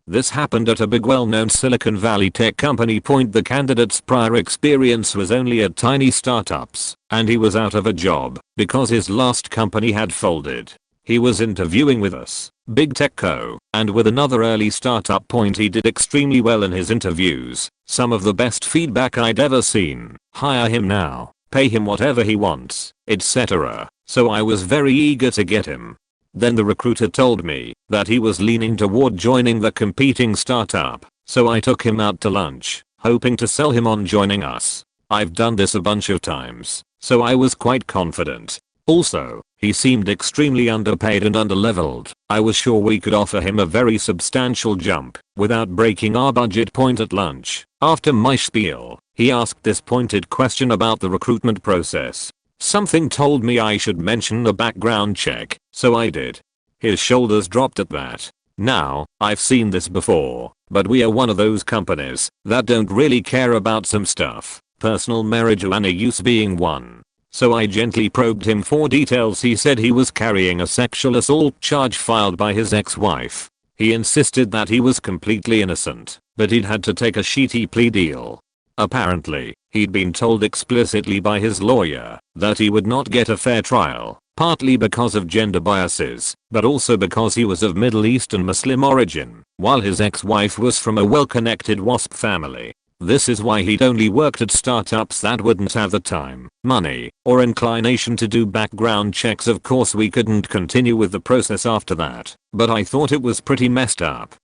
This happened at a big well-known Silicon Valley tech company. The candidate's prior experience was only at tiny startups, and he was out of a job because his last company had folded. He was interviewing with us, Big Tech Co, and with another early startup. He did extremely well in his interviews, some of the best feedback I'd ever seen. Hire him now, pay him whatever he wants, etc. So I was very eager to get him. Then the recruiter told me that he was leaning toward joining the competing startup, so I took him out to lunch, hoping to sell him on joining us. I've done this a bunch of times, so I was quite confident. Also, he seemed extremely underpaid and underleveled. I was sure we could offer him a very substantial jump without breaking our budget point at lunch. After my spiel, he asked this pointed question about the recruitment process. Something told me I should mention a background check, so I did. His shoulders dropped at that. Now, I've seen this before, but we are one of those companies that don't really care about some stuff, personal marijuana use being one. So I gently probed him for details. He said he was carrying a sexual assault charge filed by his ex-wife. He insisted that he was completely innocent, but he'd had to take a shitty plea deal. Apparently, he'd been told explicitly by his lawyer that he would not get a fair trial, partly because of gender biases, but also because he was of Middle Eastern Muslim origin, while his ex-wife was from a well-connected WASP family. This is why he'd only worked at startups that wouldn't have the time, money, or inclination to do background checks. Of course we couldn't continue with the process after that, but I thought it was pretty messed up.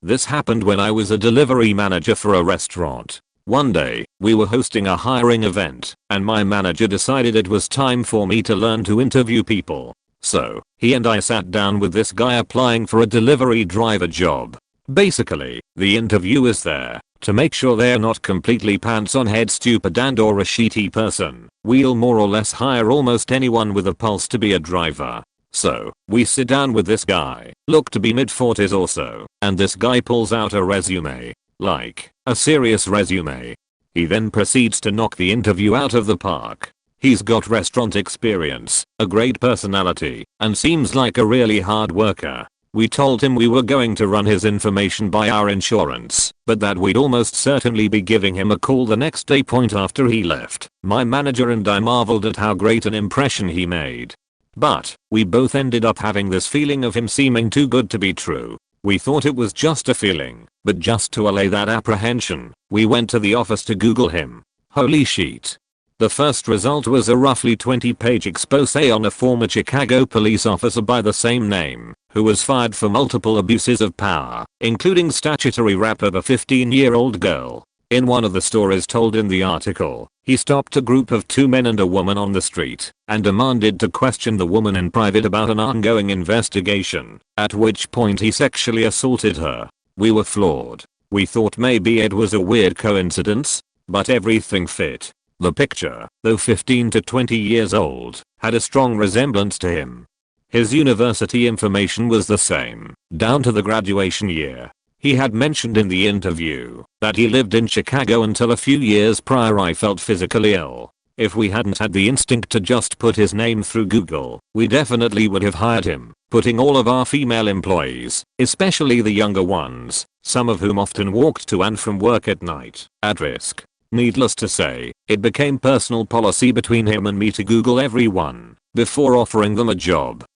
This happened when I was a delivery manager for a restaurant. One day, we were hosting a hiring event, and my manager decided it was time for me to learn to interview people. So, he and I sat down with this guy applying for a delivery driver job. Basically, the interview is there to make sure they're not completely pants on head stupid and or a shitty person. We'll more or less hire almost anyone with a pulse to be a driver. So, we sit down with this guy, looked to be mid-40s or so, and this guy pulls out a resume. Like, a serious resume. He then proceeds to knock the interview out of the park. He's got restaurant experience, a great personality, and seems like a really hard worker. We told him we were going to run his information by our insurance, but that we'd almost certainly be giving him a call the next day. Point after he left, my manager and I marveled at how great an impression he made. But, we both ended up having this feeling of him seeming too good to be true. We thought it was just a feeling, but just to allay that apprehension, we went to the office to Google him. Holy shit. The first result was a roughly 20-page expose on a former Chicago police officer by the same name, who was fired for multiple abuses of power, including statutory rape of a 15-year-old girl. In one of the stories told in the article, he stopped a group of 2 men and a woman on the street and demanded to question the woman in private about an ongoing investigation, at which point he sexually assaulted her. We were floored. We thought maybe it was a weird coincidence, but everything fit. The picture, though 15 to 20 years old, had a strong resemblance to him. His university information was the same, down to the graduation year. He had mentioned in the interview that he lived in Chicago until a few years prior. I felt physically ill. If we hadn't had the instinct to just put his name through Google, we definitely would have hired him, putting all of our female employees, especially the younger ones, some of whom often walked to and from work at night, at risk. Needless to say, it became personal policy between him and me to Google everyone before offering them a job.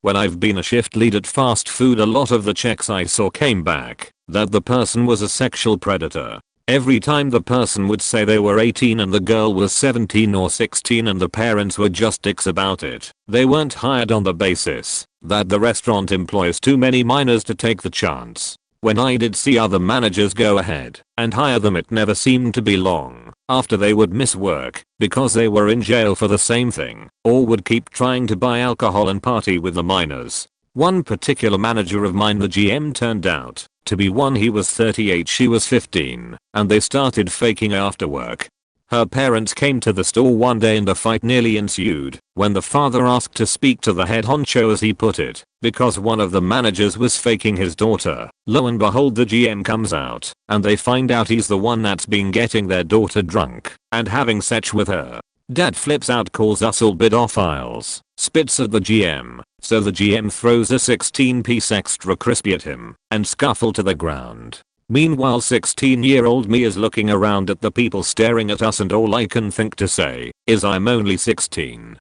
When I've been a shift lead at fast food, a lot of the checks I saw came back that the person was a sexual predator. Every time the person would say they were 18 and the girl was 17 or 16 and the parents were just dicks about it, they weren't hired on the basis that the restaurant employs too many minors to take the chance. When I did see other managers go ahead and hire them, it never seemed to be long after they would miss work because they were in jail for the same thing, or would keep trying to buy alcohol and party with the minors. One particular manager of mine, the GM, turned out to be one. He was 38, she was 15, and they started faking after work. Her parents came to the store one day and a fight nearly ensued when the father asked to speak to the head honcho, as he put it, because one of the managers was faking his daughter. Lo and behold, the GM comes out and they find out he's the one that's been getting their daughter drunk and having sex with her. Dad flips out, calls us all pedophiles, spits at the GM, so the GM throws a 16-piece extra crispy at him and scuffle to the ground. Meanwhile, 16-year-old me is looking around at the people staring at us, and all I can think to say is I'm only 16.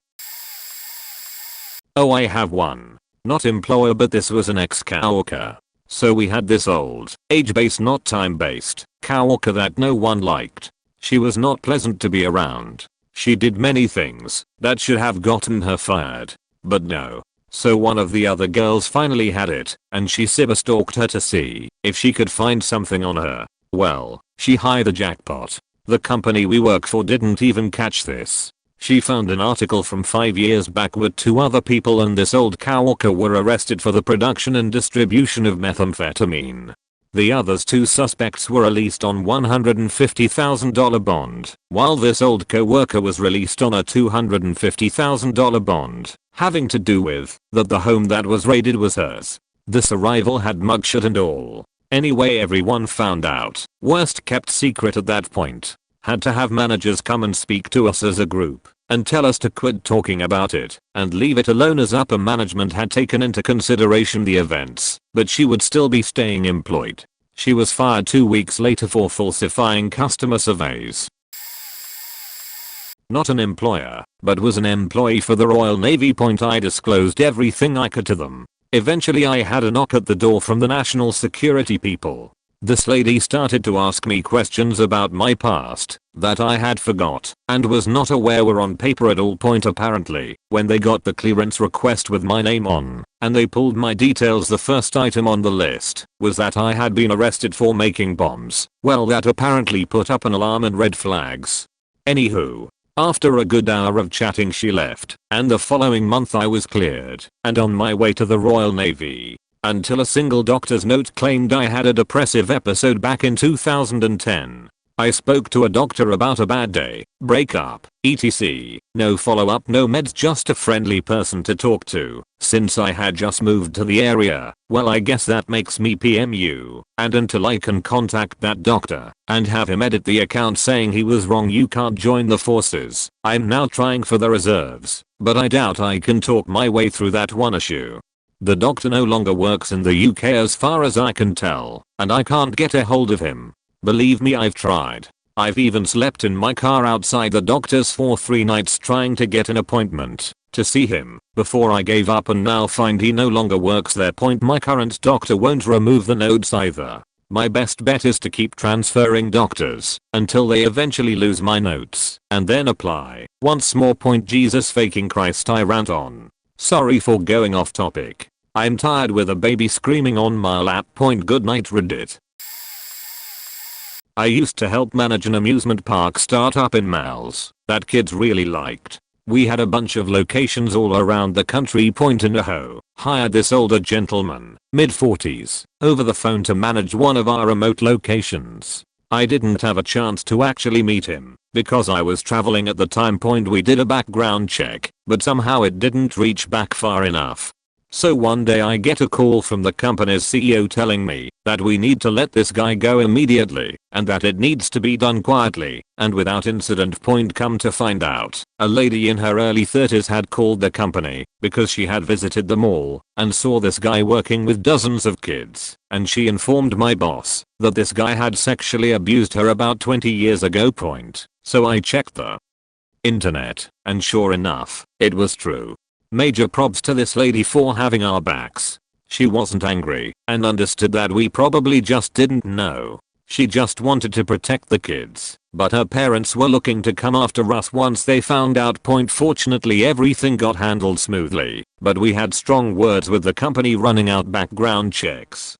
Oh, I have one. Not employer, but this was an ex-coworker. So we had this old, age-based not time-based, coworker that no one liked. She was not pleasant to be around. She did many things that should have gotten her fired. But no. So one of the other girls finally had it, and she cyberstalked her to see if she could find something on her. Well, she hit the jackpot. The company we work for didn't even catch this. She found an article from 5 years back where 2 other people and this old coworker were arrested for the production and distribution of methamphetamine. The other 2 suspects were released on $150,000 bond, while this old coworker was released on a $250,000 bond, having to do with that the home that was raided was hers. This arrival had mugshot and all. Anyway, everyone found out. Worst kept secret at that point. Had to have managers come and speak to us as a group and tell us to quit talking about it and leave it alone, as upper management had taken into consideration the events, but she would still be staying employed. She was fired 2 weeks later for falsifying customer surveys. Not an employer, but was an employee for the Royal Navy. I disclosed everything I could to them. Eventually I had a knock at the door from the national security people. This lady started to ask me questions about my past that I had forgot and was not aware were on paper at all. Apparently, when they got the clearance request with my name on and they pulled my details, the first item on the list was that I had been arrested for making bombs. Well, that apparently put up an alarm and red flags. Anywho, after a good hour of chatting she left, and the following month I was cleared and on my way to the Royal Navy. Until a single doctor's note claimed I had a depressive episode back in 2010. I spoke to a doctor about a bad day, breakup, etc. No follow-up, no meds, just a friendly person to talk to. Since I had just moved to the area, well, I guess that makes me PMU. And until I can contact that doctor and have him edit the account saying he was wrong, you can't join the forces. I'm now trying for the reserves, but I doubt I can talk my way through that one issue. The doctor no longer works in the UK as far as I can tell, and I can't get a hold of him. Believe me, I've tried. I've even slept in my car outside the doctor's for 3 nights trying to get an appointment to see him before I gave up and now find he no longer works there. My current doctor won't remove the notes either. My best bet is to keep transferring doctors until they eventually lose my notes and then apply once more. Jesus faking Christ, I rant on. Sorry for going off topic. I'm tired with a baby screaming on my lap. Good night, Reddit. I used to help manage an amusement park startup in Malls that kids really liked. We had a bunch of locations all around the country. Idaho hired this older gentleman, mid-40s, over the phone to manage one of our remote locations. I didn't have a chance to actually meet him because I was traveling at the time. We did a background check, but somehow it didn't reach back far enough. So one day I get a call from the company's CEO telling me that we need to let this guy go immediately and that it needs to be done quietly and without incident. Come to find out, a lady in her early 30s had called the company because she had visited the mall and saw this guy working with dozens of kids, and she informed my boss that this guy had sexually abused her about 20 years ago. So I checked the internet, and sure enough, it was true. Major props to this lady for having our backs. She wasn't angry and understood that we probably just didn't know. She just wanted to protect the kids, but her parents were looking to come after us once they found out. Fortunately everything got handled smoothly, but we had strong words with the company running out background checks.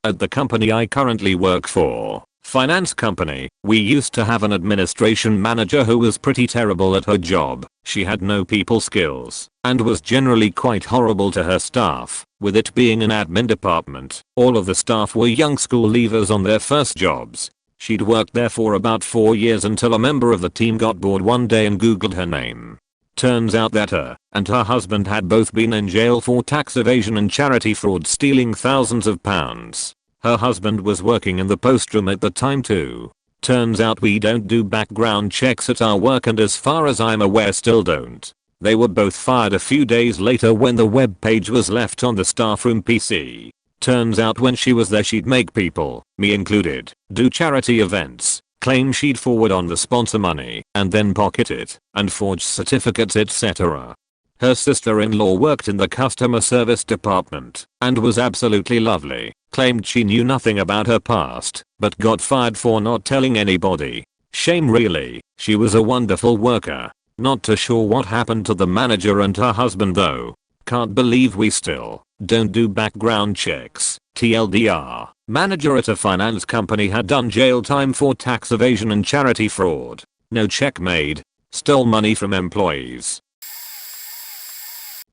At the company I currently work for, finance company, we used to have an administration manager who was pretty terrible at her job. She had no people skills and was generally quite horrible to her staff. With it being an admin department, all of the staff were young school leavers on their first jobs. She'd worked there for about 4 years until a member of the team got bored one day and googled her name. Turns out that her and her husband had both been in jail for tax evasion and charity fraud, stealing thousands of pounds. Her husband was working in the post room at the time too. Turns out we don't do background checks at our work, and as far as I'm aware still don't. They were both fired a few days later when the web page was left on the staff room PC. Turns out when she was there she'd make people, me included, do charity events, claim she'd forward on the sponsor money and then pocket it and forge certificates, etc. Her sister-in-law worked in the customer service department and was absolutely lovely. Claimed she knew nothing about her past, but got fired for not telling anybody. Shame really. She was a wonderful worker. Not too sure what happened to the manager and her husband though. Can't believe we still don't do background checks. TLDR. Manager at a finance company had done jail time for tax evasion and charity fraud. No check made. Stole money from employees.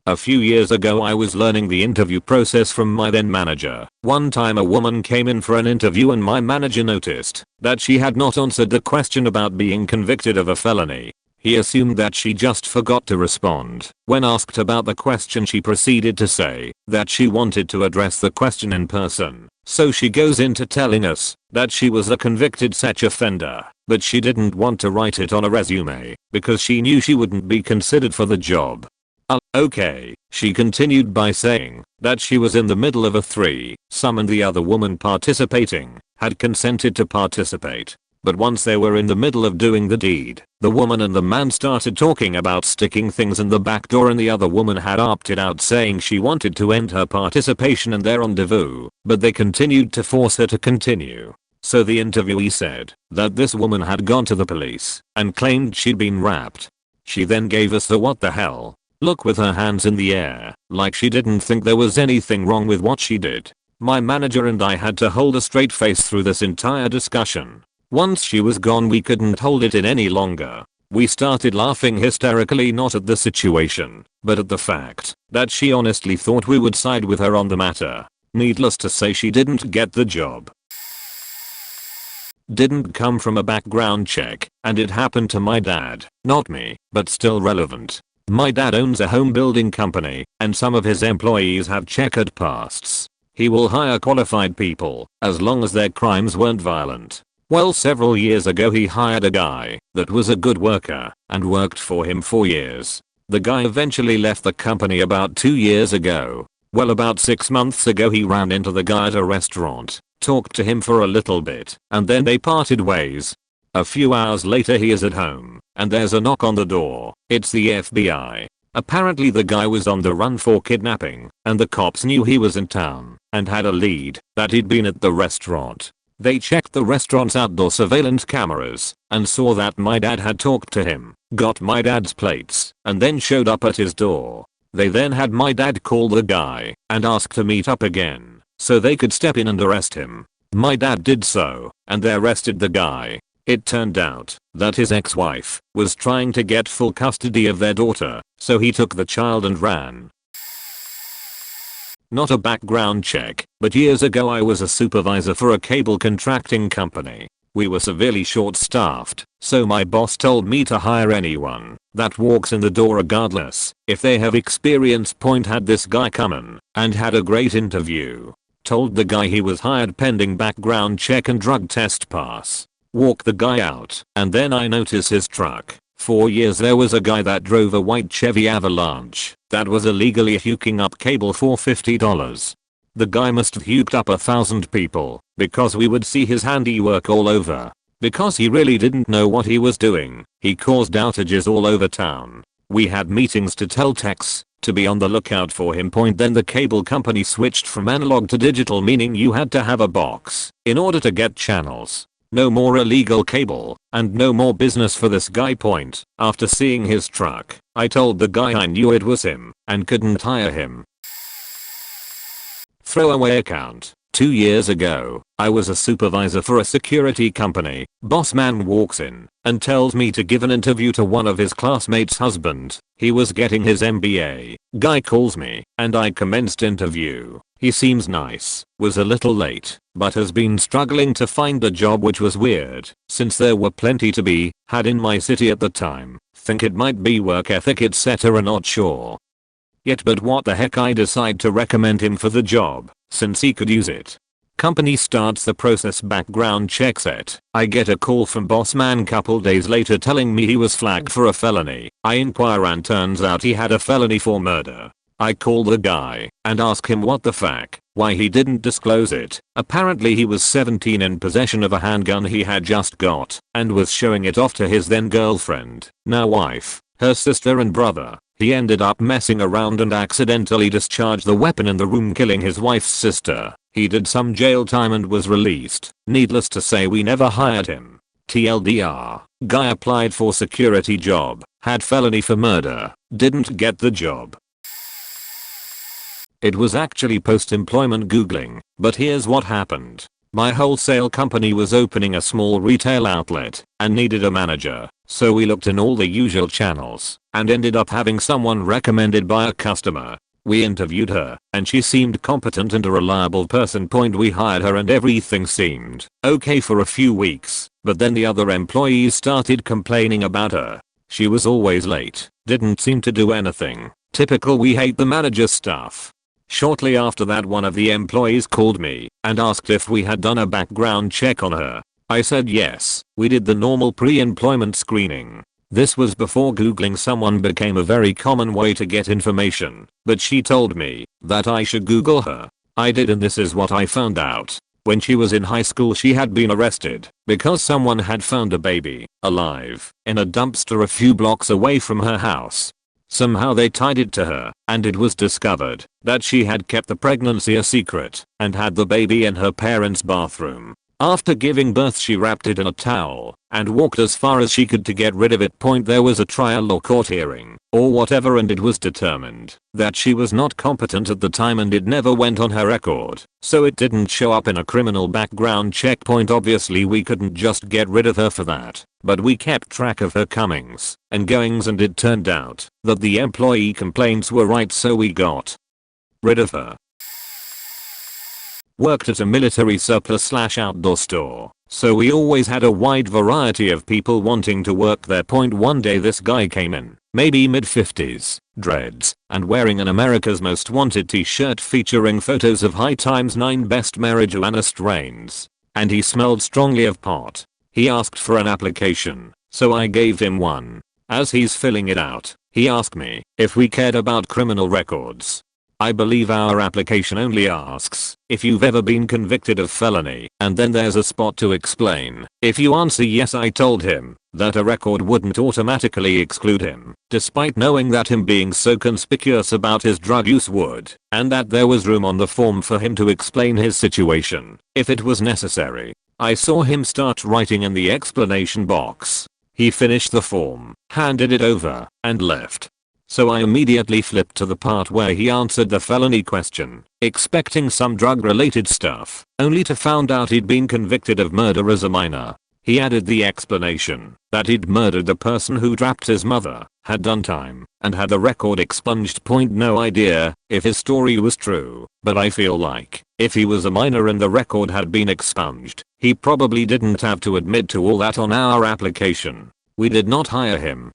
A few years ago I was learning the interview process from my then manager. One time a woman came in for an interview and my manager noticed that she had not answered the question about being convicted of a felony. He assumed that she just forgot to respond. When asked about the question, she proceeded to say that she wanted to address the question in person. So she goes into telling us that she was a convicted sex offender, but she didn't want to write it on a resume because she knew she wouldn't be considered for the job. Okay, she continued by saying that she was in the middle of a threesome and the other woman participating had consented to participate. But once they were in the middle of doing the deed, the woman and the man started talking about sticking things in the back door, and the other woman had opted out saying she wanted to end her participation in their rendezvous, but they continued to force her to continue. So the interviewee said that this woman had gone to the police and claimed she'd been raped. She then gave us the what the hell look with her hands in the air, like she didn't think there was anything wrong with what she did. My manager and I had to hold a straight face through this entire discussion. Once she was gone we couldn't hold it in any longer. We started laughing hysterically, not at the situation, but at the fact that she honestly thought we would side with her on the matter. Needless to say, she didn't get the job. Didn't come from a background check, and it happened to my dad, not me, but still relevant. My dad owns a home building company, and some of his employees have checkered pasts. He will hire qualified people, as long as their crimes weren't violent. Well, several years ago he hired a guy that was a good worker, and worked for him for years. The guy eventually left the company about 2 years ago. Well, about 6 months ago he ran into the guy at a restaurant, talked to him for a little bit, and then they parted ways. A few hours later he is at home, and there's a knock on the door. It's the FBI. Apparently the guy was on the run for kidnapping, and the cops knew he was in town, and had a lead that he'd been at the restaurant. They checked the restaurant's outdoor surveillance cameras, and saw that my dad had talked to him, got my dad's plates, and then showed up at his door. They then had my dad call the guy, and ask to meet up again, so they could step in and arrest him. My dad did so, and they arrested the guy. It turned out that his ex-wife was trying to get full custody of their daughter, so he took the child and ran. Not a background check, but years ago I was a supervisor for a cable contracting company. We were severely short-staffed, so my boss told me to hire anyone that walks in the door regardless if they have experience. Had this guy come in and had a great interview. Told the guy he was hired pending background check and drug test pass. Walk the guy out, and then I notice his truck. For years there was a guy that drove a white Chevy Avalanche that was illegally hooking up cable for $50. The guy must have hooked up 1,000 people, because we would see his handiwork all over. Because he really didn't know what he was doing, he caused outages all over town. We had meetings to tell techs to be on the lookout for him. Then the cable company switched from analog to digital, meaning you had to have a box in order to get channels. No more illegal cable, and no more business for this guy. After seeing his truck, I told the guy I knew it was him, and couldn't hire him. Throwaway account. 2 years ago, I was a supervisor for a security company. Boss man walks in and tells me to give an interview to one of his classmates' husband. He was getting his MBA. Guy calls me, and I commenced interview. He seems nice, was a little late, but has been struggling to find a job, which was weird, since there were plenty to be had in my city at the time. Think it might be work ethic etc, not sure yet, but what the heck, I decide to recommend him for the job, since he could use it. Company starts the process, background check set. I get a call from boss man couple days later telling me he was flagged for a felony. I inquire and turns out he had a felony for murder. I call the guy and ask him what the fuck, why he didn't disclose it. Apparently he was 17, in possession of a handgun he had just got, and was showing it off to his then girlfriend, now wife, her sister and brother. He ended up messing around and accidentally discharged the weapon in the room, killing his wife's sister. He did some jail time and was released. Needless to say, we never hired him. TLDR, guy applied for security job, had felony for murder, didn't get the job. It was actually post-employment googling, but here's what happened. My wholesale company was opening a small retail outlet and needed a manager, so we looked in all the usual channels and ended up having someone recommended by a customer. We interviewed her and she seemed competent and a reliable person. We hired her and everything seemed okay for a few weeks, but then the other employees started complaining about her. She was always late, didn't seem to do anything. Typical we hate the manager's stuff. Shortly after that, one of the employees called me and asked if we had done a background check on her. I said yes, we did the normal pre-employment screening. This was before googling someone became a very common way to get information, but she told me that I should google her. I did, and this is what I found out. When she was in high school, she had been arrested because someone had found a baby alive in a dumpster a few blocks away from her house. Somehow they tied it to her, and it was discovered that she had kept the pregnancy a secret and had the baby in her parents' bathroom. After giving birth, she wrapped it in a towel and walked as far as she could to get rid of it. There was a trial or court hearing or whatever, and it was determined that she was not competent at the time and it never went on her record, so it didn't show up in a criminal background check. Obviously we couldn't just get rid of her for that, but we kept track of her comings and goings, and it turned out that the employee complaints were right, so we got rid of her. Worked at a military surplus/outdoor store, so we always had a wide variety of people wanting to work there. One day this guy came in, maybe mid-50s, dreads, and wearing an America's Most Wanted t-shirt featuring photos of high times 9 best marijuana strains. And he smelled strongly of pot. He asked for an application, so I gave him one. As he's filling it out, he asked me if we cared about criminal records. I believe our application only asks if you've ever been convicted of felony, and then there's a spot to explain. If you answer yes, I told him that a record wouldn't automatically exclude him, despite knowing that him being so conspicuous about his drug use would, and that there was room on the form for him to explain his situation if it was necessary. I saw him start writing in the explanation box. He finished the form, handed it over, and left. So I immediately flipped to the part where he answered the felony question, expecting some drug related stuff, only to find out he'd been convicted of murder as a minor. He added the explanation that he'd murdered the person who trapped his mother, had done time, and had the record expunged. No idea if his story was true, but I feel like if he was a minor and the record had been expunged, he probably didn't have to admit to all that on our application. We did not hire him.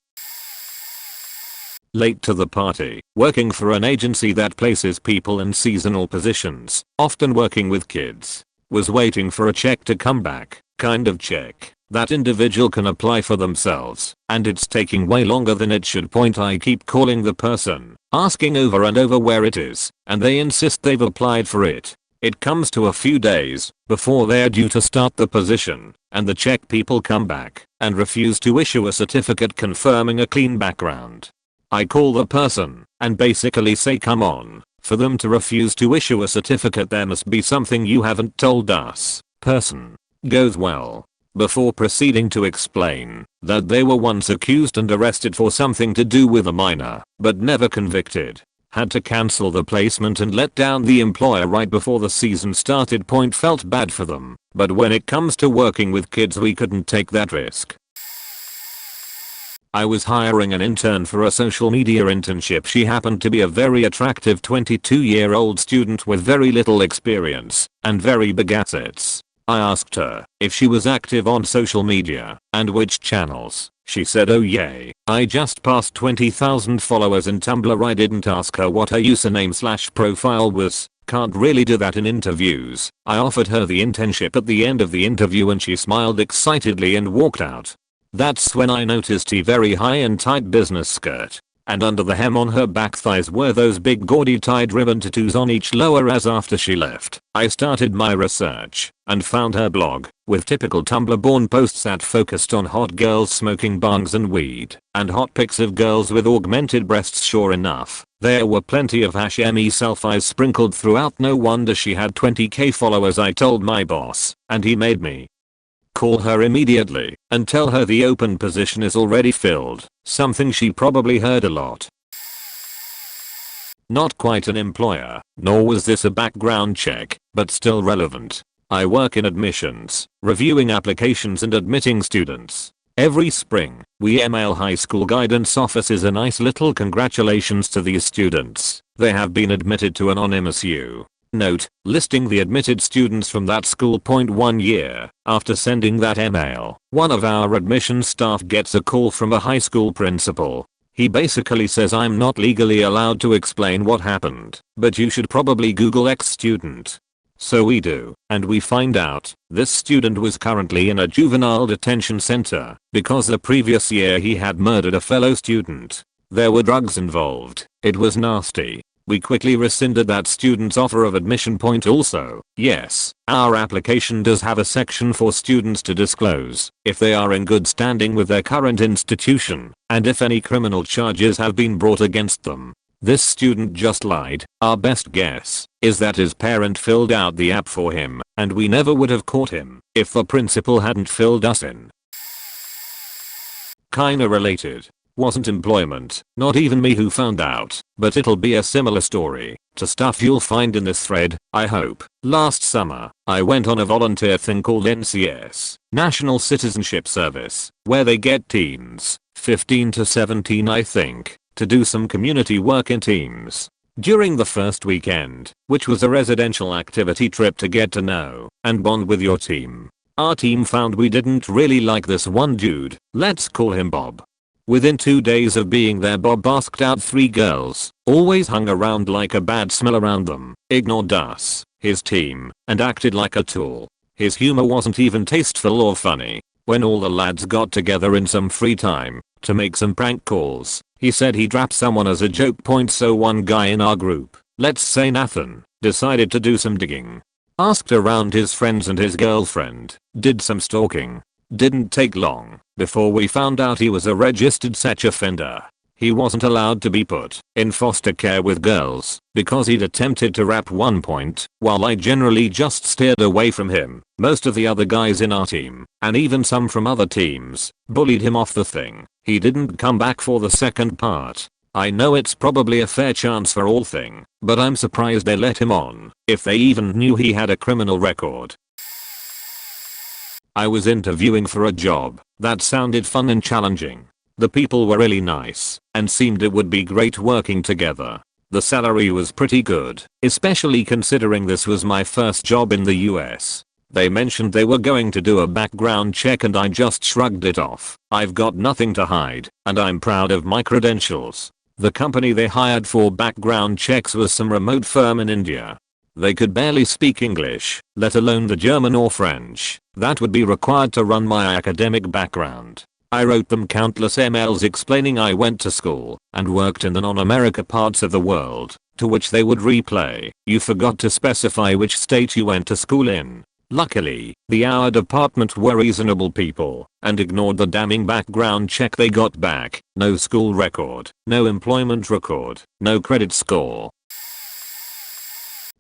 Late to the party, working for an agency that places people in seasonal positions, often working with kids. Was waiting for a check to come back, kind of check that individual can apply for themselves, and it's taking way longer than it should. I keep calling the person, asking over and over where it is, and they insist they've applied for it. It comes to a few days before they're due to start the position, and the check people come back and refuse to issue a certificate confirming a clean background. I call the person and basically say, come on, for them to refuse to issue a certificate there must be something you haven't told us. Person goes well, before proceeding to explain that they were once accused and arrested for something to do with a minor, but never convicted. Had to cancel the placement and let down the employer right before the season started. Felt bad for them, but when it comes to working with kids we couldn't take that risk. I was hiring an intern for a social media internship. She happened to be a very attractive 22-year-old student with very little experience and very big assets. I asked her if she was active on social media and which channels. She said, oh yay, I just passed 20,000 followers in Tumblr. I didn't ask her what her username/profile was. Can't really do that in interviews. I offered her the internship at the end of the interview and she smiled excitedly and walked out. That's when I noticed a very high and tight business skirt, and under the hem on her back thighs were those big gaudy tied ribbon tattoos on each lower. As after she left, I started my research and found her blog with typical Tumblr-born posts that focused on hot girls smoking bongs and weed, and hot pics of girls with augmented breasts. Sure enough, there were plenty of #me selfies sprinkled throughout. No wonder she had 20k followers. I told my boss, and he made me call her immediately and tell her the open position is already filled, something she probably heard a lot. Not quite an employer, nor was this a background check, but still relevant. I work in admissions, reviewing applications and admitting students. Every spring, we email high school guidance offices a nice little congratulations to these students. They have been admitted to anonymous U. Note, listing the admitted students from that school. 1 year after sending that email, one of our admissions staff gets a call from a high school principal. He basically says, I'm not legally allowed to explain what happened, but you should probably Google X student. So we do, and we find out this student was currently in a juvenile detention center because the previous year he had murdered a fellow student. There were drugs involved. It was nasty. We quickly rescinded that student's offer of admission. Also, yes, our application does have a section for students to disclose if they are in good standing with their current institution and if any criminal charges have been brought against them. This student just lied. Our best guess is that his parent filled out the app for him, and we never would have caught him if the principal hadn't filled us in. Kinda related. Wasn't employment, not even me who found out, but it'll be a similar story to stuff you'll find in this thread, I hope. Last summer, I went on a volunteer thing called NCS, National Citizenship Service, where they get teens, 15 to 17 I think, to do some community work in teams. During the first weekend, which was a residential activity trip to get to know and bond with your team, our team found we didn't really like this one dude, let's call him Bob. Within 2 days of being there, Bob asked out 3 girls, always hung around like a bad smell around them, ignored us, his team, and acted like a tool. His humor wasn't even tasteful or funny. When all the lads got together in some free time to make some prank calls, he said he'd rap someone as a joke. So one guy in our group, let's say Nathan, decided to do some digging. Asked around his friends and his girlfriend, did some stalking. Didn't take long before we found out he was a registered sex offender. He wasn't allowed to be put in foster care with girls because he'd attempted to rap one point, while I generally just steered away from him. Most of the other guys in our team, and even some from other teams, bullied him off the thing. He didn't come back for the second part. I know it's probably a fair chance for all thing, but I'm surprised they let him on, if they even knew he had a criminal record. I was interviewing for a job that sounded fun and challenging. The people were really nice and seemed it would be great working together. The salary was pretty good, especially considering this was my first job in the US. They mentioned they were going to do a background check and I just shrugged it off. I've got nothing to hide and I'm proud of my credentials. The company they hired for background checks was some remote firm in India. They could barely speak English, let alone the German or French that would be required to run my academic background. I wrote them countless emails explaining I went to school and worked in the non-America parts of the world, to which they would replay, "You forgot to specify which state you went to school in." Luckily, our department were reasonable people and ignored the damning background check they got back. No school record, no employment record, no credit score.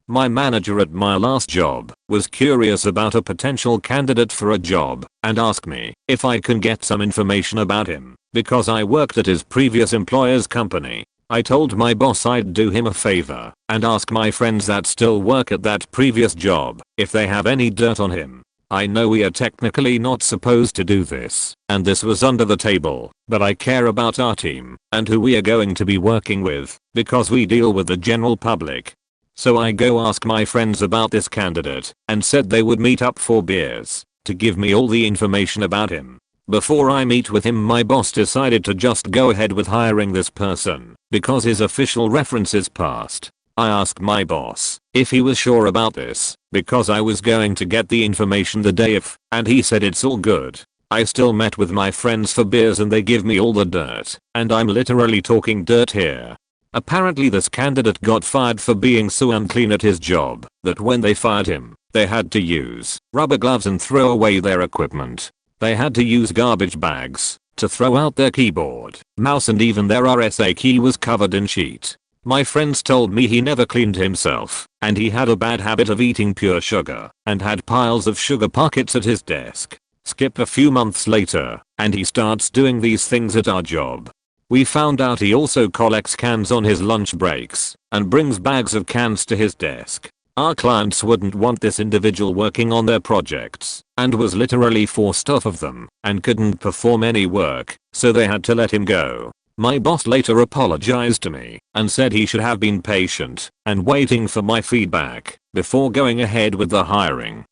My manager at my last job was curious about a potential candidate for a job and asked me if I can get some information about him because I worked at his previous employer's company. I told my boss I'd do him a favor and ask my friends that still work at that previous job if they have any dirt on him. I know we are technically not supposed to do this, and this was under the table, but I care about our team and who we are going to be working with because we deal with the general public. So I go ask my friends about this candidate and said they would meet up for beers to give me all the information about him. Before I meet with him, my boss decided to just go ahead with hiring this person because his official references passed. I asked my boss if he was sure about this because I was going to get the information the day of, and he said it's all good. I still met with my friends for beers and they give me all the dirt, and I'm literally talking dirt here. Apparently this candidate got fired for being so unclean at his job that when they fired him, they had to use rubber gloves and throw away their equipment. They had to use garbage bags to throw out their keyboard, mouse, and even their RSA key was covered in sheet. My friends told me he never cleaned himself and he had a bad habit of eating pure sugar and had piles of sugar packets at his desk. Skip a few months later and he starts doing these things at our job. We found out he also collects cans on his lunch breaks and brings bags of cans to his desk. Our clients wouldn't want this individual working on their projects and was literally forced off of them and couldn't perform any work, so they had to let him go. My boss later apologized to me and said he should have been patient and waiting for my feedback before going ahead with the hiring.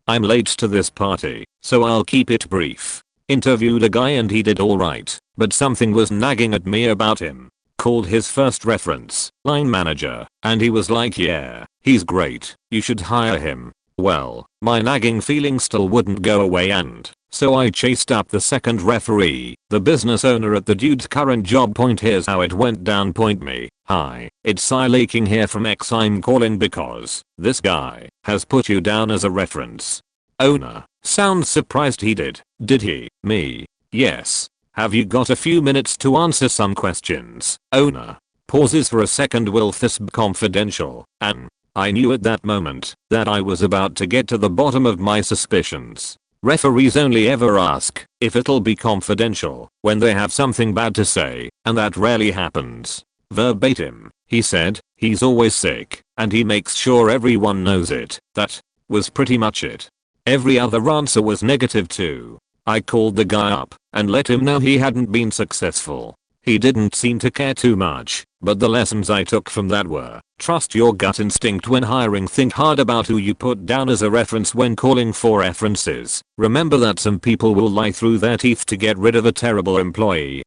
I'm late to this party, so I'll keep it brief. Interviewed a guy and he did alright, but something was nagging at me about him. Called his first reference, line manager, and he was like, yeah, he's great, you should hire him. Well, my nagging feeling still wouldn't go away, and so I chased up the second referee, the business owner at the dude's current job. Here's how it went down. Me, hi, it's Cy Laking here from X. I'm calling because this guy has put you down as a reference. Owner, sounds surprised he did he? Me, yes. Have you got a few minutes to answer some questions? Owner, pauses for a second. Will this be confidential? And I knew at that moment that I was about to get to the bottom of my suspicions. Referees only ever ask if it'll be confidential when they have something bad to say, and that rarely happens. Verbatim, he said, he's always sick, and he makes sure everyone knows it. That was pretty much it. Every other answer was negative too. I called the guy up and let him know he hadn't been successful. He didn't seem to care too much, but the lessons I took from that were, trust your gut instinct when hiring, think hard about who you put down as a reference when calling for references. Remember that some people will lie through their teeth to get rid of a terrible employee.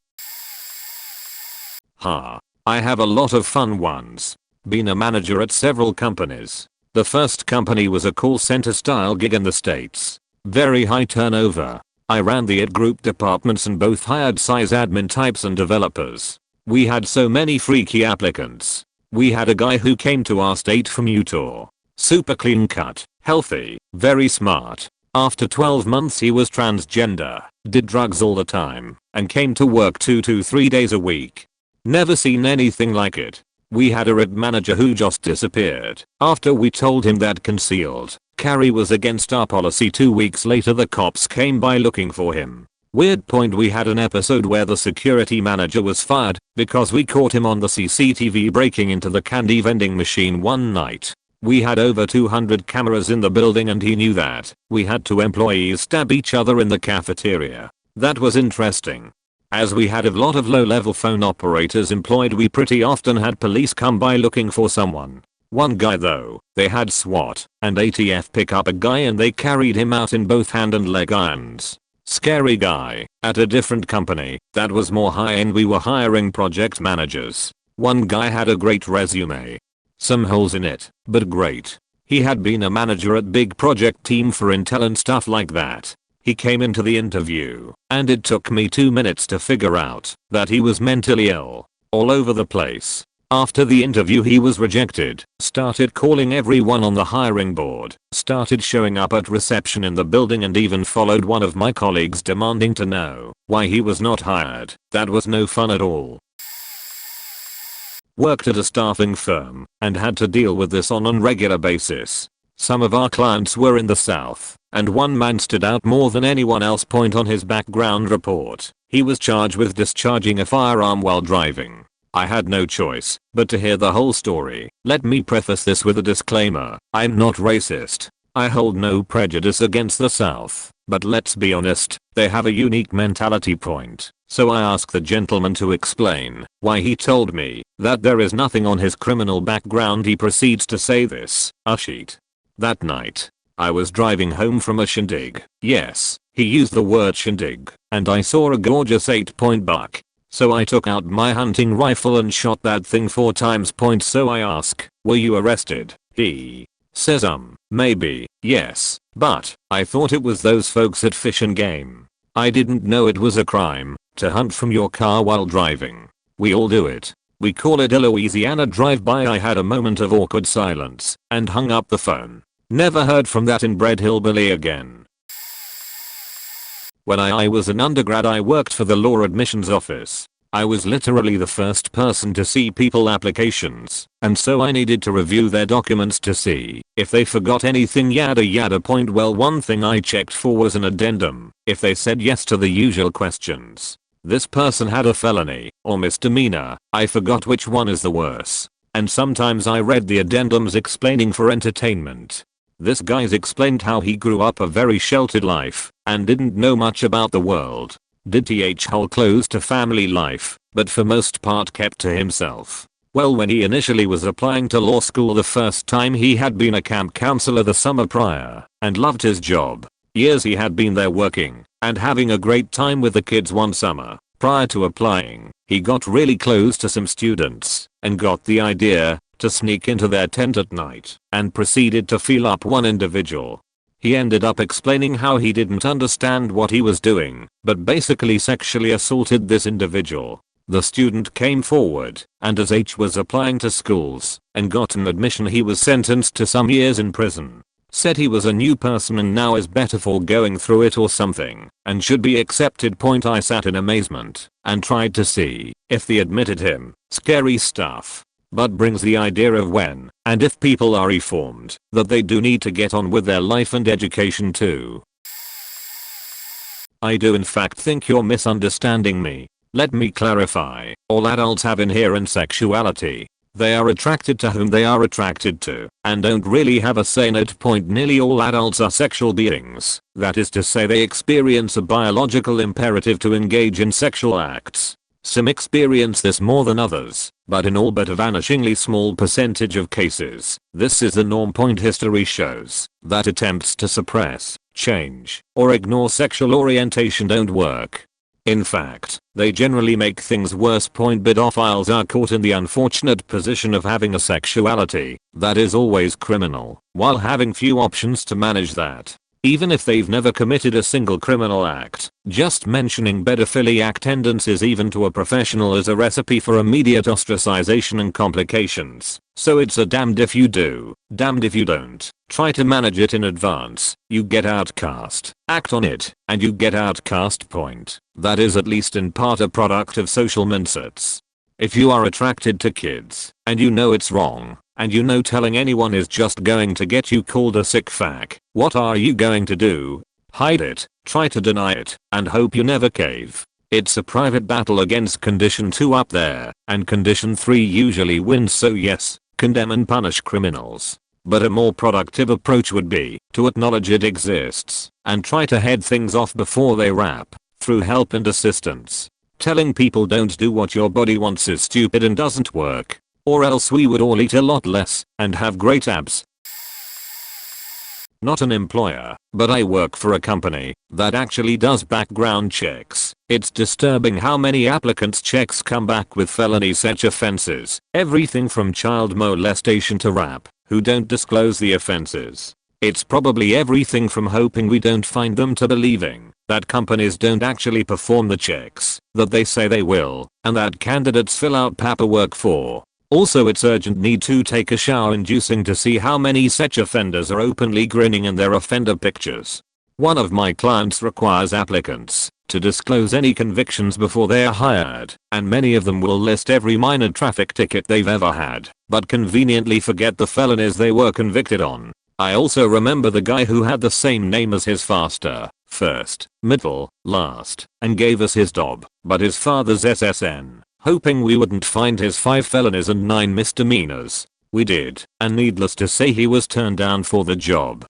I have a lot of fun ones. Been a manager at several companies. The first company was a call center style gig in the States. Very high turnover. I ran the ad group departments and both hired size admin types and developers. We had so many freaky applicants. We had a guy who came to our state from Utah. Super clean cut, healthy, very smart. After 12 months he was transgender, did drugs all the time, and came to work 2 to 3 days a week. Never seen anything like it. We had a RIB manager who just disappeared after we told him that concealed carry was against our policy. 2 weeks later the cops came by looking for him. Weird. We had an episode where the security manager was fired because we caught him on the CCTV breaking into the candy vending machine one night. We had over 200 cameras in the building and he knew that. We had 2 employees stab each other in the cafeteria. That was interesting. As we had a lot of low-level phone operators employed, we pretty often had police come by looking for someone. One guy though, they had SWAT and ATF pick up a guy and they carried him out in both hand and leg irons. Scary guy. At a different company that was more high-end, we were hiring project managers. One guy had a great resume. Some holes in it, but great. He had been a manager at big project team for Intel and stuff like that. He came into the interview, and it took me 2 minutes to figure out that he was mentally ill. All over the place. After the interview he was rejected, started calling everyone on the hiring board, started showing up at reception in the building and even followed one of my colleagues demanding to know why he was not hired. That was no fun at all. Worked at a staffing firm and had to deal with this on a regular basis. Some of our clients were in the South, and one man stood out more than anyone else. On his background report, he was charged with discharging a firearm while driving. I had no choice but to hear the whole story. Let me preface this with a disclaimer. I'm not racist. I hold no prejudice against the South, but let's be honest, they have a unique mentality point. So I asked the gentleman to explain why he told me that there is nothing on his criminal background. He proceeds to say this, a sheet. That night, I was driving home from a shindig. Yes, he used the word shindig, and I saw a gorgeous 8-point buck. So I took out my hunting rifle and shot that thing 4 times. So I ask, were you arrested? He says maybe, yes, but I thought it was those folks at Fish and Game. I didn't know it was a crime to hunt from your car while driving. We all do it. We call it a Louisiana drive-by. I had a moment of awkward silence and hung up the phone. Never heard from that inbred hillbilly again. When I was an undergrad I worked for the law admissions office. I was literally the first person to see people applications, and so I needed to review their documents to see if they forgot anything yada yada. Well, one thing I checked for was an addendum, if they said yes to the usual questions. This person had a felony or misdemeanor, I forgot which one is the worse. And sometimes I read the addendums explaining for entertainment. This guy's explained how he grew up a very sheltered life and didn't know much about the world. Did hold close to family life, but for most part kept to himself. Well, when he initially was applying to law school the first time, he had been a camp counselor the summer prior and loved his job. Years he had been there working and having a great time with the kids. One summer, prior to applying, he got really close to some students and got the idea to sneak into their tent at night and proceeded to feel up one individual. He ended up explaining how he didn't understand what he was doing, but basically sexually assaulted this individual. The student came forward, and as H was applying to schools and got an admission, he was sentenced to some years in prison. Said he was a new person and now is better for going through it or something, and should be accepted. I sat in amazement and tried to see if they admitted him. Scary stuff. But brings the idea of when and if people are reformed, that they do need to get on with their life and education too. I do in fact think you're misunderstanding me. Let me clarify. All adults have inherent sexuality. They are attracted to whom they are attracted to and don't really have a say in it. Nearly all adults are sexual beings. That is to say, they experience a biological imperative to engage in sexual acts. Some experience this more than others, but in all but a vanishingly small percentage of cases, this is the norm. History shows that attempts to suppress, change, or ignore sexual orientation don't work. In fact, they generally make things worse. Pedophiles are caught in the unfortunate position of having a sexuality that is always criminal, while having few options to manage that. Even if they've never committed a single criminal act, just mentioning pedophiliac tendencies even to a professional is a recipe for immediate ostracization and complications. So it's a damned if you do, damned if you don't. Try to manage it in advance, you get outcast. Act on it, and you get outcast. That is at least in part a product of social mindsets. If you are attracted to kids, and you know it's wrong, and you know telling anyone is just going to get you called a sick fuck, what are you going to do? Hide it, try to deny it, and hope you never cave. It's a private battle against condition 2 up there, and condition 3 usually wins. So yes, condemn and punish criminals. But a more productive approach would be to acknowledge it exists and try to head things off before they wrap, through help and assistance. Telling people don't do what your body wants is stupid and doesn't work. Or else we would all eat a lot less and have great abs. Not an employer, but I work for a company that actually does background checks. It's disturbing how many applicants' checks come back with felony sex offenses, everything from child molestation to rape, who don't disclose the offenses. It's probably everything from hoping we don't find them to believing that companies don't actually perform the checks that they say they will, and that candidates fill out paperwork for. Also, it's urgent need to take a shower inducing to see how many such offenders are openly grinning in their offender pictures. One of my clients requires applicants to disclose any convictions before they are hired, and many of them will list every minor traffic ticket they've ever had, but conveniently forget the felonies they were convicted on. I also remember the guy who had the same name as his faster, first, middle, last, and gave us his DOB, but his father's SSN. Hoping we wouldn't find his 5 felonies and 9 misdemeanors. We did, and needless to say he was turned down for the job.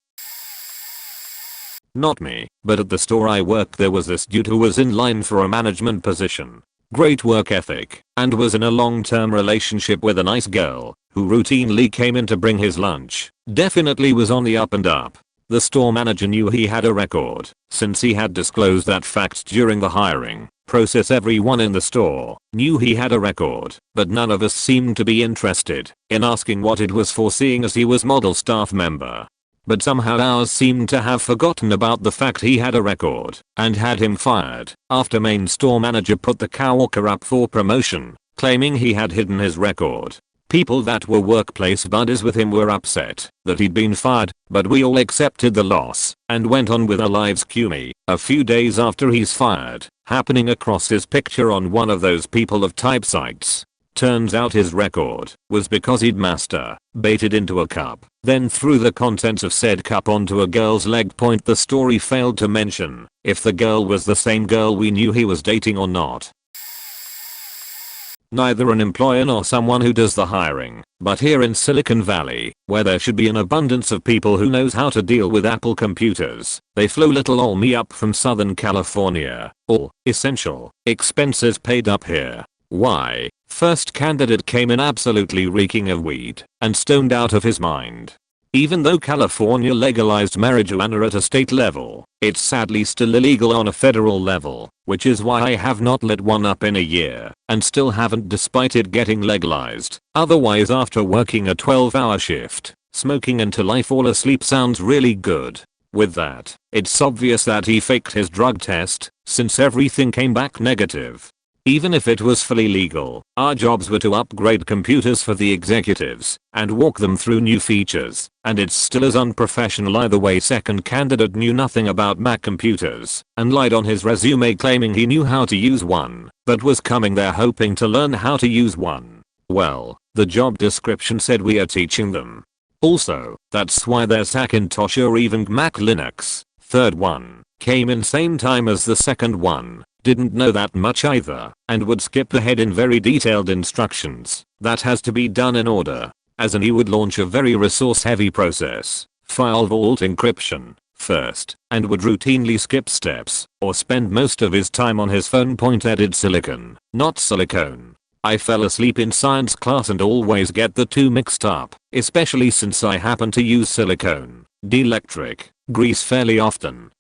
Not me, but at the store I worked there was this dude who was in line for a management position. Great work ethic, and was in a long-term relationship with a nice girl, who routinely came in to bring his lunch. Definitely was on the up and up. The store manager knew he had a record, since he had disclosed that fact during the hiring process. Everyone in the store knew he had a record, but none of us seemed to be interested in asking what it was for, seeing as he was model staff member. But somehow ours seemed to have forgotten about the fact he had a record and had him fired after main store manager put the coworker up for promotion, claiming he had hidden his record. People that were workplace buddies with him were upset that he'd been fired, but we all accepted the loss and went on with our lives. Me, a few days after he's fired, happening across his picture on one of those people of type sites. Turns out his record was because he'd masturbated into a cup, then threw the contents of said cup onto a girl's leg. Point the story failed to mention if the girl was the same girl we knew he was dating or not. Neither an employer nor someone who does the hiring, but here in Silicon Valley, where there should be an abundance of people who knows how to deal with Apple computers, they flew little ol' me up from Southern California. All essential expenses paid up here. Why? First candidate came in absolutely reeking of weed and stoned out of his mind. Even though California legalized marijuana at a state level, it's sadly still illegal on a federal level, which is why I have not lit one up in a year and still haven't despite it getting legalized. Otherwise, after working a 12-hour shift, smoking until I fall asleep sounds really good. With that, it's obvious that he faked his drug test, since everything came back negative. Even if it was fully legal, our jobs were to upgrade computers for the executives and walk them through new features, and it's still as unprofessional either way. Second candidate knew nothing about Mac computers and lied on his resume claiming he knew how to use one, but was coming there hoping to learn how to use one. Well, the job description said we are teaching them. Also, that's why there's Hackintosh or even Mac Linux. Third one came in same time as the second one. Didn't know that much either, and would skip ahead in very detailed instructions that has to be done in order, as in he would launch a very resource heavy process, file vault encryption, first, and would routinely skip steps, or spend most of his time on his phone. Added silicon, not silicone. I fell asleep in science class and always get the two mixed up, especially since I happen to use silicone, dielectric, grease fairly often.